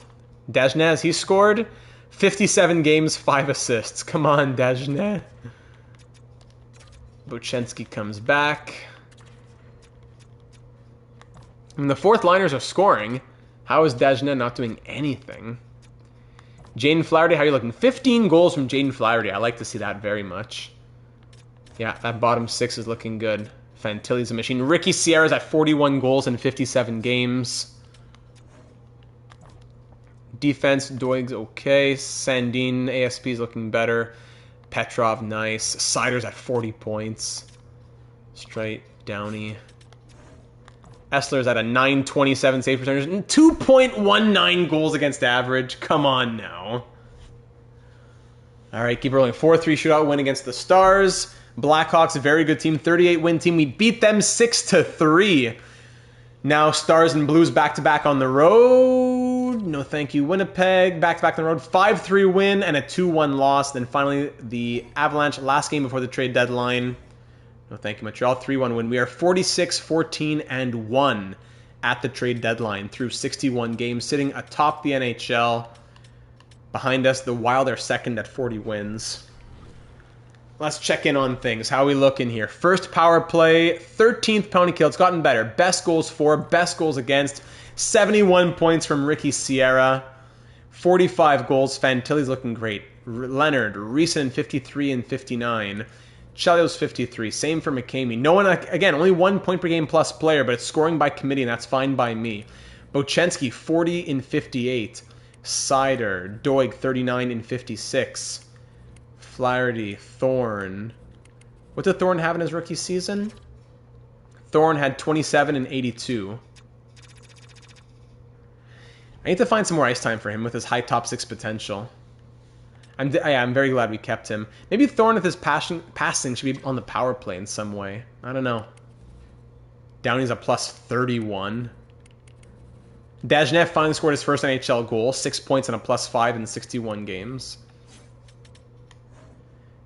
Dagenet, he scored 57 games, 5 assists. Come on, Dagenet. Bochenski comes back. And the fourth liners are scoring. How is Dagenet not doing anything? Jaden Flaherty, how are you looking? 15 goals from Jaden Flaherty. I like to see that very much. Yeah, that bottom 6 is looking good. Fantilli's a machine. Ricky Sierra's at 41 goals in 57 games. Defense, Doig's okay. Sandin, ASP's looking better. Petrov, nice. Sider's at 40 points. Straight, Downey. Essler's at a 927 save percentage and 2.19 goals against average. Come on now. All right, keep rolling. 4-3 shootout win against the Stars. Blackhawks, a very good team. 38-win team. We beat them 6-3. Now Stars and Blues back-to-back on the road. No thank you. Winnipeg, back-to-back on the road. 5-3 win and a 2-1 loss. Then finally the Avalanche, last game before the trade deadline. No thank you, Montreal. 3-1 win. We are 46-14-1 at the trade deadline through 61 games, sitting atop the NHL. Behind us, the Wild are second at 40 wins. Let's check in on things. How we looking here? First power play, 13th penalty kill. It's gotten better. Best goals for, best goals against. 71 points from Ricky Sierra. 45 goals. Fantilli's looking great. Leonard, Reason 53 and 59. Chelio's 53. Same for McCamey. No one, again, only 1 point per game plus player, but it's scoring by committee, and that's fine by me. Bochenski, 40 and 58. Sider, Doig, 39 and 56. Flaherty, Thorne. What did Thorne have in his rookie season? Thorne had 27 and 82. I need to find some more ice time for him with his high top 6 potential. I'm very glad we kept him. Maybe Thorne with his passing should be on the power play in some way. I don't know. Downey's a plus 31. Dagenet finally scored his first NHL goal, 6 points and a +5 in 61 games.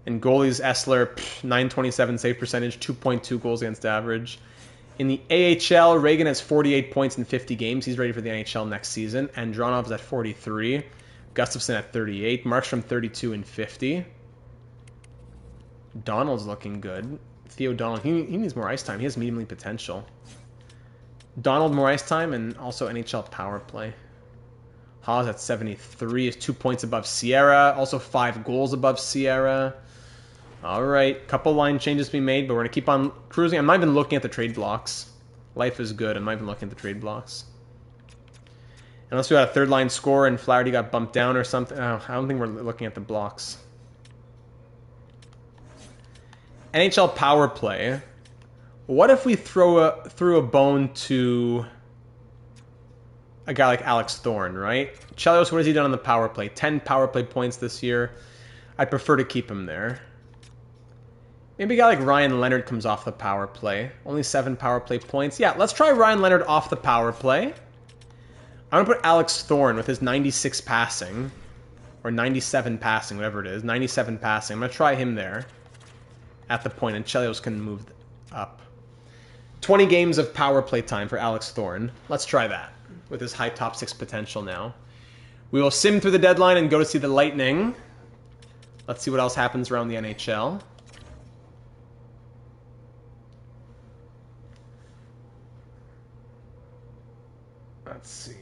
And goalies, Essler, .927 save percentage, 2.2 goals against average. In the AHL, Reagan has 48 points in 50 games. He's ready for the NHL next season. Andronov's at 43. Gustafsson at 38. Markstrom 32 and 50. Donald's looking good. Theo Donald, he needs more ice time. He has medium league potential. Donald more ice time and also NHL power play. Haas at 73 is 2 points above Sierra. Also 5 goals above Sierra. All right, couple line changes to be made, but we're going to keep on cruising. I'm not even looking at the trade blocks. Life is good. I'm not even looking at the trade blocks. Unless we got a third line score and Flaherty got bumped down or something. Oh, I don't think we're looking at the blocks. NHL power play. What if we threw a bone to a guy like Alex Thorne, right? Chelios, what has he done on the power play? 10 power play points this year. I'd prefer to keep him there. Maybe a guy like Ryan Leonard comes off the power play. Only 7 power play points. Yeah, let's try Ryan Leonard off the power play. I'm going to put Alex Thorne with his 96 passing. Or 97 passing, whatever it is. 97 passing. I'm going to try him there. At the point, and Chelios can move up. 20 games of power play time for Alex Thorne. Let's try that. With his high top 6 potential now. We will sim through the deadline and go to see the Lightning. Let's see what else happens around the NHL. Let's see.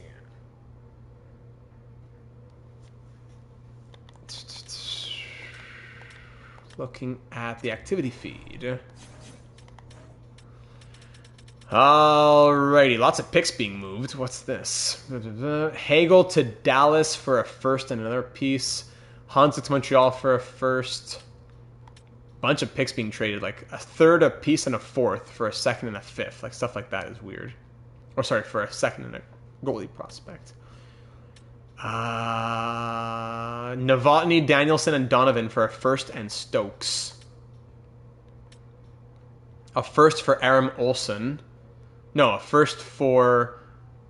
Looking at the activity feed. Alrighty, lots of picks being moved. What's this? Hagel to Dallas for a first and another piece. Hansik to Montreal for a first. Bunch of picks being traded, like a third, a piece, and a fourth for a second and a fifth. Like stuff like that is weird. Or sorry, for a second and a goalie prospect. Novotny, Danielson, and Donovan for a first and Stokes. A first for Aram Olsen. No, a first for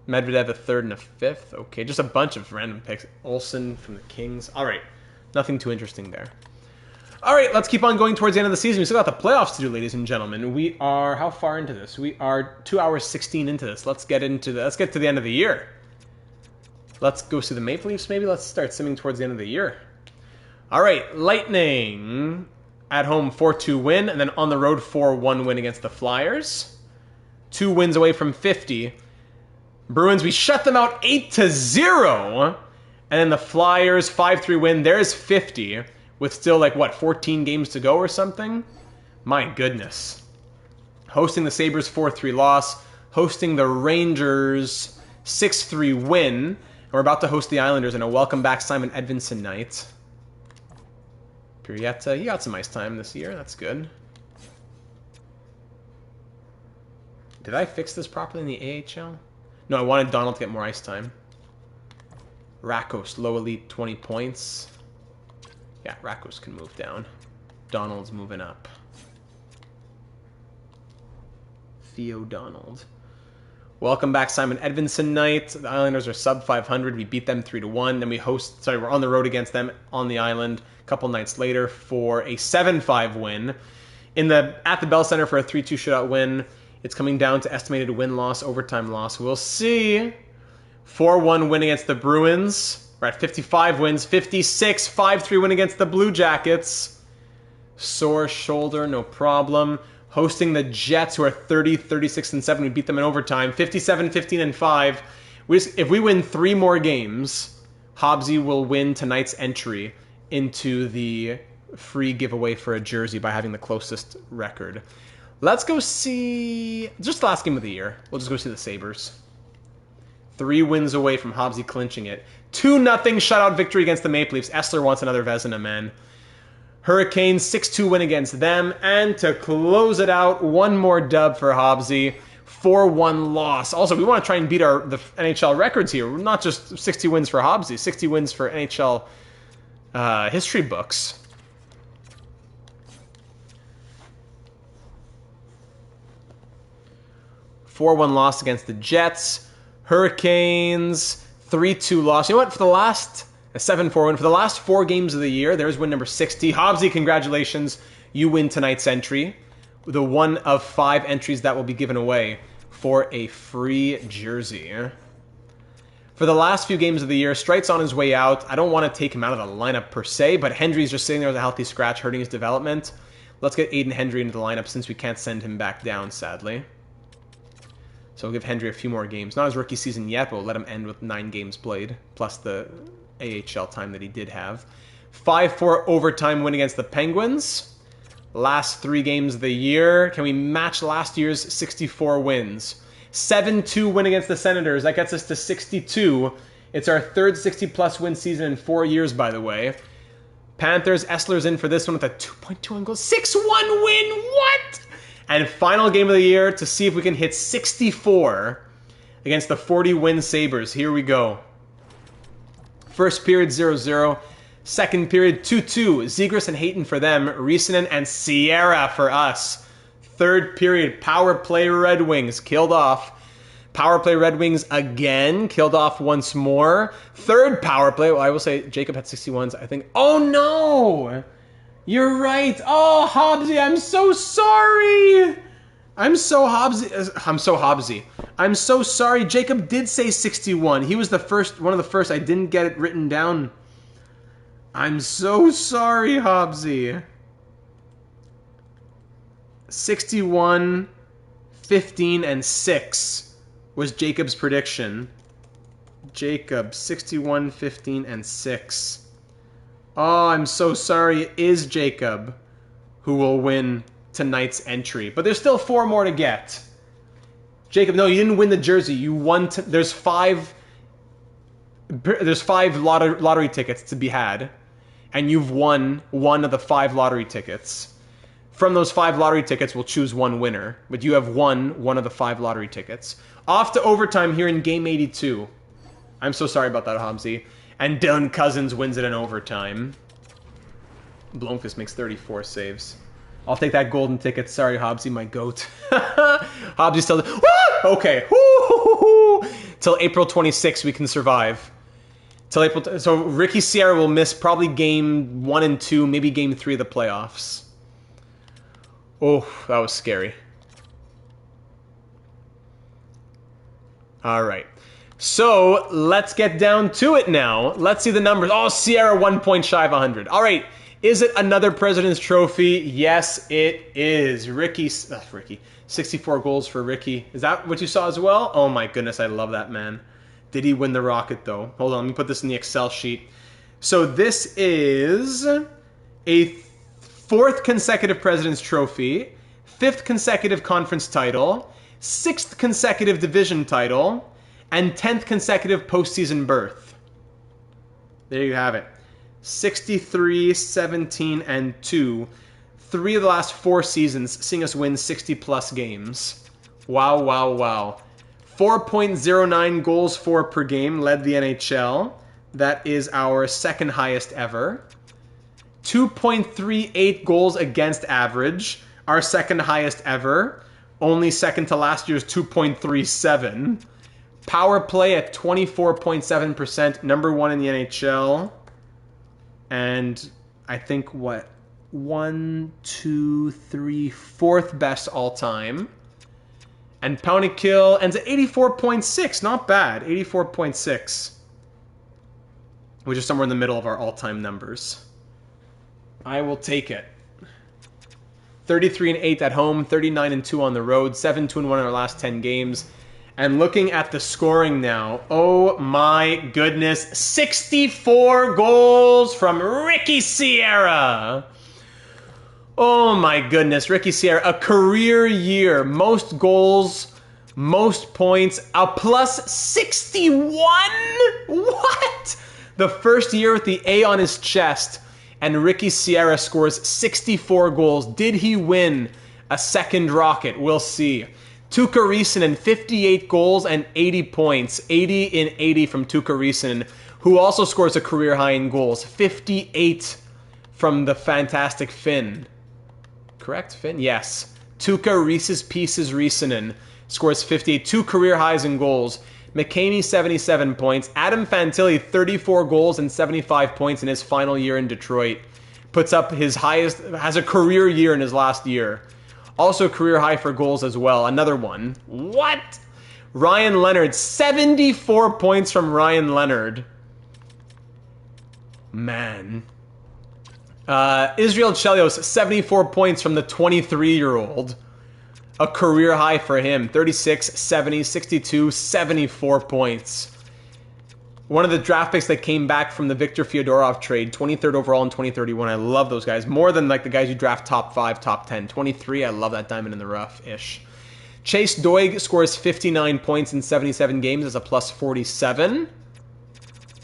Medvedev, a third and a fifth. Okay, just a bunch of random picks. Olsen from the Kings. All right, nothing too interesting there. All right, let's keep on going towards the end of the season. We still got the playoffs to do, ladies and gentlemen. We are, how far into this? We are 2 hours 16 into this. Let's get to the end of the year. Let's go see the Maple Leafs, maybe. Let's start simming towards the end of the year. All right, Lightning at home 4-2 win, and then on the road 4-1 win against the Flyers. 2 wins away from 50. Bruins, we shut them out 8-0. And then the Flyers 5-3 win. There's 50 with still 14 games to go or something? My goodness. Hosting the Sabres 4-3 loss. Hosting the Rangers 6-3 win. And we're about to host the Islanders in a welcome back Simon Edvinsson night. Pirietta, he got some ice time this year. That's good. Did I fix this properly in the AHL? No, I wanted Donald to get more ice time. Rakos, low elite, 20 points. Yeah, Rakos can move down. Donald's moving up. Theo Donald. Welcome back, Simon Edvinsson night. The Islanders are sub 500. We beat them 3-1. Then we're on the road against them on the island a couple nights later for a 7-5 win. At the Bell Center for a 3-2 shutout win. It's coming down to estimated win-loss, overtime loss. We'll see. 4-1 win against the Bruins. We're at 55 wins. 56, 5-3 win against the Blue Jackets. Sore shoulder, no problem. Hosting the Jets, who are 30, 36, and 7. We beat them in overtime. 57, 15, and 5. If we win 3 more games, Hobbsy will win tonight's entry into the free giveaway for a jersey by having the closest record. Let's go see... just the last game of the year. We'll just go see the Sabres. 3 wins away from Hobbsy clinching it. 2-0 shutout victory against the Maple Leafs. Essler wants another Vezina, man. Hurricanes 6-2 win against them. And to close it out, 1 more dub for Hobbsy. 4-1 loss. Also, we want to try and beat the NHL records here. Not just 60 wins for Hobbsy. 60 wins for NHL history books. (4-1 loss against the Jets. Hurricanes, 3-2 loss. You know what? For the last 7-4 win, for the last 4 games of the year, there's win number 60. Hobbsy, congratulations. You win tonight's entry. The one of 5 entries that will be given away for a free jersey. For the last few games of the year, Strite's on his way out. I don't want to take him out of the lineup per se, but Hendry's just sitting there with a healthy scratch, hurting his development. Let's get Aiden Hendry into the lineup since we can't send him back down, sadly. So we'll give Hendry a few more games. Not his rookie season yet, but we'll let him end with 9 games played, plus the AHL time that he did have. 5-4 overtime win against the Penguins. Last 3 games of the year. Can we match last year's 64 wins? 7-2 win against the Senators. That gets us to 62. It's our 3rd 60-plus win season in 4 years, by the way. Panthers, Essler's in for this one with a 2.21 goals. 6-1 win! What? And final game of the year to see if we can hit 64 against the 40-win Sabres. Here we go. First period, 0-0. Second period, 2-2. Zegras and Hayton for them. Risanen and Sierra for us. Third period, power play Red Wings. Killed off. Power play Red Wings again. Killed off once more. Third power play. Well, I will say Jacob had 61s, I think. Oh, no! You're right. Oh, Hobbsy, I'm so sorry. I'm so Hobbsy. I'm so sorry. Jacob did say 61. He was one of the first. I didn't get it written down. I'm so sorry, Hobbsy. 61, 15, and 6 was Jacob's prediction. Jacob, 61, 15, and 6. Oh, I'm so sorry. It is Jacob who will win tonight's entry. But there's still 4 more to get. Jacob, no, you didn't win the jersey. You won. There's 5 lottery tickets to be had. And you've won 1 of the 5 lottery tickets. From those 5 lottery tickets, we'll choose 1 winner. But you have won 1 of the 5 lottery tickets. Off to overtime here in game 82. I'm so sorry about that, Hobbsy. And Dylan Cousins wins it in overtime. Blomqvist makes 34 saves. I'll take that golden ticket. Sorry, Hobbsy, my goat. Hobbsy still... Woo! Okay. Woo! Till April 26th, we can survive. Till April... So Ricky Sierra will miss probably game 1 and 2, maybe game 3 of the playoffs. Oh, that was scary. All right. So, let's get down to it now. Let's see the numbers. Oh, Sierra 1 point shy of 100. All right. Is it another President's Trophy? Yes, it is. Ricky. 64 goals for Ricky. Is that what you saw as well? Oh my goodness, I love that man. Did he win the Rocket though? Hold on, let me put this in the Excel sheet. So this is a 4th consecutive President's Trophy, 5th consecutive conference title, 6th consecutive division title, and 10th consecutive postseason berth. There you have it. 63, 17, and 2. 3 of the last 4 seasons seeing us win 60-plus games. Wow, wow, wow. 4.09 goals for per game led the NHL. That is our 2nd highest ever. 2.38 goals against average, our 2nd highest ever. Only second to last year's 2.37. Power play at 24.7%, number 1 in the NHL. And I think, 1, 2, 3, 4th best all time. And pound and kill ends at 84.6. Not bad. 84.6. Which is somewhere in the middle of our all-time numbers. I will take it. 33-8 at home, 39-2 on the road, 7-2-1 in our last 10 games. And looking at the scoring now, oh my goodness, 64 goals from Ricky Sierra. Oh my goodness, Ricky Sierra, a career year, most goals, most points, a plus 61? What? The first year with the A on his chest, and Ricky Sierra scores 64 goals. Did he win a 2nd Rocket? We'll see. Tuukka Risanen, 58 goals and 80 points. 80 in 80 from Tuukka Risanen, who also scores a career high in goals. 58 from the fantastic Finn. Correct, Finn? Yes. Tuukka Reese's Pieces Risanen scores 58. 2 career highs in goals. McCamey, 77 points. Adam Fantilli, 34 goals and 75 points in his final year in Detroit. Puts up his highest, has a career year in his last year. Also career high for goals as well. Another one. What? Ryan Leonard, 74 points from Ryan Leonard. Man. Israel Chelios, 74 points from the 23-year-old. A career high for him. 36, 70, 62, 74 points. One of the draft picks that came back from the Viktor Fyodorov trade, 23rd overall in 2031. I love those guys. More than like the guys you draft top 5, top 10. 23, I love that diamond in the rough-ish. Chase Doig scores 59 points in 77 games as a plus 47.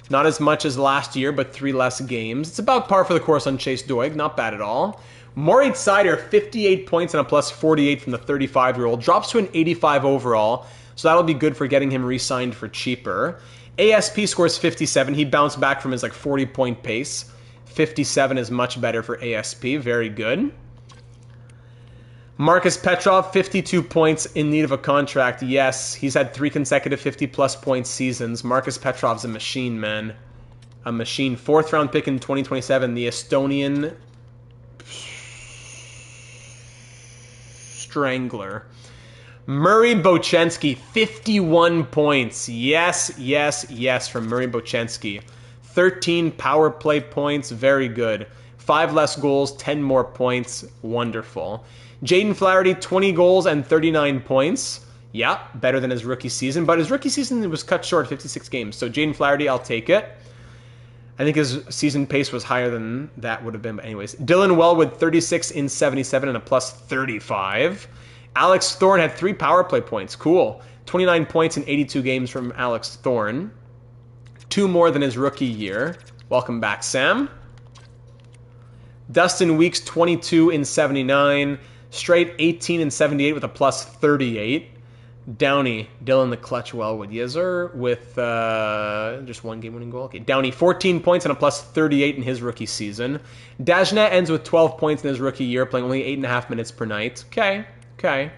Not as much as last year, but 3 less games. It's about par for the course on Chase Doig. Not bad at all. Moritz Seider, 58 points and a plus 48 from the 35-year-old. Drops to an 85 overall, so that'll be good for getting him re-signed for cheaper. ASP scores 57. He bounced back from his like 40-point pace. 57 is much better for ASP. Very good. Marcus Petrov, 52 points, in need of a contract. Yes, he's had 3 consecutive 50-plus point seasons. Marcus Petrov's a machine, man. A machine. 4th round pick in 2027. The Estonian Strangler. Murray Bochenski, 51 points. Yes, yes, yes from Murray Bochenski. 13 power play points. Very good. 5 less goals, 10 more points. Wonderful. Jaden Flaherty, 20 goals and 39 points. Yeah, better than his rookie season. But his rookie season was cut short, 56 games. So Jaden Flaherty, I'll take it. I think his season pace was higher than that would have been. But anyways, Dylan Wellwood, 36 in 77 and a plus 35. Alex Thorne had 3 power play points. Cool. 29 points in 82 games from Alex Thorne. 2 more than his rookie year. Welcome back, Sam. Dustin Weeks, 22 in 79. Straight, 18 in 78 with a plus 38. Downey, Dylan the Clutch Wellwood Yzer with just 1 game-winning goal. Okay, Downey, 14 points and a plus 38 in his rookie season. Dagenet ends with 12 points in his rookie year, playing only 8.5 minutes per night. Okay.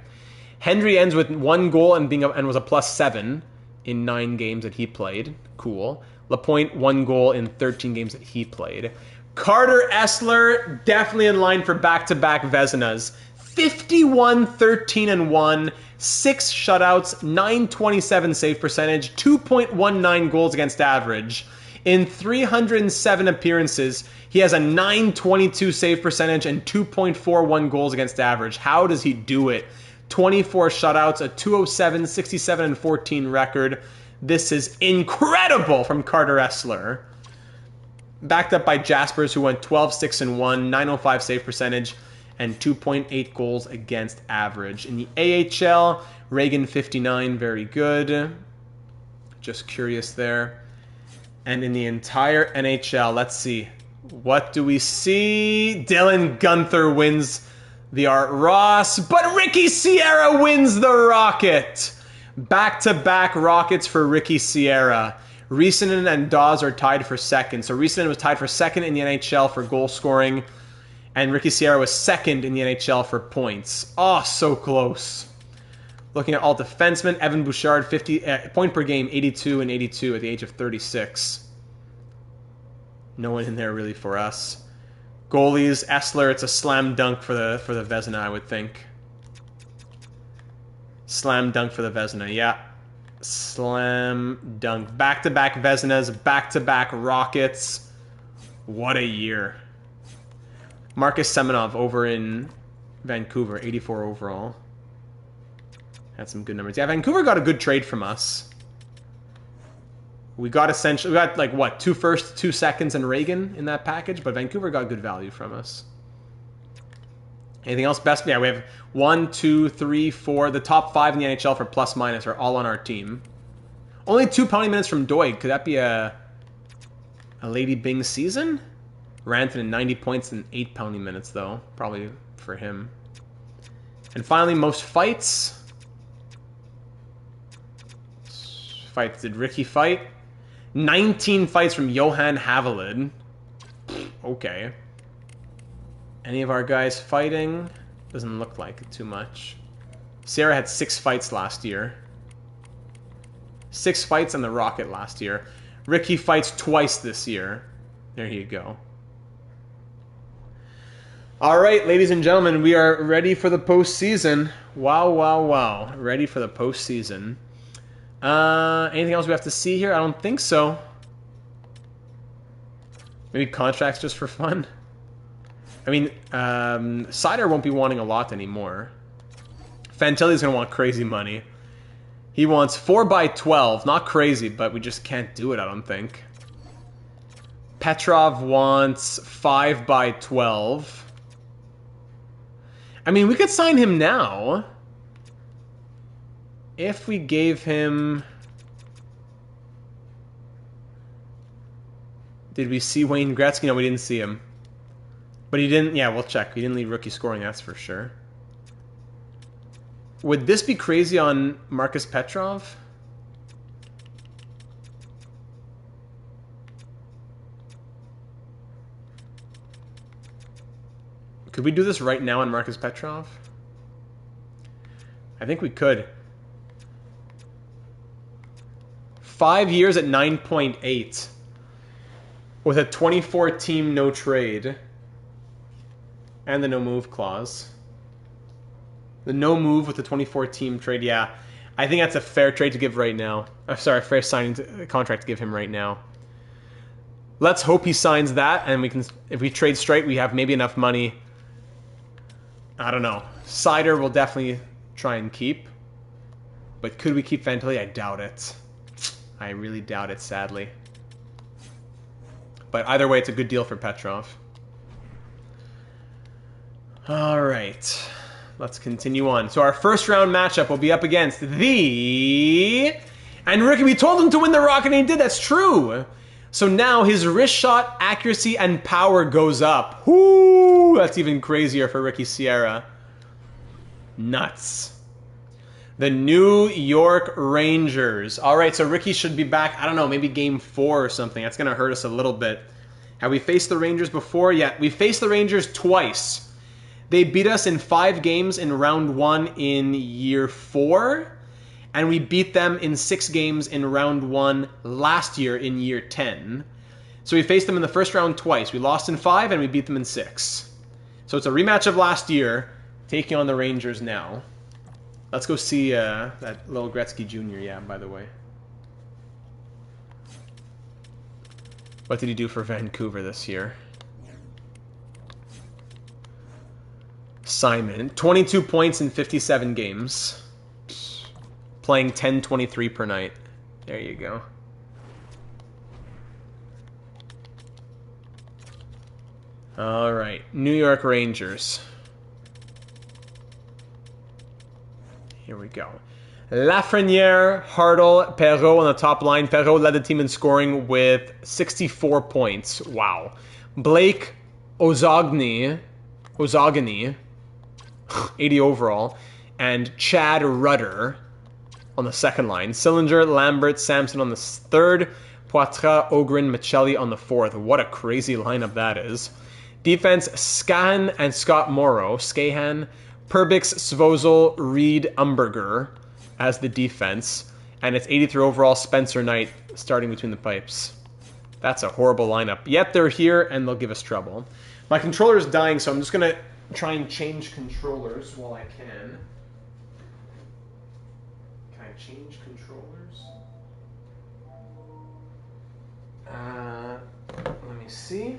Hendry ends with 1 goal and was a plus 7 in 9 games that he played. Cool. Lapointe, 1 goal in 13 games that he played. Carter Essler, definitely in line for back-to-back Vezinas. 51, 13, and 1, 6 shutouts, 927 save percentage, 2.19 goals against average. In 307 appearances, he has a 922 save percentage and 2.41 goals against average. How does he do it? 24 shutouts, a 207, 67, and 14 record. This is incredible from Carter Essler. Backed up by Jaspers, who went 12, 6, and 1, 905 save percentage, and 2.8 goals against average. In the AHL, Reagan 59, very good. Just curious there. And in the entire NHL, let's see. What do we see? Dylan Gunther wins the Art Ross, but Ricky Sierra wins the Rocket. Back-to-back Rockets for Ricky Sierra. Risanen and Dawes are tied for second. So Risanen was tied for second in the NHL for goal scoring, and Ricky Sierra was second in the NHL for points. Oh, so close. Looking at all defensemen, Evan Bouchard, 50 point per game, 82 and 82 at the age of 36. No one in there really for us. Goalies, Essler, it's a slam dunk for the Vezina, I would think. Slam dunk for the Vezina, yeah. Slam dunk. Back-to-back Vezinas, back-to-back Rockets. What a year. Marcus Semenov over in Vancouver, 84 overall. Had some good numbers. Yeah, Vancouver got a good trade from us. We got like what, 2 firsts, 2 seconds, and Reagan in that package, but Vancouver got good value from us. Anything else? Best? Yeah, we have 1, 2, 3, 4. The top 5 in the NHL for plus minus are all on our team. Only 2 penalty minutes from Doig. Could that be a Lady Bing season? Rantanen 90 points and 8 penalty minutes though, probably for him. And finally, most fights. Did Ricky fight? 19 fights from Johan Havelid. Okay. Any of our guys fighting? Doesn't look like it too much. Sarah had 6 fights last year. 6 fights on the Rocket last year. Ricky fights twice this year. There you go. All right, ladies and gentlemen, we are ready for the postseason. Wow, wow, wow. Ready for the postseason. Anything else we have to see here? I don't think so. Maybe contracts just for fun. I mean, Sider won't be wanting a lot anymore. Fantilli's going to want crazy money. He wants 4x12. Not crazy, but we just can't do it, I don't think. Petrov wants 5x12. I mean, we could sign him now. If we gave him... Did we see Wayne Gretzky? No, we didn't see him. But he didn't... Yeah, we'll check. He didn't lead rookie scoring, that's for sure. Would this be crazy on Marcus Petrov? Could we do this right now on Marcus Petrov? I think we could. 5 years at 9.8. With a 24-team no trade. And the no move clause. The no move with the 24-team trade, yeah. I think that's a fair trade to give right now. Sorry, fair signing contract to give him right now. Let's hope he signs that, and we can. If we trade straight, we have maybe enough money. I don't know. Sider will definitely try and keep. But could we keep Fantilli? I doubt it. I really doubt it, sadly. But either way, it's a good deal for Petrov. All right. Let's continue on. So our first round matchup will be up against the... And Ricky, we told him to win the Rocket, and he did. That's true. So now his wrist shot accuracy and power goes up. Whoo! That's even crazier for Ricky Sierra. Nuts. The New York Rangers. All right, so Ricky should be back, I don't know, maybe game 4 or something. That's going to hurt us a little bit. Have we faced the Rangers before? Yeah, we faced the Rangers twice. They beat us in 5 games in round 1 in year 4. And we beat them in 6 games in round 1 last year in year 10. So we faced them in the first round twice. We lost in 5 and we beat them in 6. So it's a rematch of last year, taking on the Rangers now. Let's go see that little Gretzky Jr., yeah, by the way. What did he do for Vancouver this year? Simon, 22 points in 57 games. Playing 10-23 per night. There you go. All right, New York Rangers. Here we go. Lafreniere, Hartl, Perreault on the top line. Perreault led the team in scoring with 64 points. Wow. Blake Ozogny, 80 overall. And Chad Rudder on the second line. Sillinger, Lambert, Samson on the third. Poitras, Ogren, Michelli on the fourth. What a crazy lineup that is. Defense, Skahan and Scott Morrow. Skahan, Perbix, Svozil, Reed, Umberger as the defense. And it's 83 overall, Spencer Knight starting between the pipes. That's a horrible lineup. Yet they're here and they'll give us trouble. My controller is dying, so I'm just going to try and change controllers while I can. Can I change controllers? Let me see.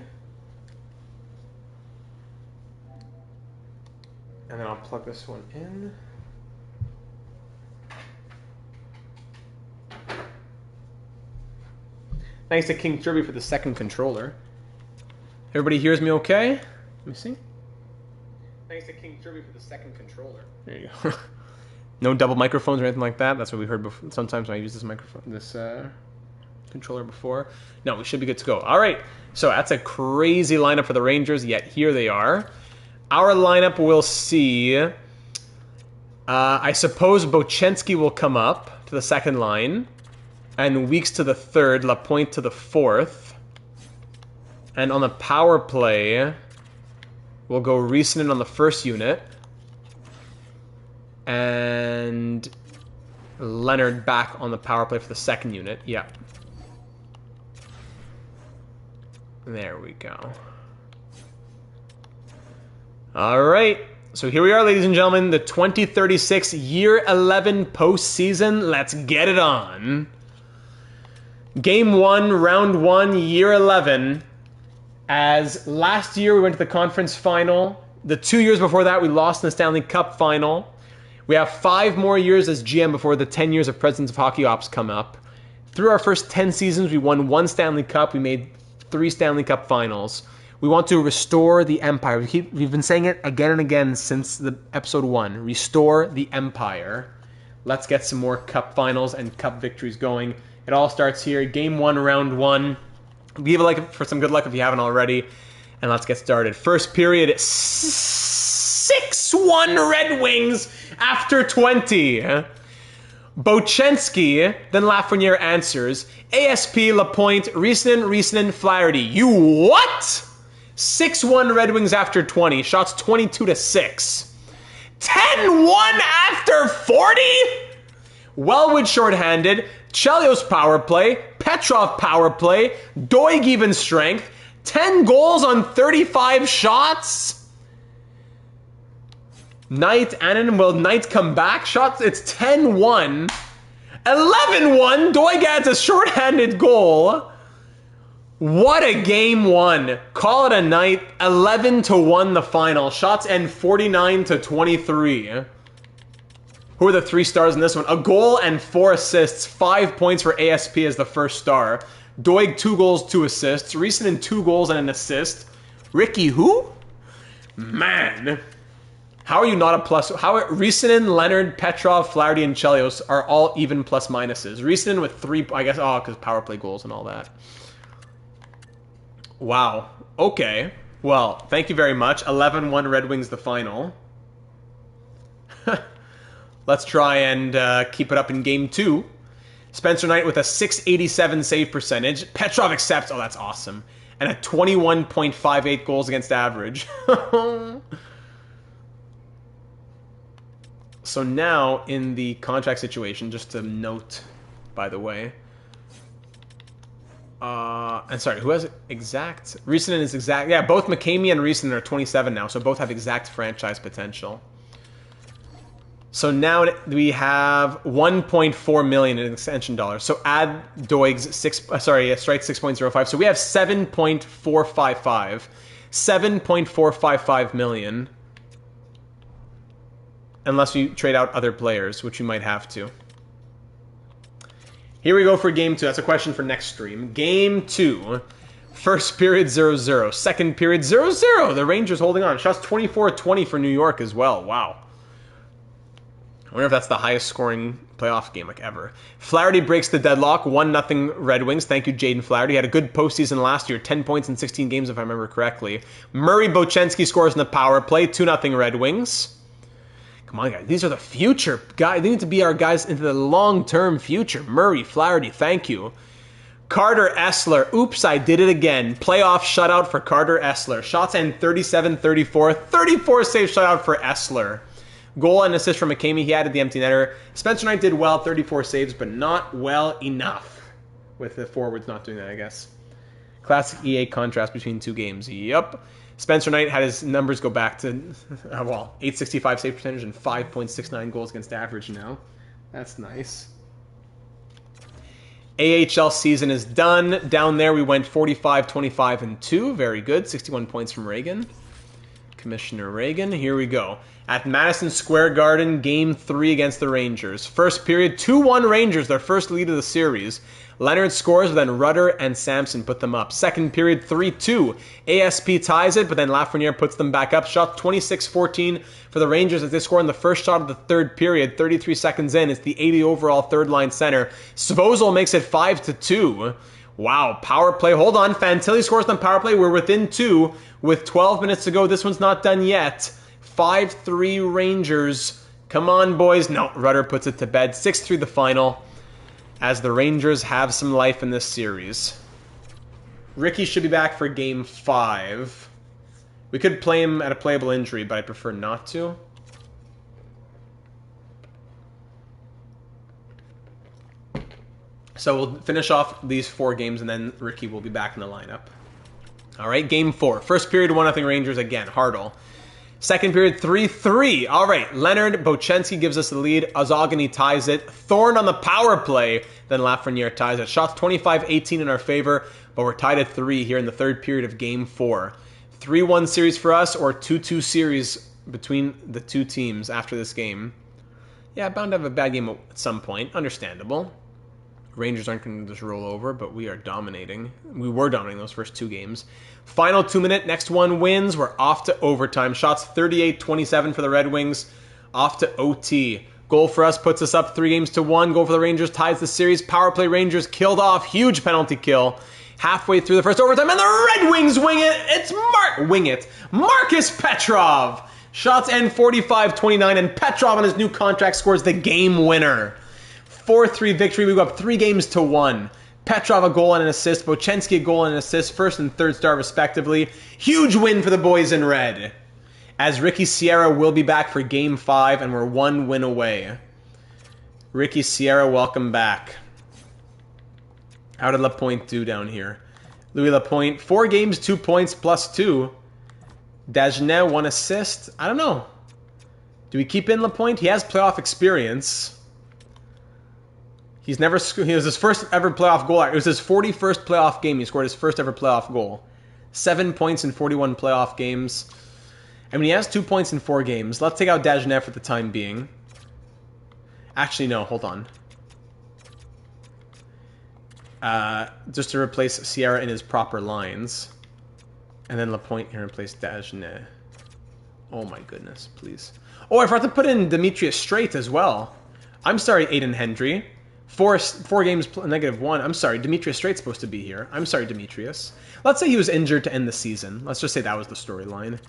And then I'll plug this one in. Thanks to King Kirby for the second controller. Everybody hears me okay? Let me see. Thanks to King Kirby for the second controller. There you go. No double microphones or anything like that. That's what we heard before. Sometimes when I use this microphone, this controller before. No, we should be good to go. All right. So that's a crazy lineup for the Rangers. Yet here they are. Our lineup will see. I suppose Bochenski will come up to the second line. And Weeks to the third, Lapointe to the fourth. And on the power play, we'll go Riesinen on the first unit. And Leonard back on the power play for the second unit. Yeah. There we go. All right. So here we are, ladies and gentlemen, the 2036 Year 11 postseason. Let's get it on. Game 1, Round 1, Year 11. As last year we went to the conference final. The 2 years before that we lost in the Stanley Cup final. We have 5 more years as GM before the 10 years of Presidents of Hockey Ops come up. Through our first 10 seasons, we won 1 Stanley Cup. We made 3 Stanley Cup finals. We want to restore the empire. We've been saying it again and again since the episode 1. Restore the empire. Let's get some more cup finals and cup victories going. It all starts here. Game 1, Round 1. Give a like for some good luck if you haven't already. And let's get started. First period, 6-1 Red Wings after 20. Bochenski, then Lafreniere answers. ASP, Lapointe, Risanen, Flaherty. You what? 6-1 Red Wings after 20. Shots 22-6. 10-1 after 40? Wellwood shorthanded. Chelios power play. Petrov power play. Doig even strength. 10 goals on 35 shots? Knight, Annan, will Knight come back? Shots, it's 10-1. 11-1, Doig adds a shorthanded goal. What a game 1. Call it a night. 11-1 the final. Shots end 49-23. Who are the 3 stars in this one? A goal and 4 assists. 5 points for ASP as the first star. Doig, 2 goals, 2 assists. Risanen, 2 goals and an assist. Ricky who? Man. How are you not a plus? How are Risanen, Leonard, Petrov, Flaherty, and Chelios are all even plus minuses? Risanen with 3, I guess, because power play goals and all that. Wow. Okay. Well, thank you very much. 11-1 Red Wings the final. Let's try and keep it up in game 2. Spencer Knight with a .687 save percentage. Petrov accepts. Oh, that's awesome. And a 21.58 goals against average. So now, in the contract situation, just a note, by the way. And sorry, who has exact? Risanen is exact. Yeah, both McCamey and Risanen are 27 now, so both have exact franchise potential. So now we have 1.4 million in extension dollars. So add Doig's strike 6.05. So we have 7.455. 7.455 million. Unless we trade out other players, which we might have to. Here we go for game 2. That's a question for next stream. Game 2. First period 0-0. Second period 0-0. The Rangers holding on. Shots 24-20 for New York as well. Wow. I wonder if that's the highest scoring playoff game like ever. Flaherty breaks the deadlock. 1-0 Red Wings. Thank you, Jaden Flaherty. Had a good postseason last year. 10 points in 16 games, if I remember correctly. Murray Bochenski scores in the power play. 2-0 Red Wings. Come on, guys. These are the future guys. They need to be our guys into the long-term future. Murray, Flaherty, thank you. Carter Essler. Oops, I did it again. Playoff shutout for Carter Essler. Shots end 37-34. 34 save shutout for Essler. Goal and assist from McCamey. He added the empty netter. Spencer Knight did well, 34 saves, but not well enough. With the forwards not doing that, I guess. Classic EA contrast between 2 games. Yup. Spencer Knight had his numbers go back to, 865 save percentage and 5.69 goals against average now. That's nice. AHL season is done. Down there we went 45, 25, and 2. Very good. 61 points from Reagan. Commissioner Reagan. Here we go. At Madison Square Garden, Game 3 against the Rangers. First period, 2-1 Rangers, their first lead of the series. Leonard scores, but then Rudder and Sampson put them up. Second period, 3-2. ASP ties it, but then Lafreniere puts them back up. Shot 26-14 for the Rangers as they score in the first shot of the third period. 33 seconds in, it's the 80 overall third-line center. Svozil makes it 5-2. Wow, power play. Hold on, Fantilli scores on power play. We're within 2 with 12 minutes to go. This one's not done yet. 5-3 Rangers. Come on, boys. No, Rudder puts it to bed. 6-3 the final as the Rangers have some life in this series. Ricky should be back for Game 5. We could play him at a playable injury, but I prefer not to. So we'll finish off these 4 games, and then Ricky will be back in the lineup. All right, game 4. First period, 1-0 Rangers again. Hartle. Second period, 3-3. All right, Leonard Bochenski gives us the lead. Azogany ties it. Thorne on the power play. Then Lafreniere ties it. Shots 25-18 in our favor, but we're tied at 3 here in the third period of game 4. 3-1 series for us, or 2-2 series between the two teams after this game. Yeah, bound to have a bad game at some point. Understandable. Rangers aren't going to just roll over, but we are dominating. We were dominating those first 2 games. Final 2-minute, next one wins. We're off to overtime. Shots 38-27 for the Red Wings. Off to OT. Goal for us puts us up 3-1. Goal for the Rangers ties the series. Power play Rangers killed off. Huge penalty kill. Halfway through the first overtime, and the Red Wings wing it. It's Marcus Petrov. Shots end 45-29, and Petrov on his new contract scores the game winner. 4-3 victory. We go up 3-1. Petrov a goal and an assist. Bochenski a goal and an assist. First and third star respectively. Huge win for the boys in red. As Ricky Sierra will be back for game 5, and we're 1 win away. Ricky Sierra, welcome back. How did Lapointe do down here? Louis Lapointe, 4 games, 2 points, +2. Dagenet, 1 assist. I don't know. Do we keep in Lapointe? He has playoff experience. He was his first ever playoff goal. It was his 41st playoff game. He scored his first ever playoff goal. 7 points in 41 playoff games. I mean, he has 2 points in 4 games. Let's take out Dagenet for the time being. Actually, no, hold on. Just to replace Sierra in his proper lines. And then Lapointe can replace Dagenet. Oh my goodness, please. Oh, I forgot to put in Demetrius Straight as well. I'm sorry, Aiden Hendry. 4 games, -1. I'm sorry, Demetrius Straight's supposed to be here. I'm sorry, Demetrius. Let's say he was injured to end the season. Let's just say that was the storyline.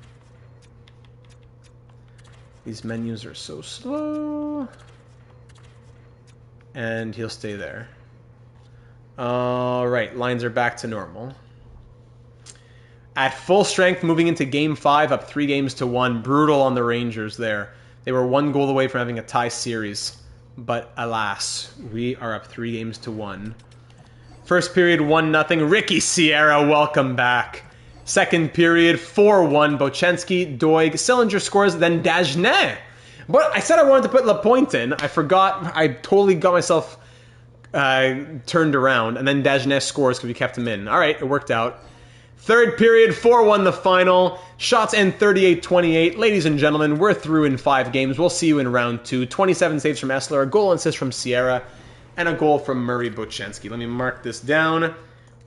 These menus are so slow. And he'll stay there. Alright, lines are back to normal. At full strength, moving into Game 5, up 3-1. Brutal on the Rangers there. They were 1 goal away from having a tie series. But alas, we are up 3-1. First period, 1-0. Ricky Sierra, welcome back. Second period, 4-1. Bochenski, Doig, Sillinger scores, then Dagenet. But I said I wanted to put Lapointe in. I forgot. I totally got myself turned around. And then Dagenet scores because we kept him in. All right, it worked out. Third period, 4-1 the final. Shots end 38-28. Ladies and gentlemen, we're through in 5 games. We'll see you in round 2. 27 saves from Essler, a goal and assist from Sierra, and a goal from Murray Bochenski. Let me mark this down.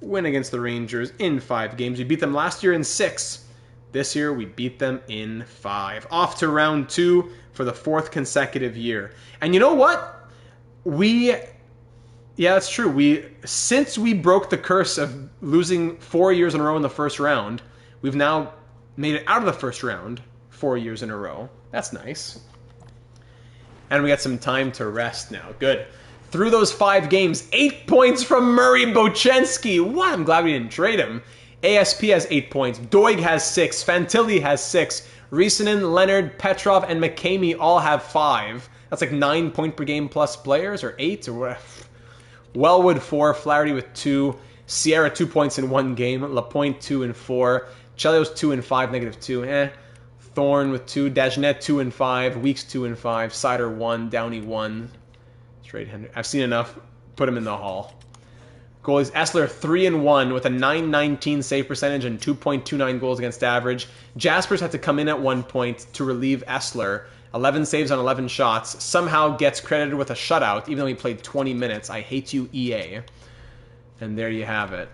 Win against the Rangers in 5 games. We beat them last year in 6. This year, we beat them in 5. Off to round 2 for the 4th consecutive year. And you know what? Yeah, that's true. Since we broke the curse of losing 4 years in a row in the first round, we've now made it out of the first round 4 years in a row. That's nice. And we got some time to rest now. Good. Through those 5 games, 8 points from Murray Bochenski. What? I'm glad we didn't trade him. ASP has 8 points. Doig has 6. Fantilli has 6. Riesenen, Leonard, Petrov, and McCamey all have 5. That's like 9 point per game plus players, or 8, or whatever. Wellwood 4, Flaherty with 2, Sierra 2 points in 1 game, Lapointe 2 and 4, Chelios 2 and 5, -2, Thorne with 2, Dagenet 2 and 5, Weeks 2 and 5, Sider 1, Downey 1, Straight Henry. I've seen enough. Put him in the hall. Goalies Essler 3 and 1 with a .919 save percentage and 2.29 goals against average. Jaspers had to come in at 1 point to relieve Essler. 11 saves on 11 shots, somehow gets credited with a shutout, even though he played 20 minutes. I hate you, EA. And there you have it.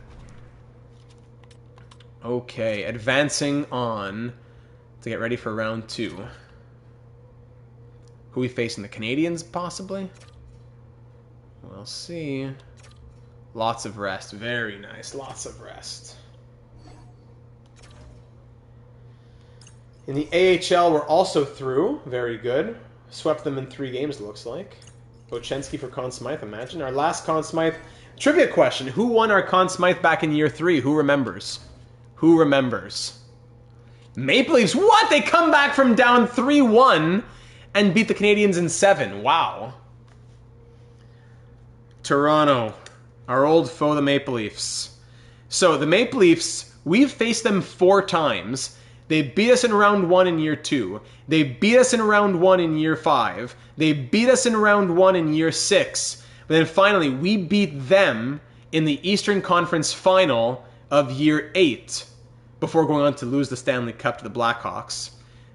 Okay, advancing on to get ready for round 2. Who we facing? The Canadians, possibly? We'll see. Lots of rest. Very nice. Lots of rest. In the AHL, we're also through. Very good. Swept them in 3 games, it looks like. Bochenski for Conn Smythe, imagine. Our last Conn Smythe. Trivia question. Who won our Conn Smythe back in year 3? Who remembers? Who remembers? Maple Leafs. What? They come back from down 3-1 and beat the Canadians in 7. Wow. Toronto. Our old foe, the Maple Leafs. So the Maple Leafs, we've faced them 4 times. They beat us in round 1 in year 2. They beat us in round 1 in year 5. They beat us in round 1 in year 6. But then finally, we beat them in the Eastern Conference Final of year 8 before going on to lose the Stanley Cup to the Blackhawks.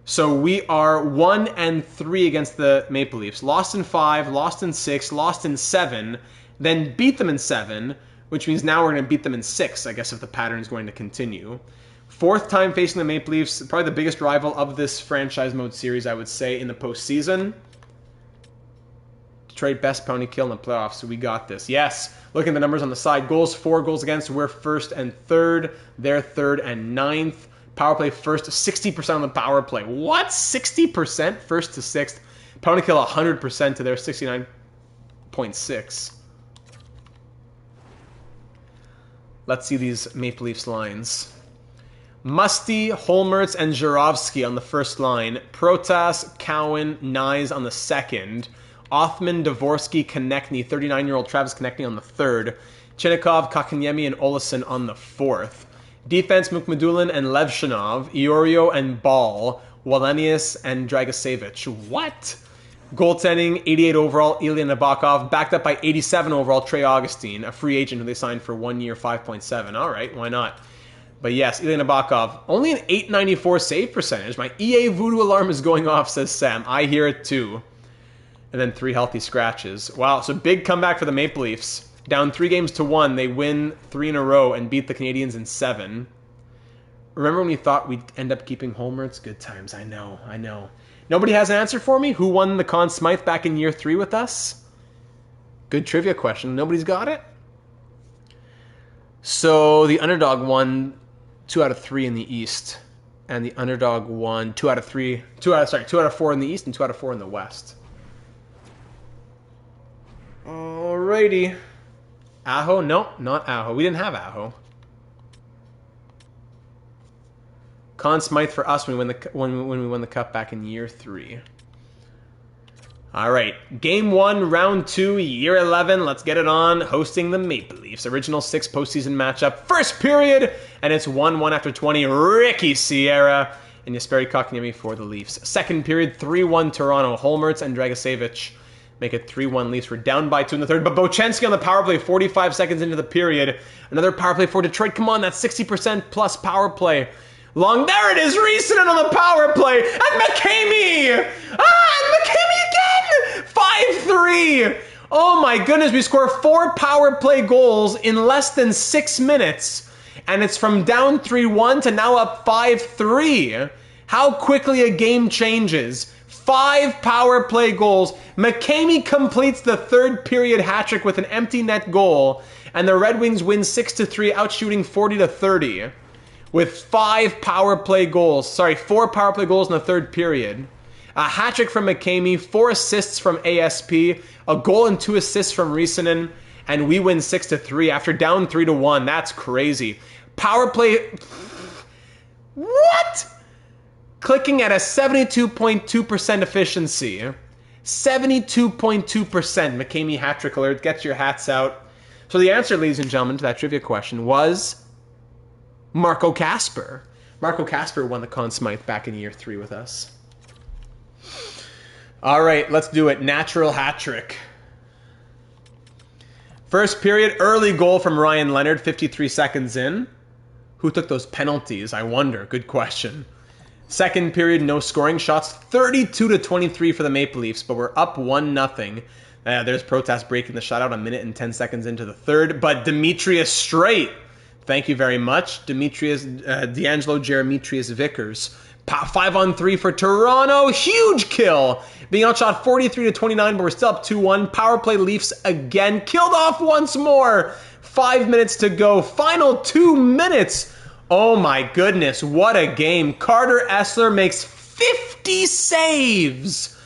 So we are 1-3 against the Maple Leafs. Lost in 5, lost in 6, lost in 7, then beat them in 7, which means now we're going to beat them in 6, I guess, if the pattern is going to continue. 4th time facing the Maple Leafs, probably the biggest rival of this franchise mode series, I would say, in the postseason. Detroit best penalty kill in the playoffs, so we got this. Yes, looking at the numbers on the side, goals for, goals against, we're 1st and 3rd. They're 3rd and 9th. Power play 1st, 60% on the power play. What? 60%? 1st to 6th. Penalty kill 100% to their 69.6. Let's see these Maple Leafs lines. Musty, Holmertz, and Zhuravsky on the first line. Protas, Cowan, Nyes on the second. Othman, Dvorsky, Konechny, 39-year-old Travis Konechny on the third. Chinnikov, Kakanyemi, and Olesen on the fourth. Defense, Mukhmadulin and Levshinov. Iorio and Ball. Wallenius and Dragicevic. What? Goaltending, 88 overall, Ilya Nabokov, backed up by 87 overall, Trey Augustine, a free agent who they signed for 1 year, 5.7. All right, why not? But yes, Ilya Nabokov, only an 894 save percentage. My EA voodoo alarm is going off, says Sam. I hear it too. And then 3 healthy scratches. Wow, so big comeback for the Maple Leafs. Down 3-1, they win 3 in a row and beat the Canadiens in 7. Remember when we thought we'd end up keeping Holmertz? Good times, I know. Nobody has an answer for me? Who won the Conn Smythe back in year 3 with us? Good trivia question. Nobody's got it? So the underdog won 2 out of 3 in the East. And the underdog won 2 out of 4 in the East and 2 out of 4 in the West. Alrighty. Aho? No, not Aho. We didn't have Aho. Conn Smythe for us when we won the cup back in year 3. All right, game 1, round 2, year 11. Let's get it on. Hosting the Maple Leafs, original 6 postseason matchup. First period, and it's 1-1 after 20. Ricky Sierra and Jesperi Kotkaniemi for the Leafs. Second period, 3-1 Toronto. Holmertz and Dragicevic make it 3-1 Leafs. We're down by 2 in the third, but Bochenski on the power play 45 seconds into the period. Another power play for Detroit. Come on, that's 60% plus power play. Long, there it is, Riisanen on the power play, and McCamey! And McCamey again! 5-3! Oh my goodness, we score 4 power play goals in less than 6 minutes, and it's from down 3-1 to now up 5-3. How quickly a game changes. 5 power play goals. McCamey completes the third period hat trick with an empty net goal, and the Red Wings win 6-3, outshooting 40-30. With 4 power play goals in the third period. A hat trick from McCamey, 4 assists from ASP, a goal and 2 assists from Riisanen, and we win 6-3 after down 3-1. That's crazy. Power play. What? Clicking at a 72.2% efficiency. 72.2%. McCamey hat trick alert. Get your hats out. So the answer, ladies and gentlemen, to that trivia question was Marco Kasper. Marco Kasper won the Conn Smythe back in year 3 with us. All right, let's do it. Natural hat trick. First period, early goal from Ryan Leonard, 53 seconds in. Who took those penalties? I wonder. Good question. Second period, no scoring shots. 32-23 for the Maple Leafs, but we're up 1-0. There's Protas breaking the shutout a minute and 10 seconds into the third, but Demetrius Straight. Thank you very much, D'Angelo Jeremetrius Vickers. 5-on-3 for Toronto. Huge kill. Being outshot 43-29, but we're still up 2-1. Power play Leafs again. Killed off once more. 5 minutes to go. Final 2 minutes. Oh my goodness, what a game. Carter Essler makes 50 saves.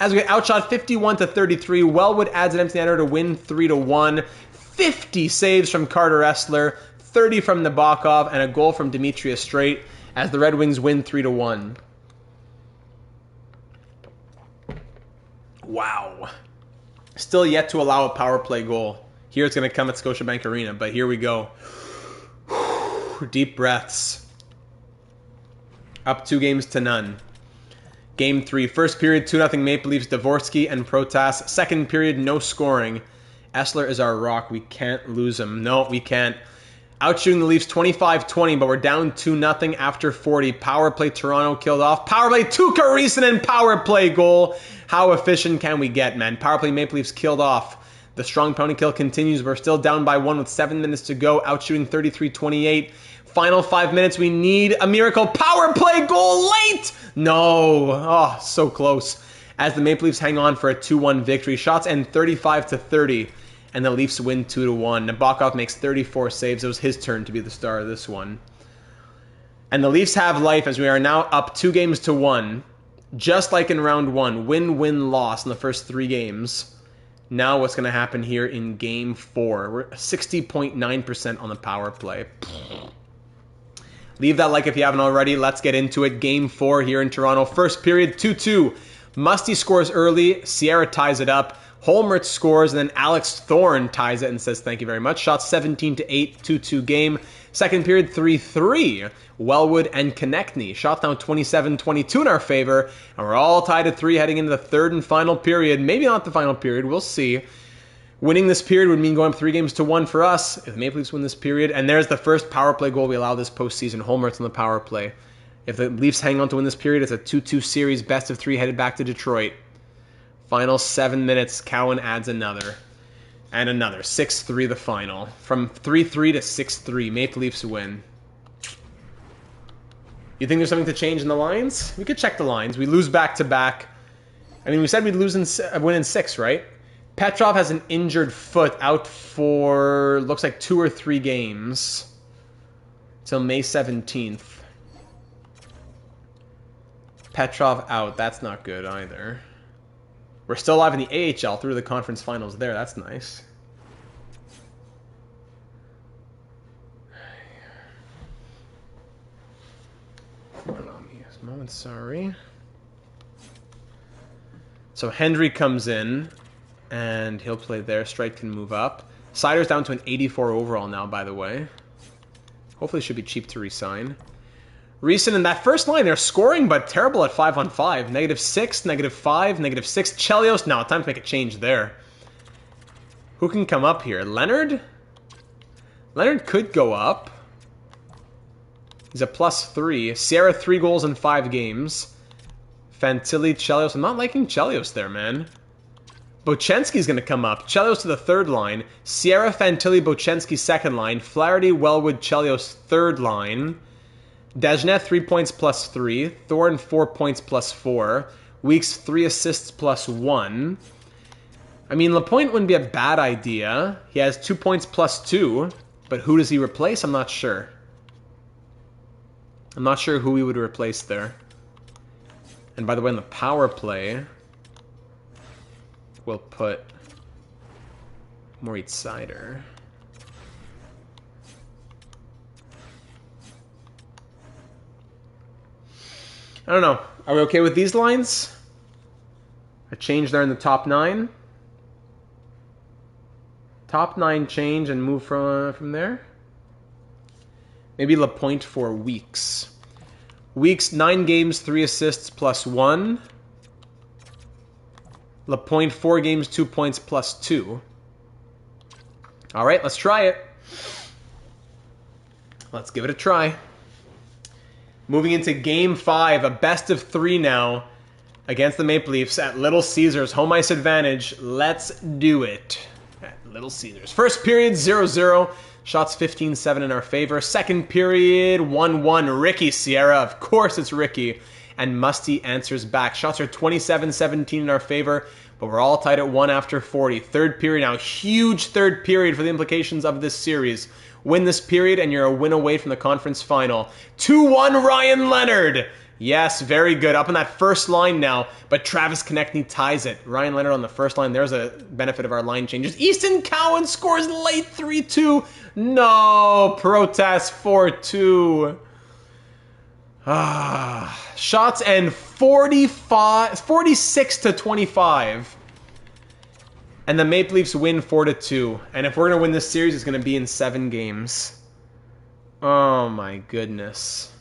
As we get outshot 51-33, Wellwood adds an empty netter to win 3-1. 50 saves from Carter Essler. 30 from Nabokov, and a goal from Demetrius Straight as the Red Wings win 3-1. Wow. Still yet to allow a power play goal Here it's going to come at Scotiabank Arena, but here we go. Deep breaths. Up 2-0. Game 3. First period, 2-0 Maple Leafs, Dvorsky and Protas. Second period, no scoring. Essler is our rock. We can't lose him. No, we can't. Outshooting the Leafs 25-20, but we're down 2-0 after 40. Power play, Toronto killed off. Power play, Tuukka Risanen, power play goal. How efficient can we get, man? Power play, Maple Leafs killed off. The strong penalty kill continues. We're still down by 1 with 7 minutes to go. Outshooting 33-28. Final 5 minutes. We need a miracle. Power play goal late. No. Oh, so close. As the Maple Leafs hang on for a 2-1 victory. Shots end 35-30. And the Leafs win 2-1. Nabokov makes 34 saves. It was his turn to be the star of this one. And the Leafs have life as we are now up 2-1. Just like in round 1. Win-win-loss in the first 3 games. Now what's going to happen here in Game 4? We're 60.9% on the power play. Leave that like if you haven't already. Let's get into it. Game 4 here in Toronto. First period, 2-2. Musty scores early. Sierra ties it up. Holmert scores, and then Alex Thorne ties it and says thank you very much. Shots 17-8, 2-2 game. Second period, 3-3. Wellwood and Konechny. Shots now 27-22 in our favor, and we're all tied at 3 heading into the third and final period. Maybe not the final period. We'll see. Winning this period would mean going up 3-1 for us if the Maple Leafs win this period. And there's the first power play goal we allow this postseason. Holmert's on the power play. If the Leafs hang on to win this period, it's a 2-2 series, best of 3 headed back to Detroit. Final 7 minutes, Cowan adds another. And another. 6-3 the final. From 3-3 to 6-3, Maple Leafs win. You think there's something to change in the lines? We could check the lines. We lose back-to-back. I mean, we said we'd win in 6, right? Petrov has an injured foot out for, looks like 2 or 3 games. Till May 17th. Petrov out. That's not good either. We're still alive in the AHL through the conference finals there. That's nice. Allow me a moment, sorry. So Hendry comes in, and he'll play there. Strike can move up. Sider's down to an 84 overall now, by the way. Hopefully should be cheap to re-sign. Recent in that first line, they're scoring, but terrible at 5-on-5. -6, -5, -6. Chelios, now time to make a change there. Who can come up here? Leonard? Leonard could go up. He's a +3. Sierra, 3 goals in 5 games. Fantilli, Chelios. I'm not liking Chelios there, man. Bochenski's going to come up. Chelios to the third line. Sierra, Fantilli, Bochenski, second line. Flaherty, Wellwood, Chelios, third line. Dagenet, 3 points +3. Thorne, 4 points +4. Weeks, 3 assists +1. I mean, Lapointe wouldn't be a bad idea. He has 2 points +2. But who does he replace? I'm not sure. I'm not sure who we would replace there. And by the way, in the power play, we'll put Moritz Seider. I don't know. Are we okay with these lines? A change there in the top 9. Top 9 change and move from there. Maybe Lapointe for Weeks. Weeks, 9 games, 3 assists +1. Lapointe, 4 games, 2 points +2. All right, let's try it. Let's give it a try. Moving into Game 5, a best of 3 now against the Maple Leafs at Little Caesars. Home ice advantage. Let's do it at Little Caesars. First period, 0-0. Shots 15-7 in our favor. Second period, 1-1. Ricky Sierra. Of course it's Ricky. And Musty answers back. Shots are 27-17 in our favor, but we're all tied at 1 after 40. Third period now. Huge third period for the implications of this series. Win this period, and you're a win away from the conference final. 2-1 Ryan Leonard. Yes, very good. Up on that first line now, but Travis Konechny ties it. Ryan Leonard on the first line. There's a benefit of our line changes. Easton Cowan scores late 3-2. No, Protas 4-2. Shots and 46-25. And the Maple Leafs win 4-2. And if we're going to win this series, it's going to be in 7 games. Oh my goodness.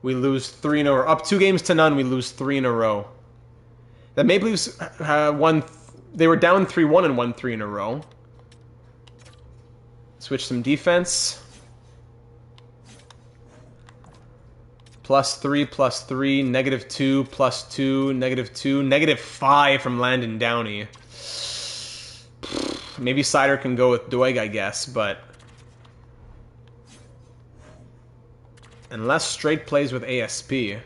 We lose 3 in a row. Up 2 games to none, we lose 3 in a row. The Maple Leafs won. They were down 3-1 and won 3 in a row. Switch some defense. +3, +3, -2, +2, -2, -5 from Landon Downey. Maybe Sider can go with Doig, I guess, but... Unless Straight plays with ASP.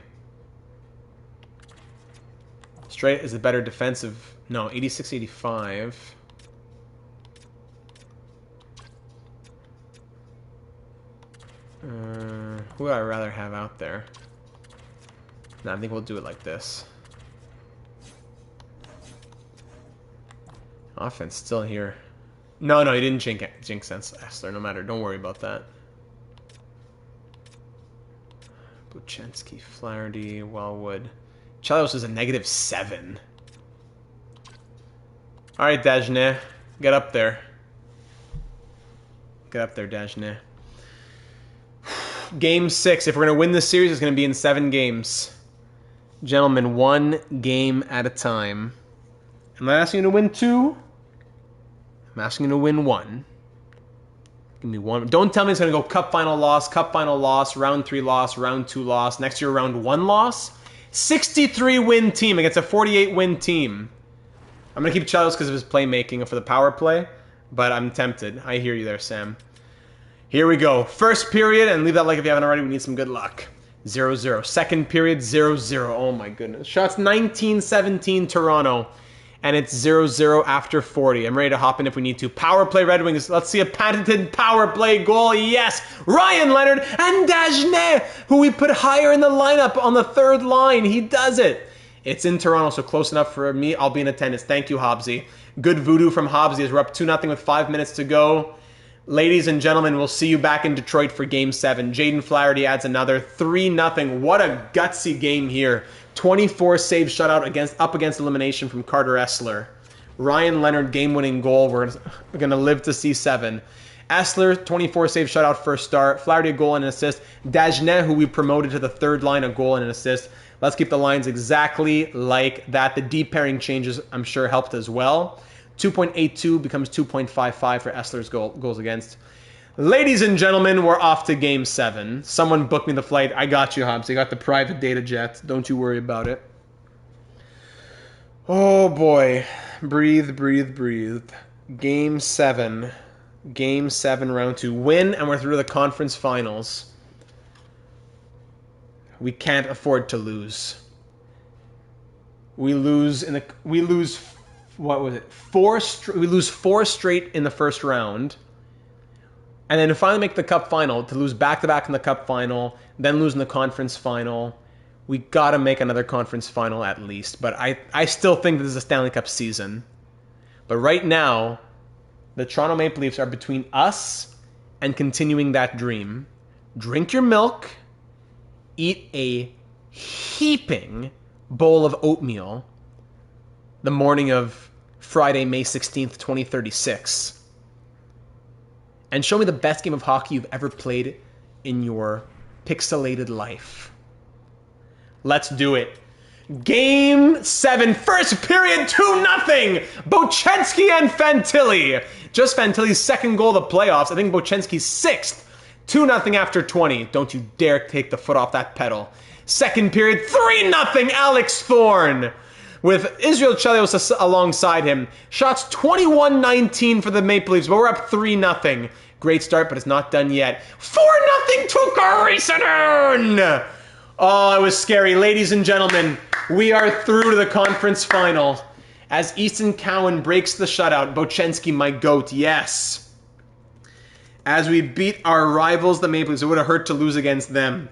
Straight is a better defensive... No, 86-85. Who would I rather have out there? No, I think we'll do it like this. Offense still here. No, he didn't jinx sense Essler, no matter. Don't worry about that. Buchenski, Flaherty, Wellwood. Chelios is a -7. Alright, Dagenet. Get up there. Get up there, Dagenet. Game 6. If we're going to win this series, it's going to be in 7 games. Gentlemen, 1 game at a time. I'm not asking you to win 2. I'm asking you to win 1. Give me 1. Don't tell me it's going to go cup final loss, round 3 loss, round 2 loss, next year round 1 loss. 63 win team against a 48 win team. I'm going to keep Chelios because of his playmaking for the power play, but I'm tempted. I hear you there, Sam. Here we go. First period, and leave that like if you haven't already. We need some good luck. 0-0. Second period, 0-0. Oh my goodness. Shots 19-17 Toronto, and it's 0-0 after 40. I'm ready to hop in if we need to. Power play Red Wings. Let's see a patented power play goal. Yes! Ryan Leonard and Dagenet, who we put higher in the lineup on the 3rd line. He does it. It's in Toronto, so close enough for me. I'll be in attendance. Thank you, Hobbsy. Good voodoo from Hobbsy as we're up 2-0 with 5 minutes to go. Ladies and gentlemen, we'll see you back in Detroit for Game 7. Jaden Flaherty adds another 3-0. What a gutsy game here. 24 save shutout up against elimination from Carter Essler. Ryan Leonard game-winning goal. We're going to live to see 7. Essler, 24 save shutout first start. Flaherty a goal and an assist. Dagenet, who we promoted to the 3rd line, a goal and an assist. Let's keep the lines exactly like that. The deep pairing changes, I'm sure, helped as well. 2.82 becomes 2.55 for Essler's goals against. Ladies and gentlemen, we're off to Game 7. Someone booked me the flight. I got you, Hobbs. I got the private data jet. Don't you worry about it. Oh, boy. Breathe, breathe, breathe. Game 7. Game 7, round 2. Win, and we're through to the conference finals. We can't afford to lose. We lose what was it? We lose 4 straight in the first round. And then to finally make the cup final, to lose back-to-back in the cup final, then lose in the conference final, we got to make another conference final at least. But I still think this is a Stanley Cup season. But right now, the Toronto Maple Leafs are between us and continuing that dream. Drink your milk, eat a heaping bowl of oatmeal the morning of Friday, May 16th, 2036. And show me the best game of hockey you've ever played in your pixelated life. Let's do it. Game 7, first period, 2-0. Buchenski and Fantilli. Just Fantilli's 2nd goal of the playoffs. I think Buchenski's 6th. 2-0 after 20. Don't you dare take the foot off that pedal. Second period, 3-0. Alex Thorne, with Israel Chelios alongside him. Shots 21-19 for the Maple Leafs, but we're up 3-0. Great start, but it's not done yet. 4-0 Tuukka Risanen! Oh, it was scary. Ladies and gentlemen, we are through to the conference final. As Easton Cowan breaks the shutout, Buchenski, my goat, yes. As we beat our rivals, the Maple Leafs, it would have hurt to lose against them.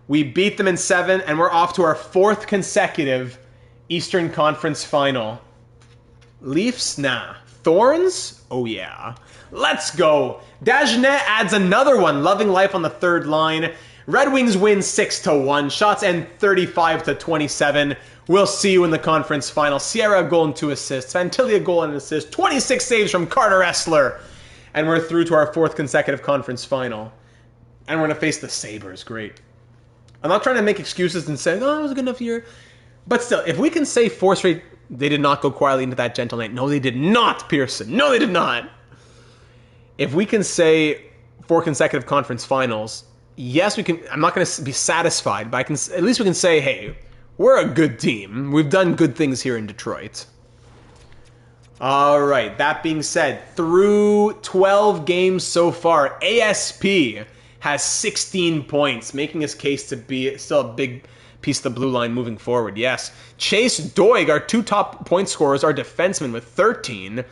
We beat them in 7, and we're off to our 4th consecutive Eastern Conference Final. Leafs? Nah. Thorns? Oh yeah. Let's go. Dagenet adds another one. Loving life on the 3rd line. Red Wings win 6-1. Shots end 35-27. We'll see you in the conference final. Sierra a goal and 2 assists. Fantilli a goal and an assist. 26 saves from Carter Essler. And we're through to our 4th consecutive conference final. And we're going to face the Sabres. Great. I'm not trying to make excuses and say, oh, it was a good enough year. But still, if we can say 4 straight, they did not go quietly into that gentle night. No, they did not, Pearson. No, they did not. If we can say 4 consecutive conference finals, yes, we can. I'm not going to be satisfied, but at least we can say, hey, we're a good team. We've done good things here in Detroit. All right, that being said, through 12 games so far, ASP has 16 points, making his case to be still a big piece of the blue line moving forward. Yes. Chase Doig, our 2 top point scorers, our defenseman with 13.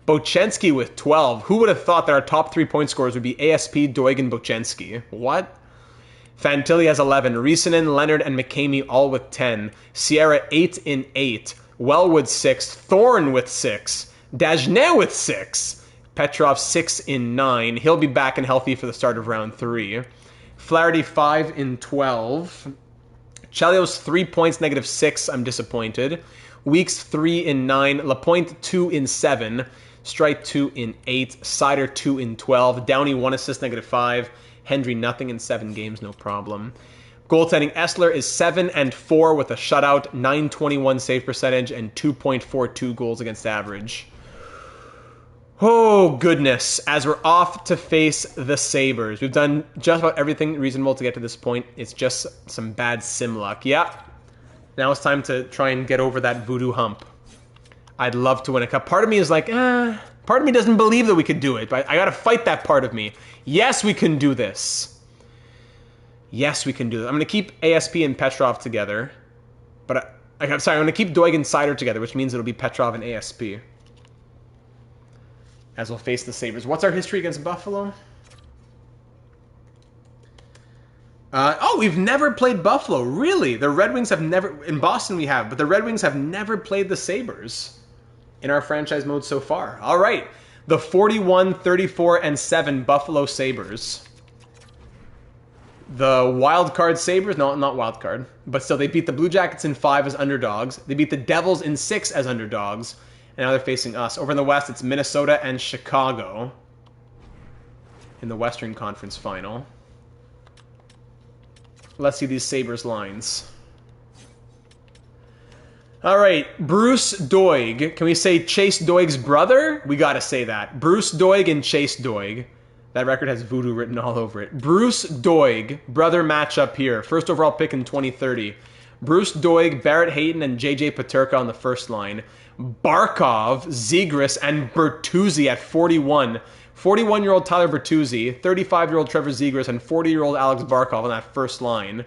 Bochenski with 12. Who would have thought that our top 3 point scorers would be ASP, Doig, and Bochenski? What? Fantilli has 11. Risanen, Leonard, and McCamey all with 10. Sierra 8 in 8. Wellwood 6. Thorne with 6. Dagenet with 6. Petrov 6 in 9. He'll be back and healthy for the start of round 3. Flaherty 5 in 12. Chelios 3 points, -6. I'm disappointed. Weeks 3 in 9. Lapointe 2 in 7. Strite 2 in 8. Sider 2 in 12. Downey 1 assist, -5. Hendry nothing in 7 games, no problem. Goaltending, Essler is 7 and 4 with a shutout, .921 save percentage, and 2.42 goals against average. Oh, goodness. As we're off to face the Sabres. We've done just about everything reasonable to get to this point. It's just some bad sim luck. Yeah. Now it's time to try and get over that voodoo hump. I'd love to win a cup. Part of me is like, part of me doesn't believe that we could do it, but I got to fight that part of me. Yes, we can do this. Yes, we can do this. I'm going to keep ASP and Petrov together, but I'm sorry, I'm going to keep Doig and Sider together, which means it'll be Petrov and ASP. As we'll face the Sabres. What's our history against Buffalo? We've never played Buffalo. Really? The Red Wings have never... In Boston we have, but the Red Wings have never played the Sabres in our franchise mode so far. All right. The 41, 34, and 7 Buffalo Sabres. The wild card Sabres... No, not wild card. But still, they beat the Blue Jackets in 5 as underdogs. They beat the Devils in 6 as underdogs. And now they're facing us. Over in the West, it's Minnesota and Chicago in the Western Conference Final. Let's see these Sabres lines. All right, Bruce Doig. Can we say Chase Doig's brother? We got to say that. Bruce Doig and Chase Doig. That record has voodoo written all over it. Bruce Doig, brother matchup here. First overall pick in 2030. Bruce Doig, Barrett Hayton, and J.J. Peterka on the first line. Barkov, Zegras, and Bertuzzi at 41. 41-year-old Tyler Bertuzzi, 35-year-old Trevor Zegras, and 40-year-old Alex Barkov on that first line.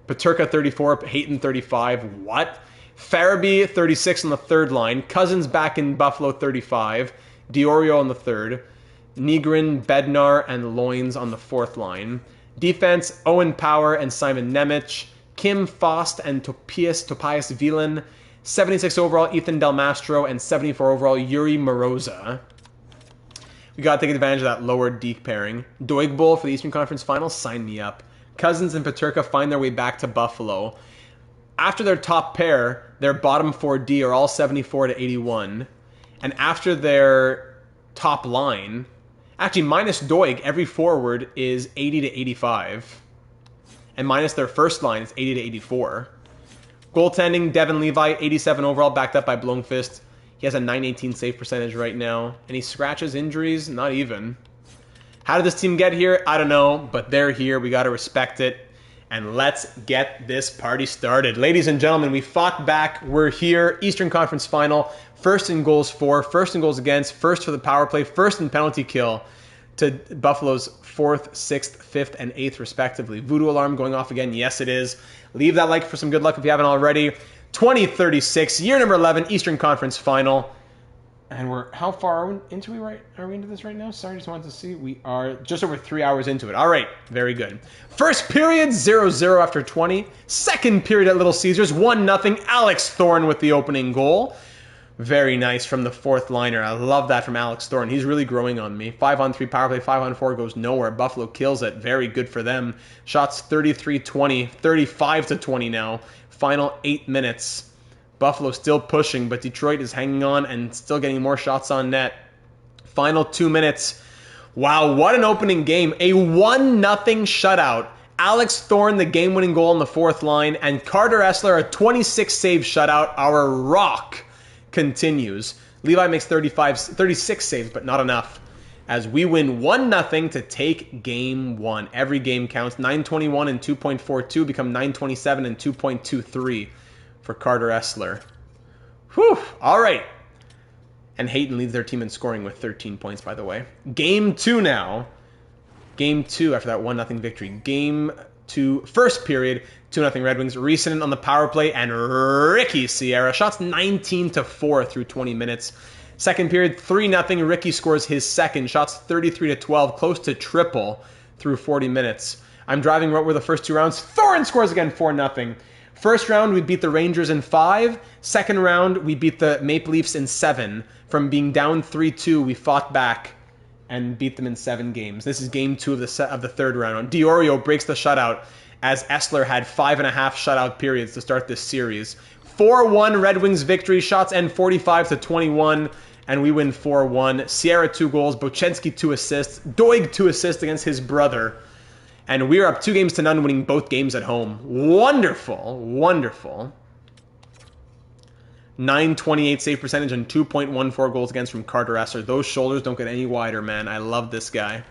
Peterka, 34, Hayton, 35. What? Farabee, 36 on the third line. Cousins back in Buffalo, 35. Diorio on the third. Nygren, Bednar, and Loins on the fourth line. Defense, Owen Power and Simon Nemec. Kim Faust and Topias Wieland. 76 overall, Ethan Del Mastro, and 74 overall, Yuri Moroza. We got to take advantage of that lower D pairing. Doig Bowl for the Eastern Conference Finals, sign me up. Cousins and Peterka find their way back to Buffalo. After their top pair, their bottom 4D are all 74 to 81. And after their top line, actually minus Doig, every forward is 80 to 85. And minus their first line, it's 80 to 84. Goaltending, Devin Levi, 87 overall, backed up by Blomqvist. He has a .918 save percentage right now. Any scratches, injuries? Not even. How did this team get here? I don't know, but they're here. We got to respect it. And let's get this party started. Ladies and gentlemen, we fought back. We're here. Eastern Conference Final. First in goals for, first in goals against, first for the power play, first in penalty kill to Buffalo's 4th, 6th, 5th, and 8th respectively. Voodoo alarm going off again. Yes, it is. Leave that like for some good luck if you haven't already. 2036, year number 11, Eastern Conference Final. And we're, how far are we into this right now? Sorry, just wanted to see. We are just over 3 hours into it. All right, very good. First period, 0-0 after 20. Second period at Little Caesars, 1-0. Alex Thorne with the opening goal. Very nice from the fourth liner. I love that from Alex Thorne. He's really growing on me. 5-on-3 power play, 5-on-4 goes nowhere. Buffalo kills it. Very good for them. Shots 33-20, 35-20 now. Final 8 minutes. Buffalo still pushing, but Detroit is hanging on and still getting more shots on net. Final 2 minutes. Wow, what an opening game. A 1-0 shutout. Alex Thorne, the game-winning goal on the fourth line, and Carter Essler, a 26-save shutout. Our rock continues. Levi makes 36 saves, but not enough. As we win 1-0 to take game 1. Every game counts. 921 and 2.42 become 927 and 2.23 for Carter Essler. Whew. All right. And Hayton leads their team in scoring with 13 points, by the way. Game 2 now. Game 2 after that 1-0 victory. Game 2, first period, 2-0 Red Wings. Recent on the power play, and Ricky Sierra. Shots 19-4 through 20 minutes. Second period, 3-0. Ricky scores his second. Shots 33-12, close to triple through 40 minutes. I'm driving what were the first 2 rounds. Thorne scores again, 4-0. First round, we beat the Rangers in 5. Second round, we beat the Maple Leafs in 7. From being down 3-2, we fought back and beat them in 7 games. This is game 2 of the third round. Diorio breaks the shutout as Essler had 5.5 shutout periods to start this series. 4-1 Red Wings victory. Shots end 45-21, and we win 4-1. Sierra 2 goals, Bochenski 2 assists, Doig 2 assists against his brother. And we're up 2-0, winning both games at home. Wonderful, wonderful. 928 save percentage and 2.14 goals against from Carter Essler. Those shoulders don't get any wider, man. I love this guy.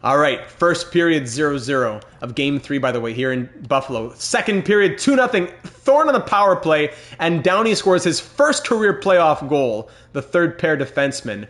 All right, first period 0-0 of game 3, by the way, here in Buffalo. Second period 2-0. Thorne on the power play, and Downey scores his first career playoff goal, the third pair defenseman.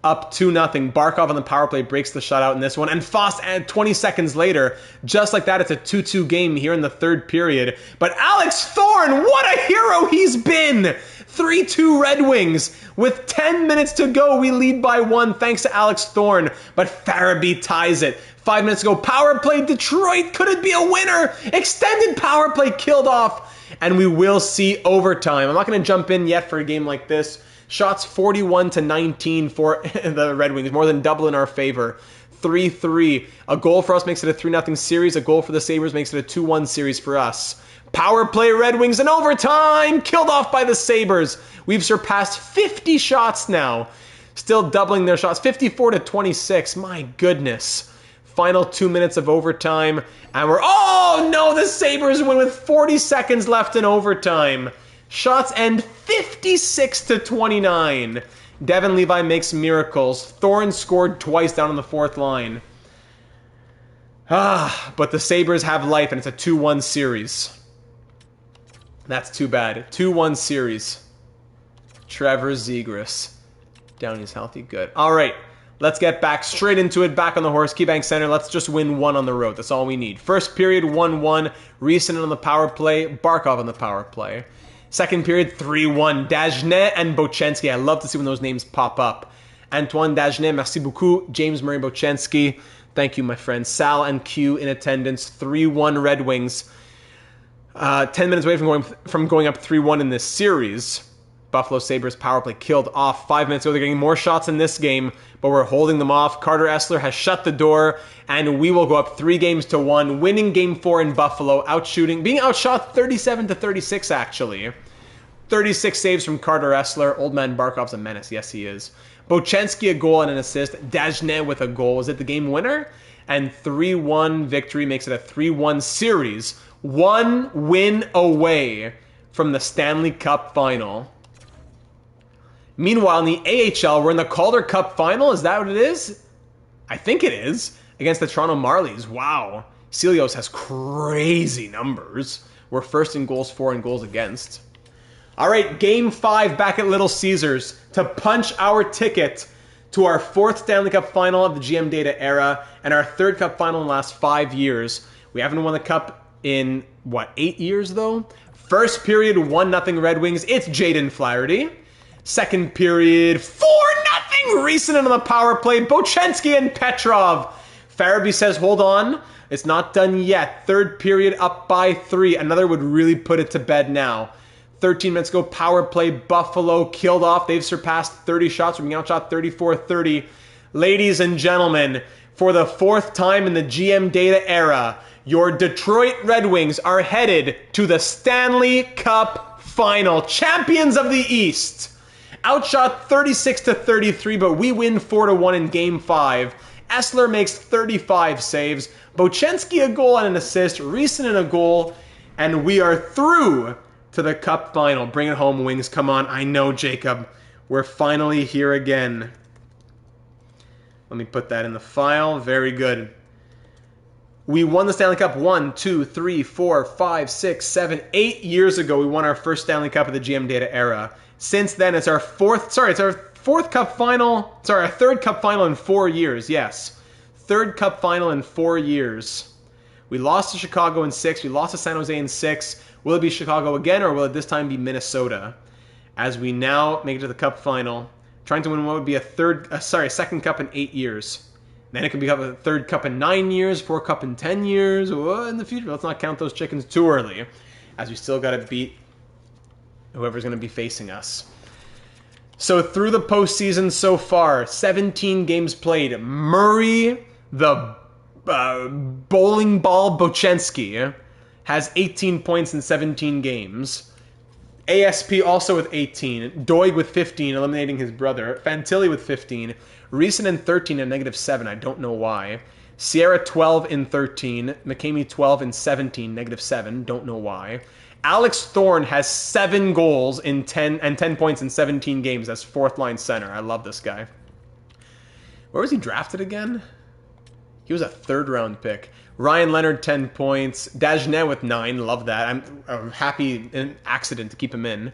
Up 2-0. Barkov on the power play breaks the shutout in this one. And Foss, 20 seconds later, just like that, it's a 2-2 game here in the third period. But Alex Thorne, what a hero he's been! 3-2 Red Wings. With 10 minutes to go, we lead by 1 thanks to Alex Thorne. But Farabee ties it. 5 minutes ago, power play, Detroit. Could it be a winner? Extended power play killed off. And we will see overtime. I'm not going to jump in yet for a game like this. Shots 41-19 for the Red Wings, more than double in our favor. 3-3. A goal for us makes it a 3-0 series. A goal for the Sabres makes it a 2-1 series for us. Power play Red Wings in overtime, killed off by the Sabres. We've surpassed 50 shots now. Still doubling their shots, 54-26. My goodness. Final 2 minutes of overtime. And we're, oh no, the Sabres win with 40 seconds left in overtime. Shots end 56-29. Devin Levi makes miracles. Thorne scored twice down on the fourth line. But the Sabres have life, and it's a 2-1 series. That's too bad. 2-1 series. Trevor Zegras. Downey's healthy. Good. All right. Let's get back straight into it. Back on the horse. KeyBank Center. Let's just win 1 on the road. That's all we need. First period, 1-1. Recent on the power play. Barkov on the power play. Second period, 3-1. Dagenet and Bochenski. I love to see when those names pop up. Antoine Dagenet, merci beaucoup. James Murray Bochenski. Thank you, my friend. Sal and Q in attendance. 3-1 Red Wings. 10 minutes away from going up 3-1 in this series. Buffalo Sabres power play killed off. 5 minutes ago, they're getting more shots in this game, but we're holding them off. Carter Essler has shut the door, and we will go up 3-1, winning game 4 in Buffalo, being outshot 37-36 actually. 36 saves from Carter Essler. Old man Barkov's a menace. Yes, he is. Bochenski a goal and an assist. Dagenet with a goal. Is it the game winner? And 3-1 victory makes it a 3-1 series. 1 win away from the Stanley Cup final. Meanwhile, in the AHL, we're in the Calder Cup final. Is that what it is? I think it is. Against the Toronto Marlies. Wow. Celios has crazy numbers. We're first in goals for and goals against. All right, Game 5 back at Little Caesars to punch our ticket to our 4th Stanley Cup final of the GM Data era and our 3rd Cup final in the last 5 years. We haven't won the Cup in, 8 years, though? First period, 1-0 Red Wings. It's Jaden Flaherty. Second period, 4-0 Recent on the power play. Bochenski and Petrov. Farabee says, hold on. It's not done yet. Third period, up by 3. Another would really put it to bed now. 13 minutes ago, power play, Buffalo killed off. They've surpassed 30 shots. We're being outshot 34-30. Ladies and gentlemen, for the 4th time in the GM data era, your Detroit Red Wings are headed to the Stanley Cup Final. Champions of the East. Outshot 36-33, but we win 4-1 in Game 5. Essler makes 35 saves. Bochenski a goal and an assist. Reason a goal. And we are through to the Cup Final. Bring it home, Wings. Come on. I know, Jacob. We're finally here again. Let me put that in the file. Very good. We won the Stanley Cup 1, 2, 3, 4, 5, 6, 7, 8 years ago. We won our first Stanley Cup of the GM Data era. Since then, it's our fourth Cup Final. Sorry, our 3rd Cup Final in 4 years. Yes. 3rd Cup Final in 4 years. We lost to Chicago in 6. We lost to San Jose in 6. Will it be Chicago again, or will it this time be Minnesota? As we now make it to the Cup Final, trying to win what would be a 2nd Cup in 8 years. Then it could become a 3rd Cup in 9 years, 4th Cup in 10 years. In the future, let's not count those chickens too early, as we still got to beat whoever's going to be facing us. So through the postseason so far, 17 games played. Murray, the bowling ball Bochenski, has 18 points in 17 games. ASP also with 18. Doig with 15, eliminating his brother. Fantilli with 15. Reason in 13 and -7. I don't know why. Sierra 12 in 13. McCamey 12 in 17, -7. Don't know why. Alex Thorne has 7 goals in 10 points in 17 games. That's 4th line center. I love this guy. Where was he drafted again? He was a 3rd round pick. Ryan Leonard 10 points. Dagenet with 9. Love that. I'm happy an accident to keep him in.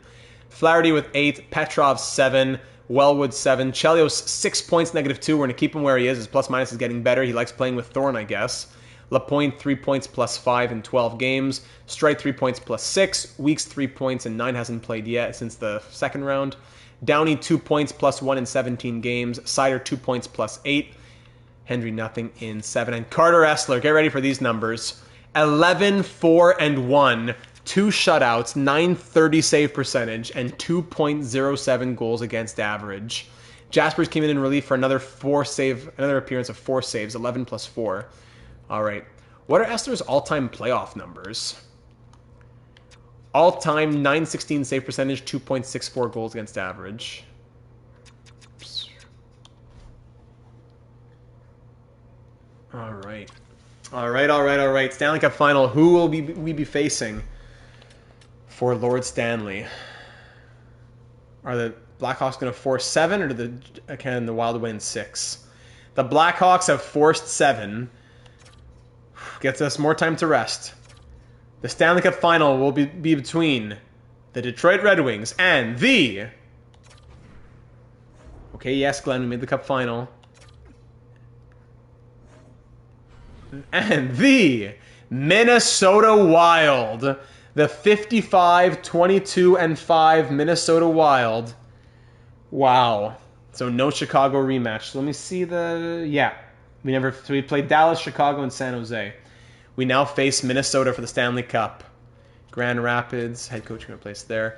Flaherty with 8. Petrov 7. Wellwood 7. Chelios 6 points, -2. We're going to keep him where he is. His plus-minus is getting better. He likes playing with Thorne, I guess. Lapointe 3 points +5 in 12 games. Strike 3 points +6. Weeks 3 points and 9 hasn't played yet since the 2nd round. Downey 2 points +1 in 17 games. Sider 2 points +8. Henry nothing in 7. And Carter Essler, get ready for these numbers. 11, 4, and 1. 2 shutouts, 930 save percentage, and 2.07 goals against average. Jaspers came in relief for another appearance of 4 saves, 11 + 4. All right. What are Essler's all-time playoff numbers? All-time 916 save percentage, 2.64 goals against average. All right. Stanley Cup Final. Who will we be facing for Lord Stanley? Are the Blackhawks going to force 7, or can the Wild win 6? The Blackhawks have forced 7. Gets us more time to rest. The Stanley Cup Final will be between the Detroit Red Wings and the... Okay, yes, Glenn, we made the Cup Final. And the Minnesota Wild. The 55, 22, and 5 Minnesota Wild. Wow. So no Chicago rematch. So let me see the... Yeah. We played Dallas, Chicago, and San Jose. We now face Minnesota for the Stanley Cup. Grand Rapids, head coach going to place there.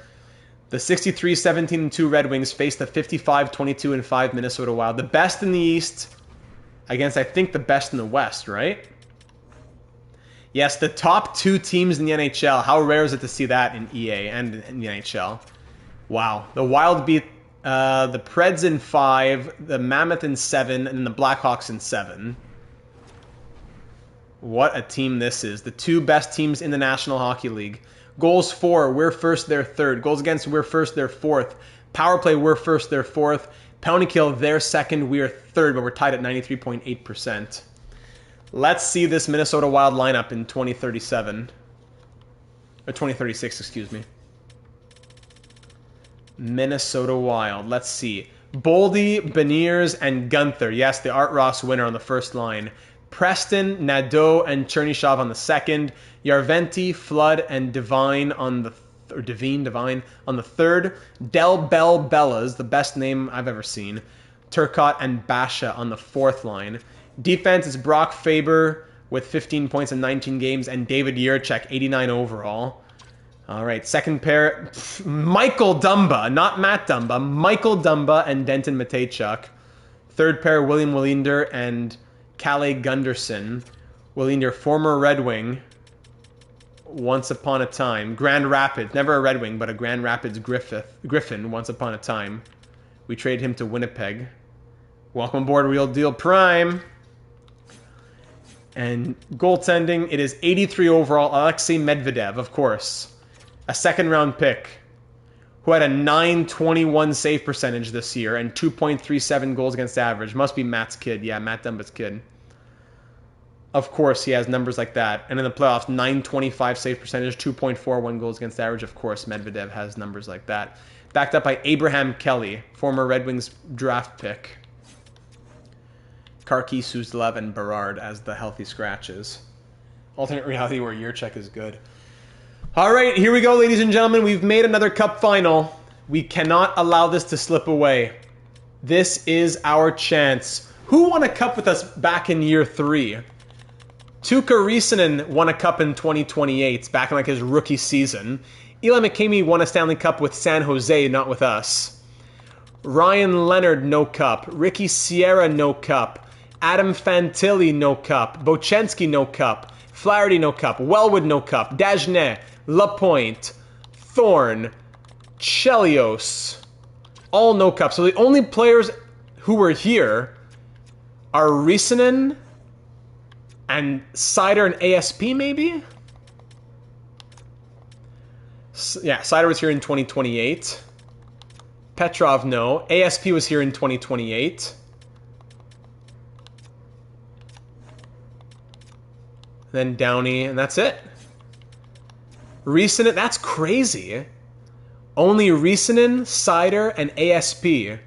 The 63, 17, and 2 Red Wings face the 55, 22, and 5 Minnesota Wild. The best in the East against, I think, the best in the West, right? Yes, the top 2 teams in the NHL. How rare is it to see that in EA and in the NHL? Wow. The Wild beat the Preds in 5, the Mammoth in 7, and the Blackhawks in 7. What a team this is. The 2 best teams in the National Hockey League. Goals for, we're first, they're third. Goals against, we're first, they're fourth. Power play, we're first, they're fourth. Penalty kill, they're second, we're third, but we're tied at 93.8%. Let's see this Minnesota Wild lineup in 2037. Or 2036, excuse me. Minnesota Wild. Let's see. Boldy, Beniers, and Gunther. Yes, the Art Ross winner on the first line. Preston, Nadeau, and Chernyshov on the second. Yarventi, Flood, and Devine on the Devine on the third. Del Bell Bellas, the best name I've ever seen. Turcotte and Basha on the fourth line. Defense is Brock Faber with 15 points in 19 games, and David Yurchek, 89 overall. All right, second pair, Michael Dumba, not Matt Dumba, Michael Dumba and Denton Matejchuk. Third pair, William Wallinder and Kalle Gunderson. Wallinder, former Red Wing, once upon a time. Grand Rapids, never a Red Wing, but a Grand Rapids Griffin, once upon a time. We traded him to Winnipeg. Welcome aboard, Real Deal Prime. And goaltending, it is 83 overall, Alexei Medvedev, of course. A second-round pick who had a .921 save percentage this year and 2.37 goals against average. Must be Matt's kid. Yeah, Matt Dumba's kid. Of course, he has numbers like that. And in the playoffs, .925 save percentage, 2.41 goals against average. Of course, Medvedev has numbers like that. Backed up by Abraham Kelly, former Red Wings draft pick. Karki, Suzdalev, and Berard as the healthy scratches. Alternate reality where Yurchek is good. All right, here we go, ladies and gentlemen. We've made another cup final. We cannot allow this to slip away. This is our chance. Who won a cup with us back in year 3? Tuukka Risanen won a cup in 2028, back in like his rookie season. Eli McCamey won a Stanley Cup with San Jose, not with us. Ryan Leonard, no cup. Ricky Sierra, no cup. Adam Fantilli, no cup. Bochenski, no cup. Flaherty, no cup. Wellwood, no cup. Dagenet, Lapointe, Thorne, Chelios, all no cup. So the only players who were here are Risanen and Seider and ASP, maybe? Yeah, Seider was here in 2028. Petrov, no. ASP was here in 2028. Then Downey, and that's it. Risanen, that's crazy. Only Risanen, Seider, and ASP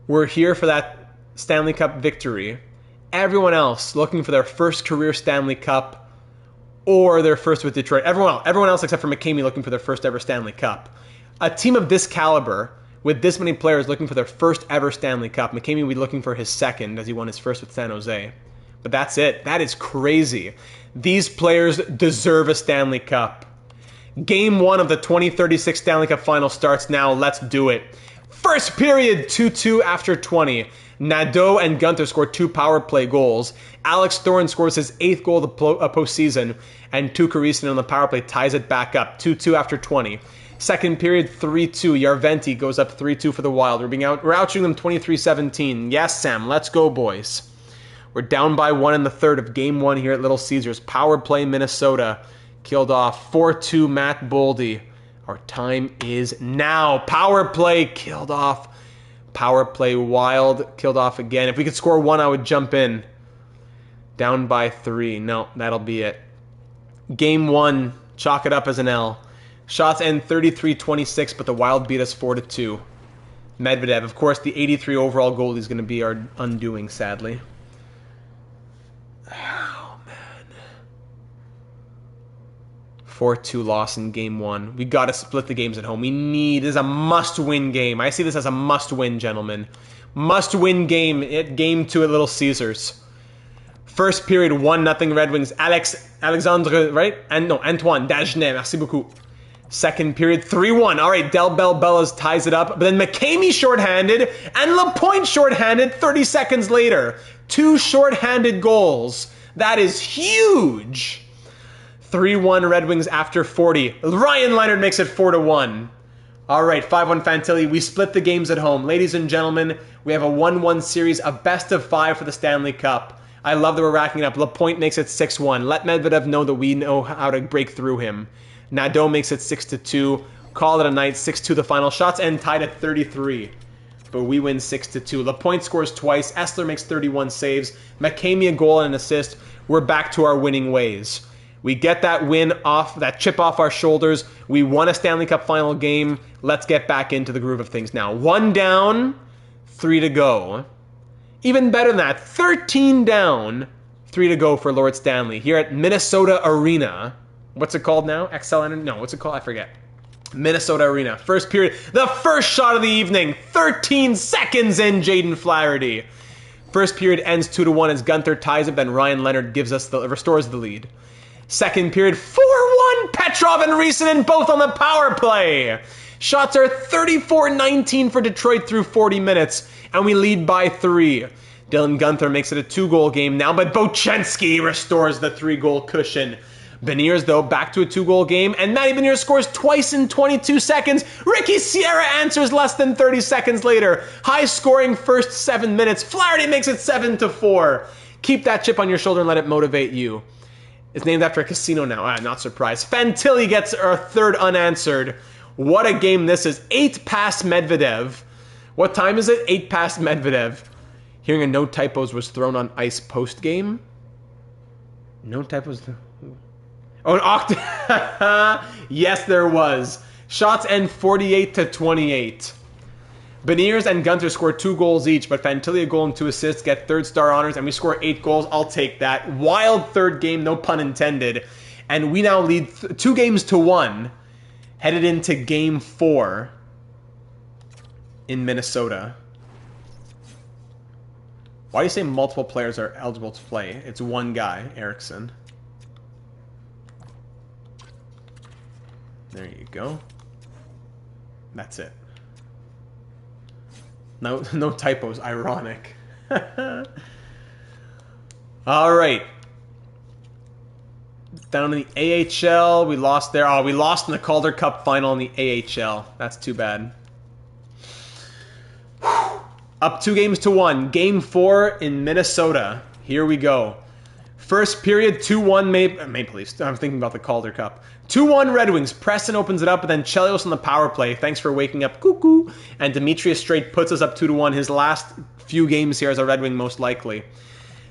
were here for that Stanley Cup victory. Everyone else looking for their first career Stanley Cup or their first with Detroit. Everyone else except for McCamey looking for their first ever Stanley Cup. A team of this caliber with this many players looking for their first ever Stanley Cup. McCamey will be looking for his second as he won his first with San Jose. But that's it. That is crazy. These players deserve a Stanley Cup. Game 1 of the 2036 Stanley Cup Final starts now. Let's do it. First period, 2-2 after 20. Nadeau and Gunter scored 2 power play goals. Alex Thorne scores his 8th goal of the postseason, and Tuukka Risanen on the power play ties it back up. 2-2 after 20. Second period, 3-2. Järventie goes up 3-2 for the Wild. We're outshooting them 23-17. Yes, Sam, let's go, boys. We're down by 1 in the third of Game 1 here at Little Caesars. Power play, Minnesota. Killed off 4-2 Matt Boldy. Our time is now. Power play killed off. Power play Wild killed off again. If we could score 1, I would jump in. Down by 3. No, that'll be it. Game 1, chalk it up as an L. Shots end 33-26, but the Wild beat us 4-2. Medvedev, of course, the 83 overall goalie is going to be our undoing, sadly. 4-2 loss in Game 1. We got to split the games at home. This is a must-win game. I see this as a must-win, gentlemen. Must-win game at Game 2 at Little Caesars. First period, 1-0 Red Wings. Alexandre, right? And no, Antoine Dagenet. Merci beaucoup. Second period, 3-1. All right, Del Bellas ties it up. But then McCamey shorthanded and Lapointe shorthanded 30 seconds later. 2 shorthanded goals. That is huge. 3-1 Red Wings after 40. Ryan Leonard makes it 4-1. All right, 5-1 Fantilli. We split the games at home. Ladies and gentlemen, we have a 1-1 series, a best of 5 for the Stanley Cup. I love that we're racking it up. Lapointe makes it 6-1. Let Medvedev know that we know how to break through him. Nadeau makes it 6-2. Call it a night. 6-2 the final. Shots end tied at 33. But we win 6-2. Lapointe scores twice. Essler makes 31 saves. McCamey a goal and an assist. We're back to our winning ways. We get that win off, that chip off our shoulders. We won a Stanley Cup final game. Let's get back into the groove of things now. 1 down, 3 to go. Even better than that, 13 down, 3 to go for Lord Stanley here at Minnesota Arena. What's it called now? XL? No, what's it called? I forget. Minnesota Arena. First period. The first shot of the evening. 13 seconds in, Jaden Flaherty. First period ends 2-1 as Gunther ties it, then Ryan Leonard restores the lead. Second period, 4-1. Petrov and Risanen both on the power play. Shots are 34-19 for Detroit through 40 minutes, and we lead by 3. Dylan Guenther makes it a 2-goal game now, but Bochenski restores the 3-goal cushion. Beniers, though, back to a 2-goal game, and Matty Beniers scores twice in 22 seconds. Ricky Sierra answers less than 30 seconds later. High-scoring first 7 minutes. Flaherty makes it 7-4. Keep that chip on your shoulder and let it motivate you. It's named after a casino now. Not surprised. Fantilli gets our 3rd unanswered. What a game this is. 8 past Medvedev. What time is it? 8 past Medvedev. Hearing a no typos was thrown on ice post-game. No typos. Oh, an octa. Yes, there was. Shots end 48-28. Beniers and Guenther score 2 goals each, but Fantilli a goal and 2 assists, get 3rd star honors, and we score 8 goals. I'll take that. Wild 3rd game, no pun intended. And we now lead 2-1, headed into game 4 in Minnesota. Why do you say multiple players are eligible to play? It's one guy, Eriksson. There you go. That's it. No typos. Ironic. All right. Down in the AHL, we lost there. Oh, we lost in the Calder Cup final in the AHL. That's too bad. Up 2-1. Game 4 in Minnesota. Here we go. First period, 2-1 Maple Leafs. I'm thinking about the Calder Cup. 2-1 Red Wings. Preston opens it up, but then Chelios on the power play. Thanks for waking up, cuckoo. And Demetrius Straight puts us up 2-1. His last few games here as a Red Wing, most likely.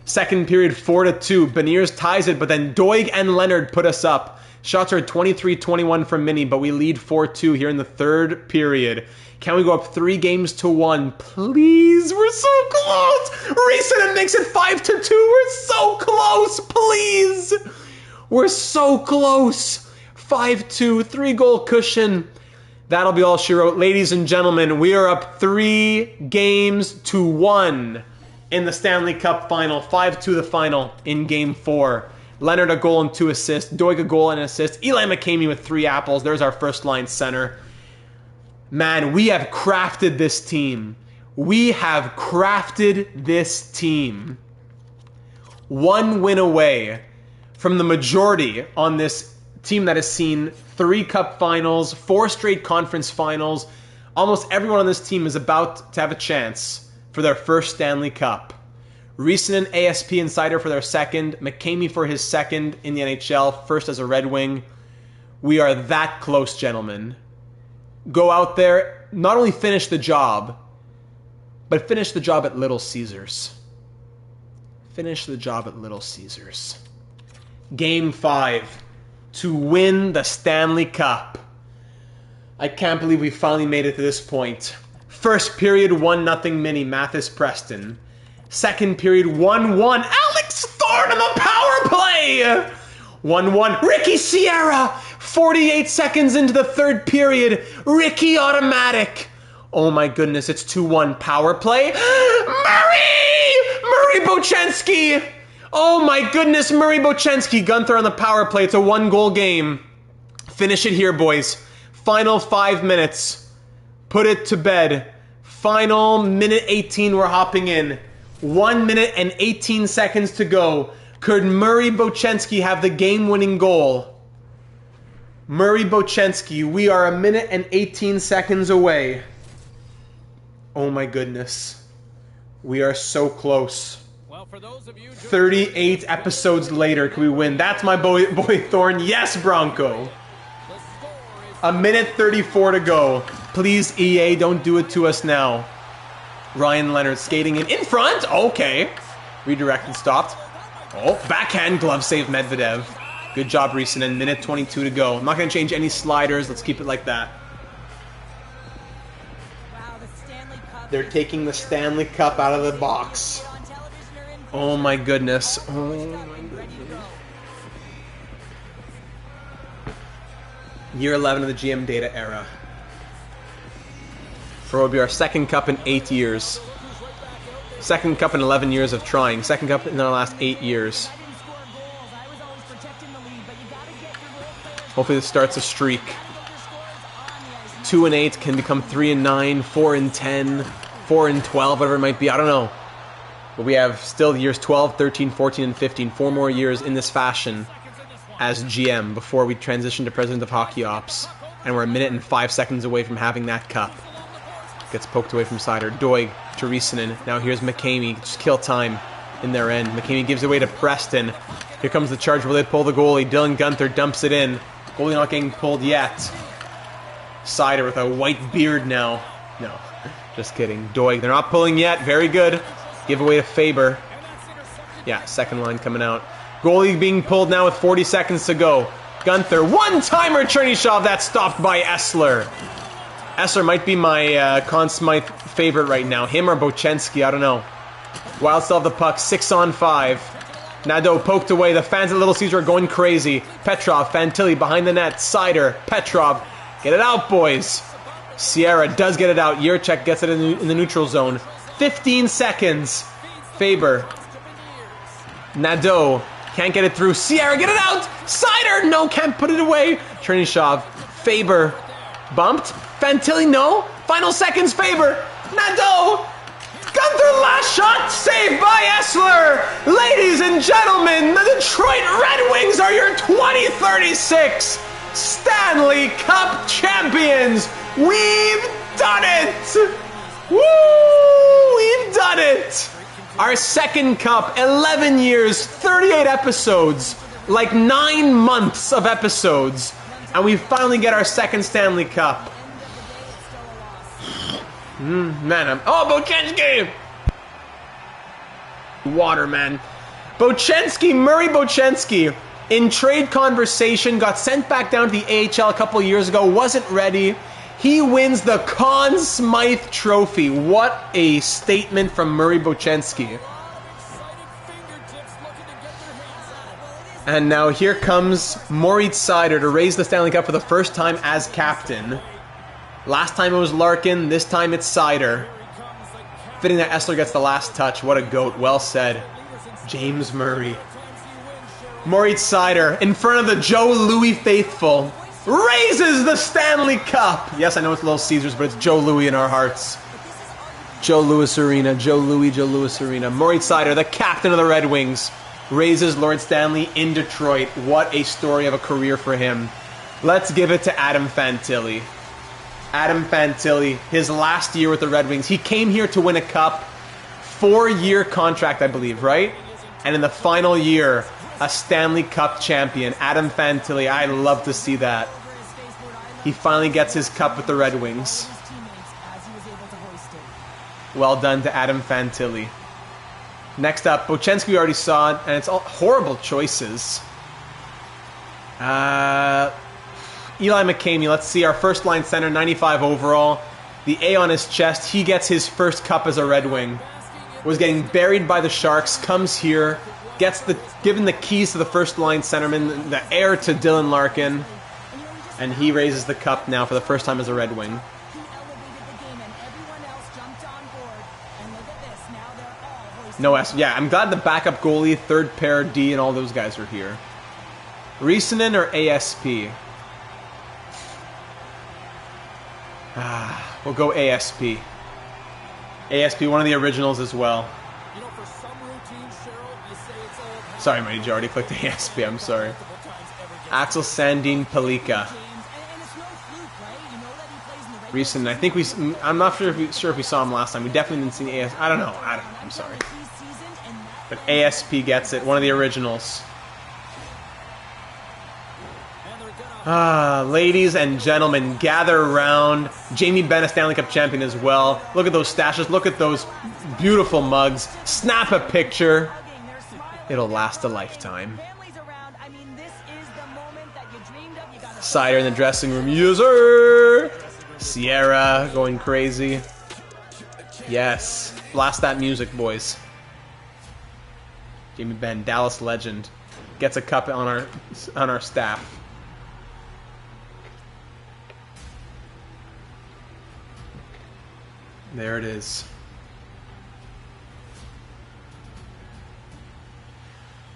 Second period, 4-2. Beniers ties it, but then Doig and Leonard put us up. Shots are 23-21 from Mini, but we lead 4-2 here in the 3rd period. Can we go up 3-1? Please, we're so close. Risanen makes it 5-2. We're so close. Please, we're so close. 5-2, 3-goal cushion. That'll be all she wrote. Ladies and gentlemen, we are up 3-1 in the Stanley Cup final. 5-2 the final in game 4. Leonard a goal and 2 assists. Doig a goal and an assist. Eli McCamey with 3 apples. There's our first line center. Man, we have crafted this team. We have crafted this team. 1 win away from the majority on this team that has seen 3 cup finals, 4 straight conference finals. Almost everyone on this team is about to have a chance for their first Stanley Cup. Risanen, ASP Insider for their 2nd. McCamey for his 2nd in the NHL, first as a Red Wing. We are that close, gentlemen. Go out there, not only finish the job, but finish the job at Little Caesars. Finish the job at Little Caesars. Game 5 to win the Stanley Cup. I can't believe we finally made it to this point. First period, 1-0 Mini, Mathis Preston. Second period, 1-1 Alex Thorne on the power play. 1-1 Ricky Sierra. 48 seconds into the 3rd period, Ricky automatic. Oh my goodness, it's 2-1 power play. Murray Bochenski. Oh my goodness, Murray Bochenski. Guenther on the power play. It's a 1-goal game. Finish it here, boys. Final 5 minutes. Put it to bed. Final minute 18, we're hopping in. 1 minute and 18 seconds to go. Could Murray Bochenski have the game-winning goal? Murray Bochenski, we are 1 minute and 18 seconds away. Oh my goodness. We are so close. Well, for those of you 38 episodes later, can we win? That's my boy Thorne. Yes, Bronco. 1 minute 34 to go. Please, EA, don't do it to us now. Ryan Leonard skating in front. Okay. Redirected, stopped. Oh, backhand glove save Medvedev. Good job, Risanen. Minute 22 to go. I'm not going to change any sliders. Let's keep it like that. They're taking the Stanley Cup out of the box. Oh my goodness. Oh my goodness. Year 11 of the GM data era. For what will be our 2nd cup in 8 years. 2nd cup in 11 years of trying. 2nd cup in the last 8 years. Hopefully this starts a streak. 2-8 can become 3-9, 4-10, 4-12, whatever it might be. I don't know. But we have still the years 12, 13, 14, and 15. 4 more years in this fashion as GM before we transition to President of Hockey Ops. And we're a minute and 5 seconds away from having that cup. Gets poked away from Seider. Doig to Risanen. Now here's McCamey. Just kill time in their end. McCamey gives away to Preston. Here comes the charge. Will they pull the goalie? Dylan Gunther dumps it in. Goalie not getting pulled yet. Seider with a white beard now. No, just kidding. Doig, they're not pulling yet. Very good. Give away to Faber. Yeah, second line coming out. Goalie being pulled now with 40 seconds to go. Gunther, one-timer Chernyshov. That's stopped by Essler. Essler might be my Conn Smythe favorite right now. Him or Bochenski, I don't know. Wild still have the puck, 6-on-5. Nadeau poked away. The fans at Little Caesar are going crazy. Petrov, Fantilli behind the net. Seider, Petrov. Get it out, boys. Sierra does get it out. Yurchek gets it in the neutral zone. 15 seconds. Faber. Nadeau can't get it through. Sierra, get it out. Seider, no, can't put it away. Chernyshov. Faber. Bumped. Fantilli, no. Final seconds, Faber. Nadeau. Gunther, last shot, saved by Essler. Ladies and gentlemen, the Detroit Red Wings are your 2036 Stanley Cup champions. We've done it. Woo! We've done it. Our second cup, 11 years, 38 episodes, like 9 months of episodes, and we finally get our second Stanley Cup. Man, oh, Bochenski! Water, man. Murray Bochenski, in trade conversation, got sent back down to the AHL a couple years ago, wasn't ready. He wins the Conn Smythe Trophy. What a statement from Murray Bochenski. And now here comes Moritz Seider to raise the Stanley Cup for the first time as captain. Last time it was Larkin, this time it's Seider. Fitting that Essler gets the last touch. What a goat. Well said. James Murray. Moritz Seider, in front of the Joe Louis faithful, raises the Stanley Cup. Yes, I know it's Little Caesars, but it's Joe Louis in our hearts. Joe Louis Arena, Joe Louis Arena. Moritz Seider, the captain of the Red Wings, raises Lord Stanley in Detroit. What a story of a career for him. Let's give it to Adam Fantilli. Adam Fantilli, his last year with the Red Wings. He came here to win a cup. 4-year contract, I believe, right? And in the final year, a Stanley Cup champion. Adam Fantilli, I love to see that. He finally gets his cup with the Red Wings. Well done to Adam Fantilli. Next up, Bochenski we already saw, and it's all horrible choices. Eli McCamey, let's see, our first line center, 95 overall. The A on his chest, he gets his first cup as a Red Wing. Was getting buried by the Sharks, comes here, gets given the keys to the first line centerman, the heir to Dylan Larkin, and he raises the cup now for the first time as a Red Wing. No S. Yeah, I'm glad the backup goalie, third pair D, and all those guys are here. Risanen or ASP? We'll go ASP. ASP, one of the originals as well. Sorry, Mighty J, already clicked ASP, I'm sorry. Axel Sandin Palika. Risanen, I think I'm not sure if we saw him last time. We definitely didn't see ASP. I don't know, I'm sorry. But ASP gets it, one of the originals. Ladies and gentlemen, gather around. Jamie Benn, a Stanley Cup champion as well. Look at those stashes. Look at those beautiful mugs. Snap a picture. It'll last a lifetime. Seider in the dressing room. User! Sierra going crazy. Yes. Blast that music, boys. Jamie Benn, Dallas legend. Gets a cup on our staff. There it is.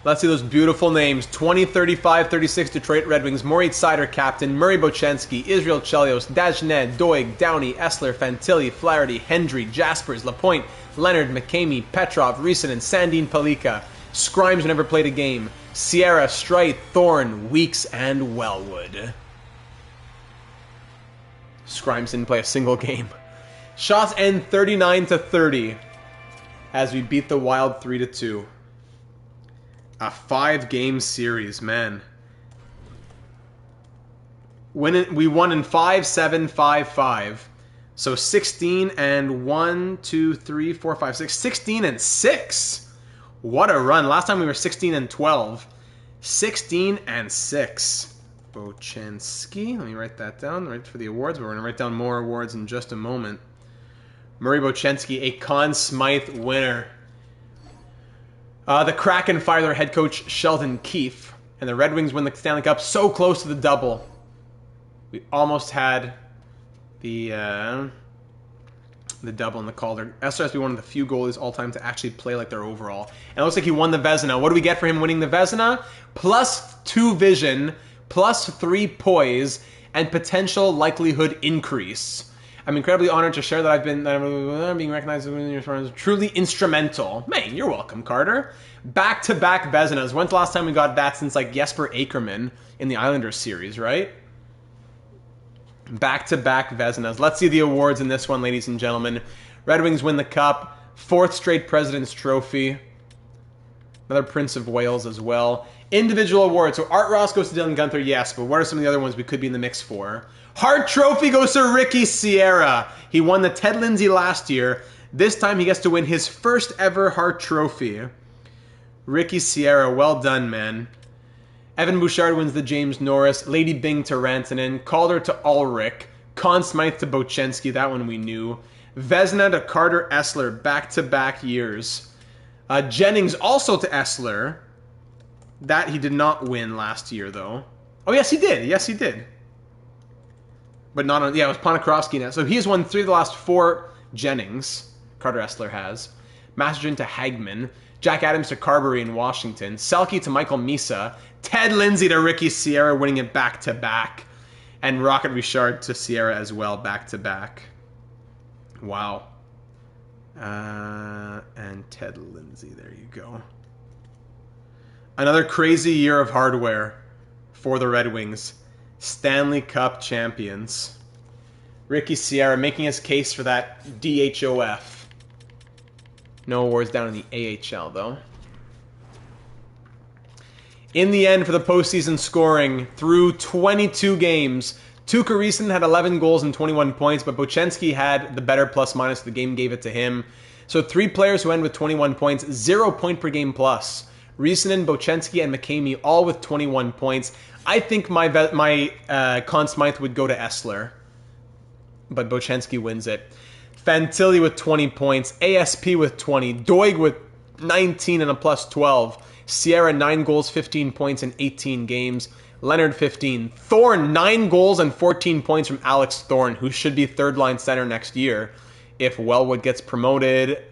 Let's see those beautiful names. 20, 35, 36 Detroit Red Wings. Moritz Seider, captain. Murray Bochenski, Israel Chelios, Dagenet, Doig, Downey, Essler, Fantilli, Flaherty, Hendry, Jaspers, Lapointe, Leonard, McCamey, Petrov, Riesenen, and Sandin Palika. Scrimes never played a game. Sierra, Streit, Thorne, Weeks, and Wellwood. Scrimes didn't play a single game. Shots end 39-30 as we beat the Wild 3-2. A 5-game series, man. We won in 5-7, 5-5. So 16 and 1, 2, 3, 4, 5, 6. 16 and 6. What a run. Last time we were 16 and 12. 16 and 6. Bochenski. Let me write that down right for the awards. We're going to write down more awards in just a moment. Murray Bochenski, a Conn Smythe winner. The Kraken fire their head coach Sheldon Keefe, and the Red Wings win the Stanley Cup so close to the double. We almost had the double in the Calder. Essler has to be one of the few goalies all time to actually play like their overall. And it looks like he won the Vezina. What do we get for him winning the Vezina? +2 vision, +3 poise, and potential likelihood increase. I'm incredibly honored to share that I'm being recognized as truly instrumental. Man, you're welcome, Carter. Back-to-back Vezinas. When's the last time we got that since like Jesper Akerman in the Islanders series, right? Back-to-back Vezinas. Let's see the awards in this one, ladies and gentlemen. Red Wings win the Cup. 4th straight President's Trophy. Another Prince of Wales as well. Individual awards. So Art Ross goes to Dylan Gunther, yes, but what are some of the other ones we could be in the mix for? Hart Trophy goes to Ricky Sierra. He won the Ted Lindsay last year. This time he gets to win his first ever Hart Trophy. Ricky Sierra, well done, man. Evan Bouchard wins the James Norris. Lady Bing to Rantanen. Calder to Ulrich. Conn Smythe to Bochenski, that one we knew. Vezina to Carter Essler, back-to-back years. Jennings also to Essler. That he did not win last year, though. Oh, yes, he did. Yes, he did. But not on... Yeah, it was Ponikarovsky now. So he has won 3 of the last 4 Jennings. Carter Essler has. Masterton to Hagman. Jack Adams to Carberry in Washington. Selke to Michael Misa. Ted Lindsay to Ricky Sierra, winning it back-to-back. And Rocket Richard to Sierra as well, back-to-back. Wow. And Ted Lindsay, there you go. Another crazy year of hardware for the Red Wings. Stanley Cup champions. Ricky Sierra making his case for that DHOF. No awards down in the AHL, though. In the end, for the postseason scoring, through 22 games, Tuukka Riisen had 11 goals and 21 points, but Bochenski had the better plus-minus. The game gave it to him. So 3 players who end with 21 points, 0 point per game plus. Riesenen, Bochenski, and McCamey all with 21 points. I think my Conn Smythe would go to Essler, but Bochenski wins it. Fantilli with 20 points, ASP with 20, Doig with 19 and a +12, Sierra 9 goals, 15 points in 18 games, Leonard 15, Thorne 9 goals and 14 points from Alex Thorne, who should be third-line center next year if Wellwood gets promoted.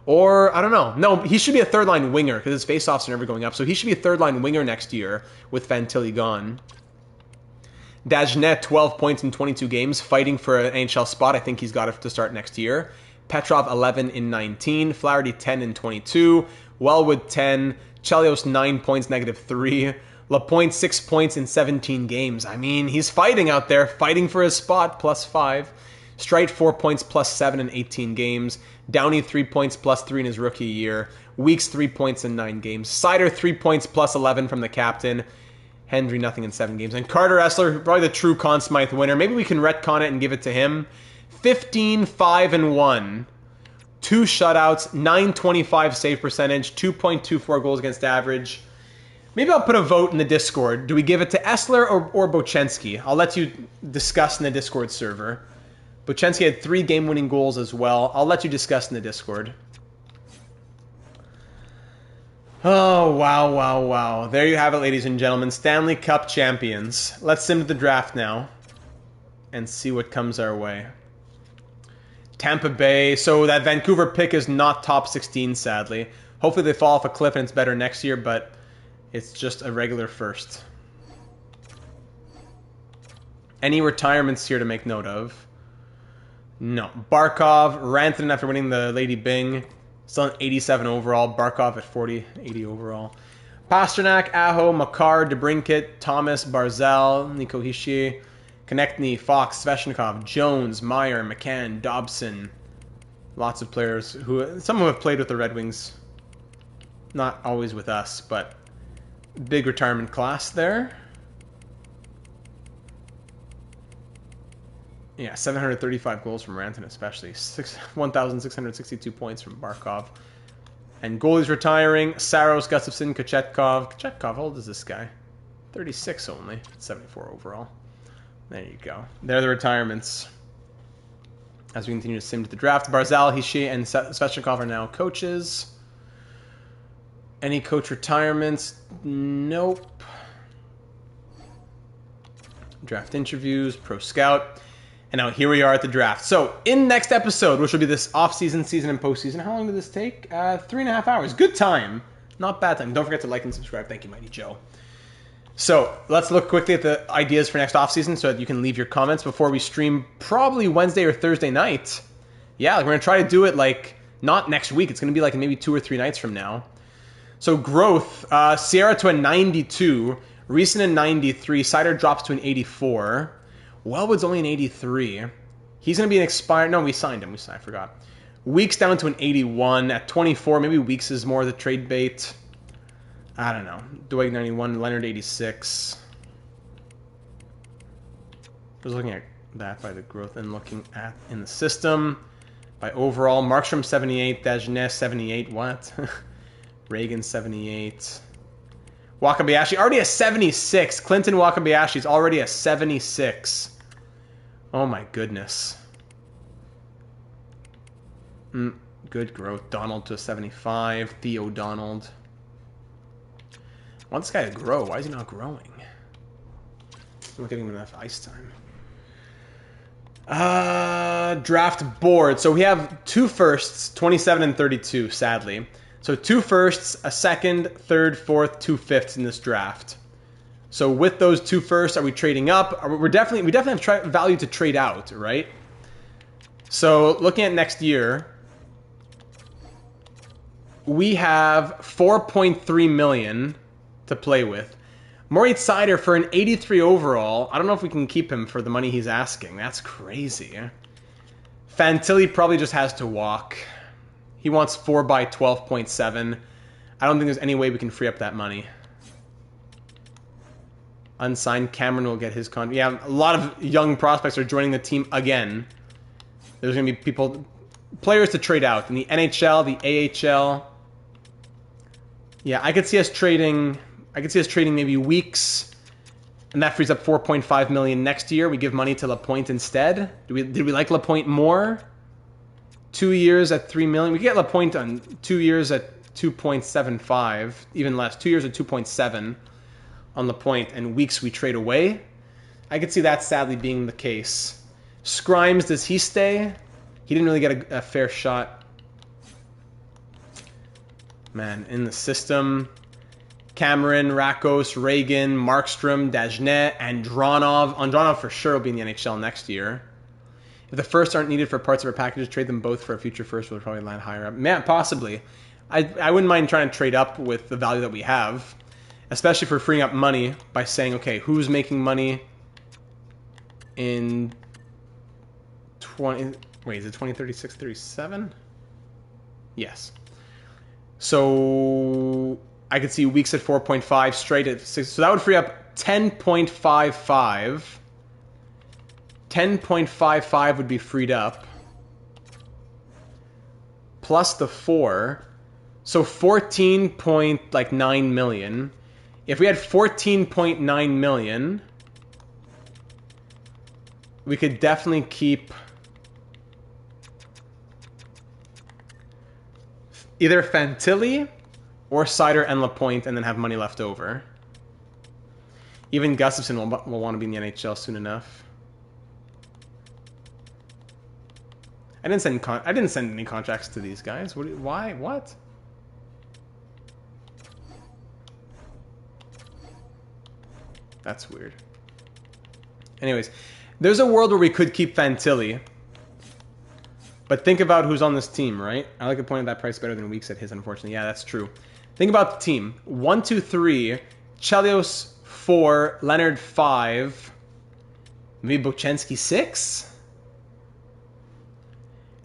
Or, I don't know. No, he should be a third-line winger because his face-offs are never going up. So he should be a third-line winger next year with Fantilli gone. Dagenet, 12 points in 22 games, fighting for an NHL spot. I think he's got it to start next year. Petrov, 11 in 19. Flaherty, 10 in 22. Wellwood, 10. Chelios, 9 points, -3. Lapointe, 6 points in 17 games. I mean, he's fighting out there, fighting for his spot, +5. Streit, 4 points, +7 in 18 games. Downey, 3 points, +3 in his rookie year. Weeks, 3 points in 9 games. Seider, 3 points, +11 from the captain. Hendry, nothing in 7 games. And Carter Essler, probably the true Conn Smythe winner. Maybe we can retcon it and give it to him. 15, 5, and 1. 2 shutouts, 925 save percentage, 2.24 goals against average. Maybe I'll put a vote in the Discord. Do we give it to Essler or Bochenski? I'll let you discuss in the Discord server. Bochenski had 3 game-winning goals as well. I'll let you discuss in the Discord. Oh, wow, wow, wow. There you have it, ladies and gentlemen. Stanley Cup champions. Let's sim to the draft now and see what comes our way. Tampa Bay. So that Vancouver pick is not top 16, sadly. Hopefully they fall off a cliff and it's better next year, but It's just a regular first. Any retirements here to make note of? No. Barkov, Rantanen after winning the Lady Byng. Still an 87 overall. Barkov at 40, 80 overall. Pasternak, Aho, Makar, DeBrincat, Thomas, Barzal, Nico Hischier, Konechny, Fox, Sveshnikov, Jones, Meyer, McCann, Dobson. Lots of players who, some who have played with the Red Wings. Not always with us, but big retirement class there. Yeah, 735 goals from Rantanen especially. 1,662 points from Barkov. And goalies retiring. Saros, Gustafsson, Kochetkov. Kochetkov, how old is this guy? 36 only. 74 overall. There you go. They're the retirements. As we continue to sim to the draft. Barzal, Hischier, and Svechnikov are now coaches. Any coach retirements? Nope. Draft interviews, pro scout. And now here we are at the draft. So in next episode, which will be this off-season, season, and postseason, how long did this take? 3.5 hours. Good time. Not bad time. Don't forget to like and subscribe. Thank you, Mighty Joe. So let's look quickly at the ideas for next off-season so that you can leave your comments before we stream probably Wednesday or Thursday night. Yeah, like we're going to try to do it like not next week. It's going to be like maybe 2 or 3 nights from now. So growth, Sierra to a 92, Reason a 93, Sider drops to an 84. Wellwood's only an 83. He's going to be an expired... No, we signed him. I forgot. Weeks down to an 81. At 24, maybe Weeks is more the trade bait. I don't know. Dwight 91, Leonard 86. I was looking at that by the growth and looking at in the system. By overall, Markstrom 78, Dagenet 78. What? Reagan 78. Wakabayashi already a 76. Clinton Wakabayashi's already a 76. Oh my goodness. Good growth. Donald to a 75. Theo Donald. I want this guy to grow. Why is he not growing? I'm not giving him enough ice time. Draft board. So we have 2 firsts, 27 and 32, sadly. So 2 firsts, a second, third, fourth, 2 fifths in this draft. So with those 2 firsts, are we trading up? We definitely have value to trade out, right? So looking at next year, we have 4.3 million to play with. Moritz Seider for an 83 overall. I don't know if we can keep him for the money he's asking. That's crazy. Fantilli probably just has to walk. He wants 4 by 12.7. I don't think there's any way we can free up that money. Unsigned Cameron will get his contract. Yeah, a lot of young prospects are joining the team again. There's going to be players to trade out in the NHL, the AHL. Yeah, I could see us trading maybe Weeks, and that frees up 4.5 million next year. We give money to Lapointe instead. Did we like Lapointe more? 2 years at 3 million. We could get Lapointe on 2 years at 2.75, even less. 2 years at 2.7 on Lapointe, and Weeks we trade away. I could see that sadly being the case. Scrimes, does he stay? He didn't really get a fair shot. Man, in the system, Cameron, Rakos, Reagan, Markstrom, Dagenet, Andronov. Andronov for sure will be in the NHL next year. If the firsts aren't needed for parts of our packages, trade them both for a future first. We'll probably land higher up. Man, possibly. I wouldn't mind trying to trade up with the value that we have, especially for freeing up money by saying, okay, who's making money in 20... Wait, is it 2036, 37? Yes. So I could see Weeks at 4.5, straight at 6. So that would free up 10.55. 10.55 would be freed up. Plus the 4. So 14.9 million. If we had 14.9 million, we could definitely keep either Fantilli or Seider and Lapointe and then have money left over. Even Gustafsson will want to be in the NHL soon enough. I didn't send any contracts to these guys. Why? What? That's weird. Anyways, there's a world where we could keep Fantilli. But think about who's on this team, right? I like to point out that price better than Weeks at his, unfortunately. Yeah, that's true. Think about the team. 1, 2, 3. Chelios 4. Leonard 5. Maybe Bochenski 6?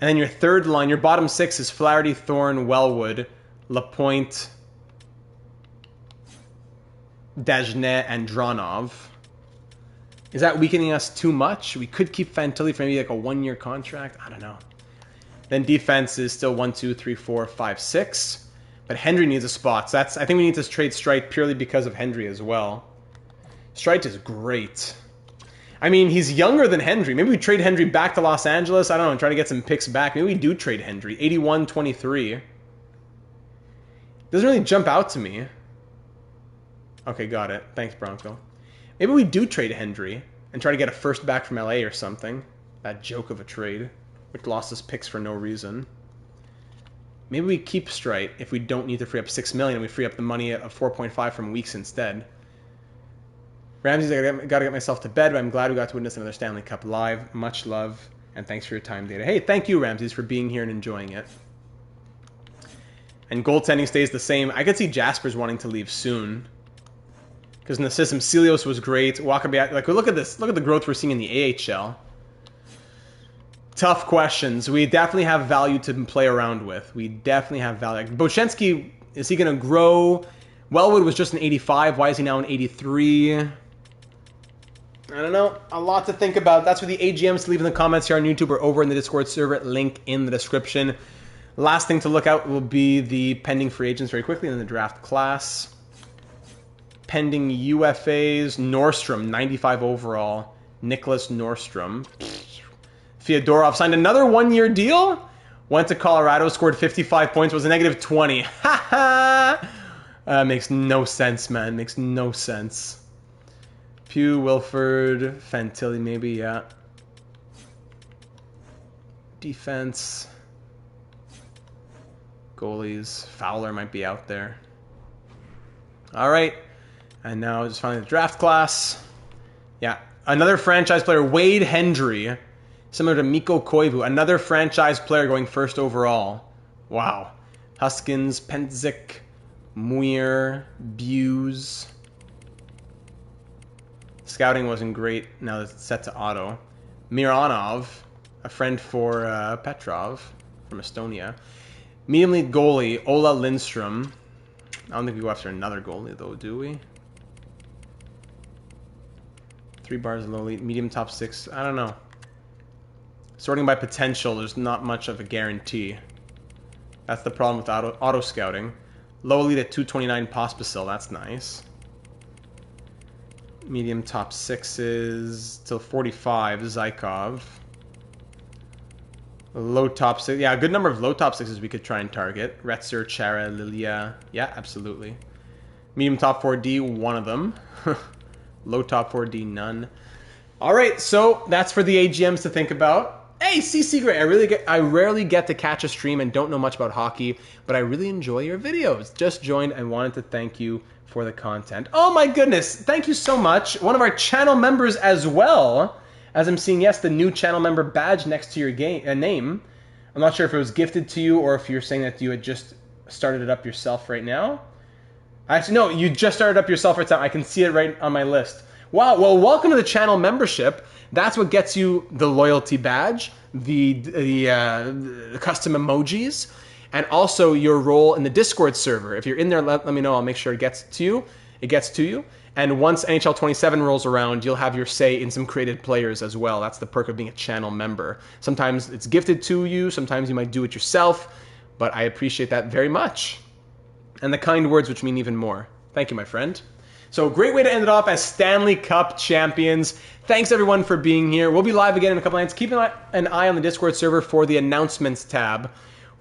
And then your third line, your bottom 6 is Flaherty, Thorne, Wellwood, Lapointe, Dagenet, and Dronov. Is that weakening us too much? We could keep Fantilli for maybe like a 1-year contract. I don't know. Then defense is still 1, 2, 3, 4, 5, 6. But Hendry needs a spot. So I think we need to trade Streit purely because of Hendry as well. Streit is great. I mean, he's younger than Hendry. Maybe we trade Hendry back to Los Angeles. I don't know, and try to get some picks back. Maybe we do trade Hendry. 81-23. Doesn't really jump out to me. Okay, got it. Thanks, Bronco. Maybe we do trade Hendry and try to get a first back from LA or something. That joke of a trade, which lost us picks for no reason. Maybe we keep Streit if we don't need to free up $6 million and we free up the money of 4.5 from Weeks instead. Ramsey's, I gotta get myself to bed, but I'm glad we got to witness another Stanley Cup live. Much love, and thanks for your time, Data. Hey, thank you, Ramsey's, for being here and enjoying it. And goaltending stays the same. I could see Jaspers wanting to leave soon. Because in the system, Celios was great. Wakabe, like, look at this. Look at the growth we're seeing in the AHL. Tough questions. We definitely have value to play around with. We definitely have value. Like, Bochenski, is he going to grow? Wellwood was just an 85. Why is he now an 83? I don't know. A lot to think about. That's for the AGMs to leave in the comments here on YouTube or over in the Discord server. Link in the description. Last thing to look out will be the pending free agents very quickly in the draft class. Pending UFAs. Nordstrom, 95 overall. Nicholas Nordstrom. Fyodorov signed another 1-year deal. Went to Colorado, scored 55 points, was a negative 20. Ha ha! Makes no sense, man. Makes no sense. Pugh, Wilford, Fantilli, maybe, yeah. Defense. Goalies. Fowler might be out there. All right. And now just finally the draft class. Yeah. Another franchise player, Wade Hendry. Similar to Mikko Koivu. Another franchise player going first overall. Wow. Huskins, Pentzik, Muir, Buse. Scouting wasn't great. Now it's set to auto. Mironov, a friend for Petrov from Estonia. Medium league goalie, Ola Lindstrom. I don't think we go after another goalie, though, do we? 3 bars low lead, medium top 6. I don't know. Sorting by potential, there's not much of a guarantee. That's the problem with auto scouting. Low lead at 229 Pospisil, that's nice. Medium top 6s till 45, Zykov. Low top 6, yeah, a good number of low top 6s we could try and target. Retzer, Chara, Lilia, yeah, absolutely. Medium top 4D, one of them. Low top 4D, none. All right, so that's for the AGMs to think about. Hey, CC Gray, I rarely get to catch a stream and don't know much about hockey, but I really enjoy your videos. Just joined and wanted to thank you for the content. Oh my goodness, thank you so much. One of our channel members as well. As I'm seeing, yes, the new channel member badge next to your name. I'm not sure if it was gifted to you or if you're saying that you had just started it up yourself right now. Actually, no, you just started up yourself right now. I can see it right on my list. Wow, well, welcome to the channel membership. That's what gets you the loyalty badge, the custom emojis, and also your role in the Discord server. If you're in there, let me know. I'll make sure it gets to you. It gets to you. And once NHL 27 rolls around, you'll have your say in some created players as well. That's the perk of being a channel member. Sometimes it's gifted to you. Sometimes you might do it yourself. But I appreciate that very much. And the kind words, which mean even more. Thank you, my friend. So great way to end it off as Stanley Cup champions. Thanks, everyone, for being here. We'll be live again in a couple nights. Keep an eye on the Discord server for the announcements tab,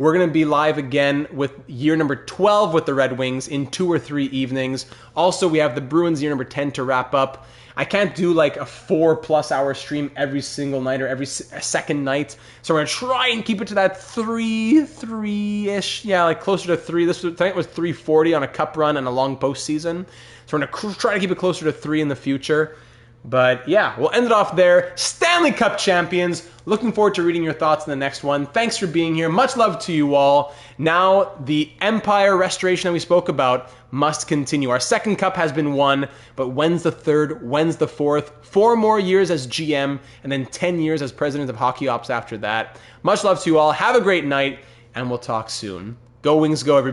We're going to be live again with year number 12 with the Red Wings in 2 or 3 evenings. Also, we have the Bruins year number 10 to wrap up. I can't do like a 4+ hour stream every single night or every second night. So we're going to try and keep it to that 3-ish. Yeah, like closer to 3. Tonight was 3:40 on a cup run and a long postseason. So we're going to try to keep it closer to 3 in the future. But yeah, we'll end it off there. Stanley Cup champions. Looking forward to reading your thoughts in the next one. Thanks for being here. Much love to you all. Now, the Empire restoration that we spoke about must continue. Our second cup has been won, but when's the third? When's the fourth? 4 more years as GM, and then 10 years as president of Hockey Ops after that. Much love to you all. Have a great night, and we'll talk soon. Go Wings, go everybody.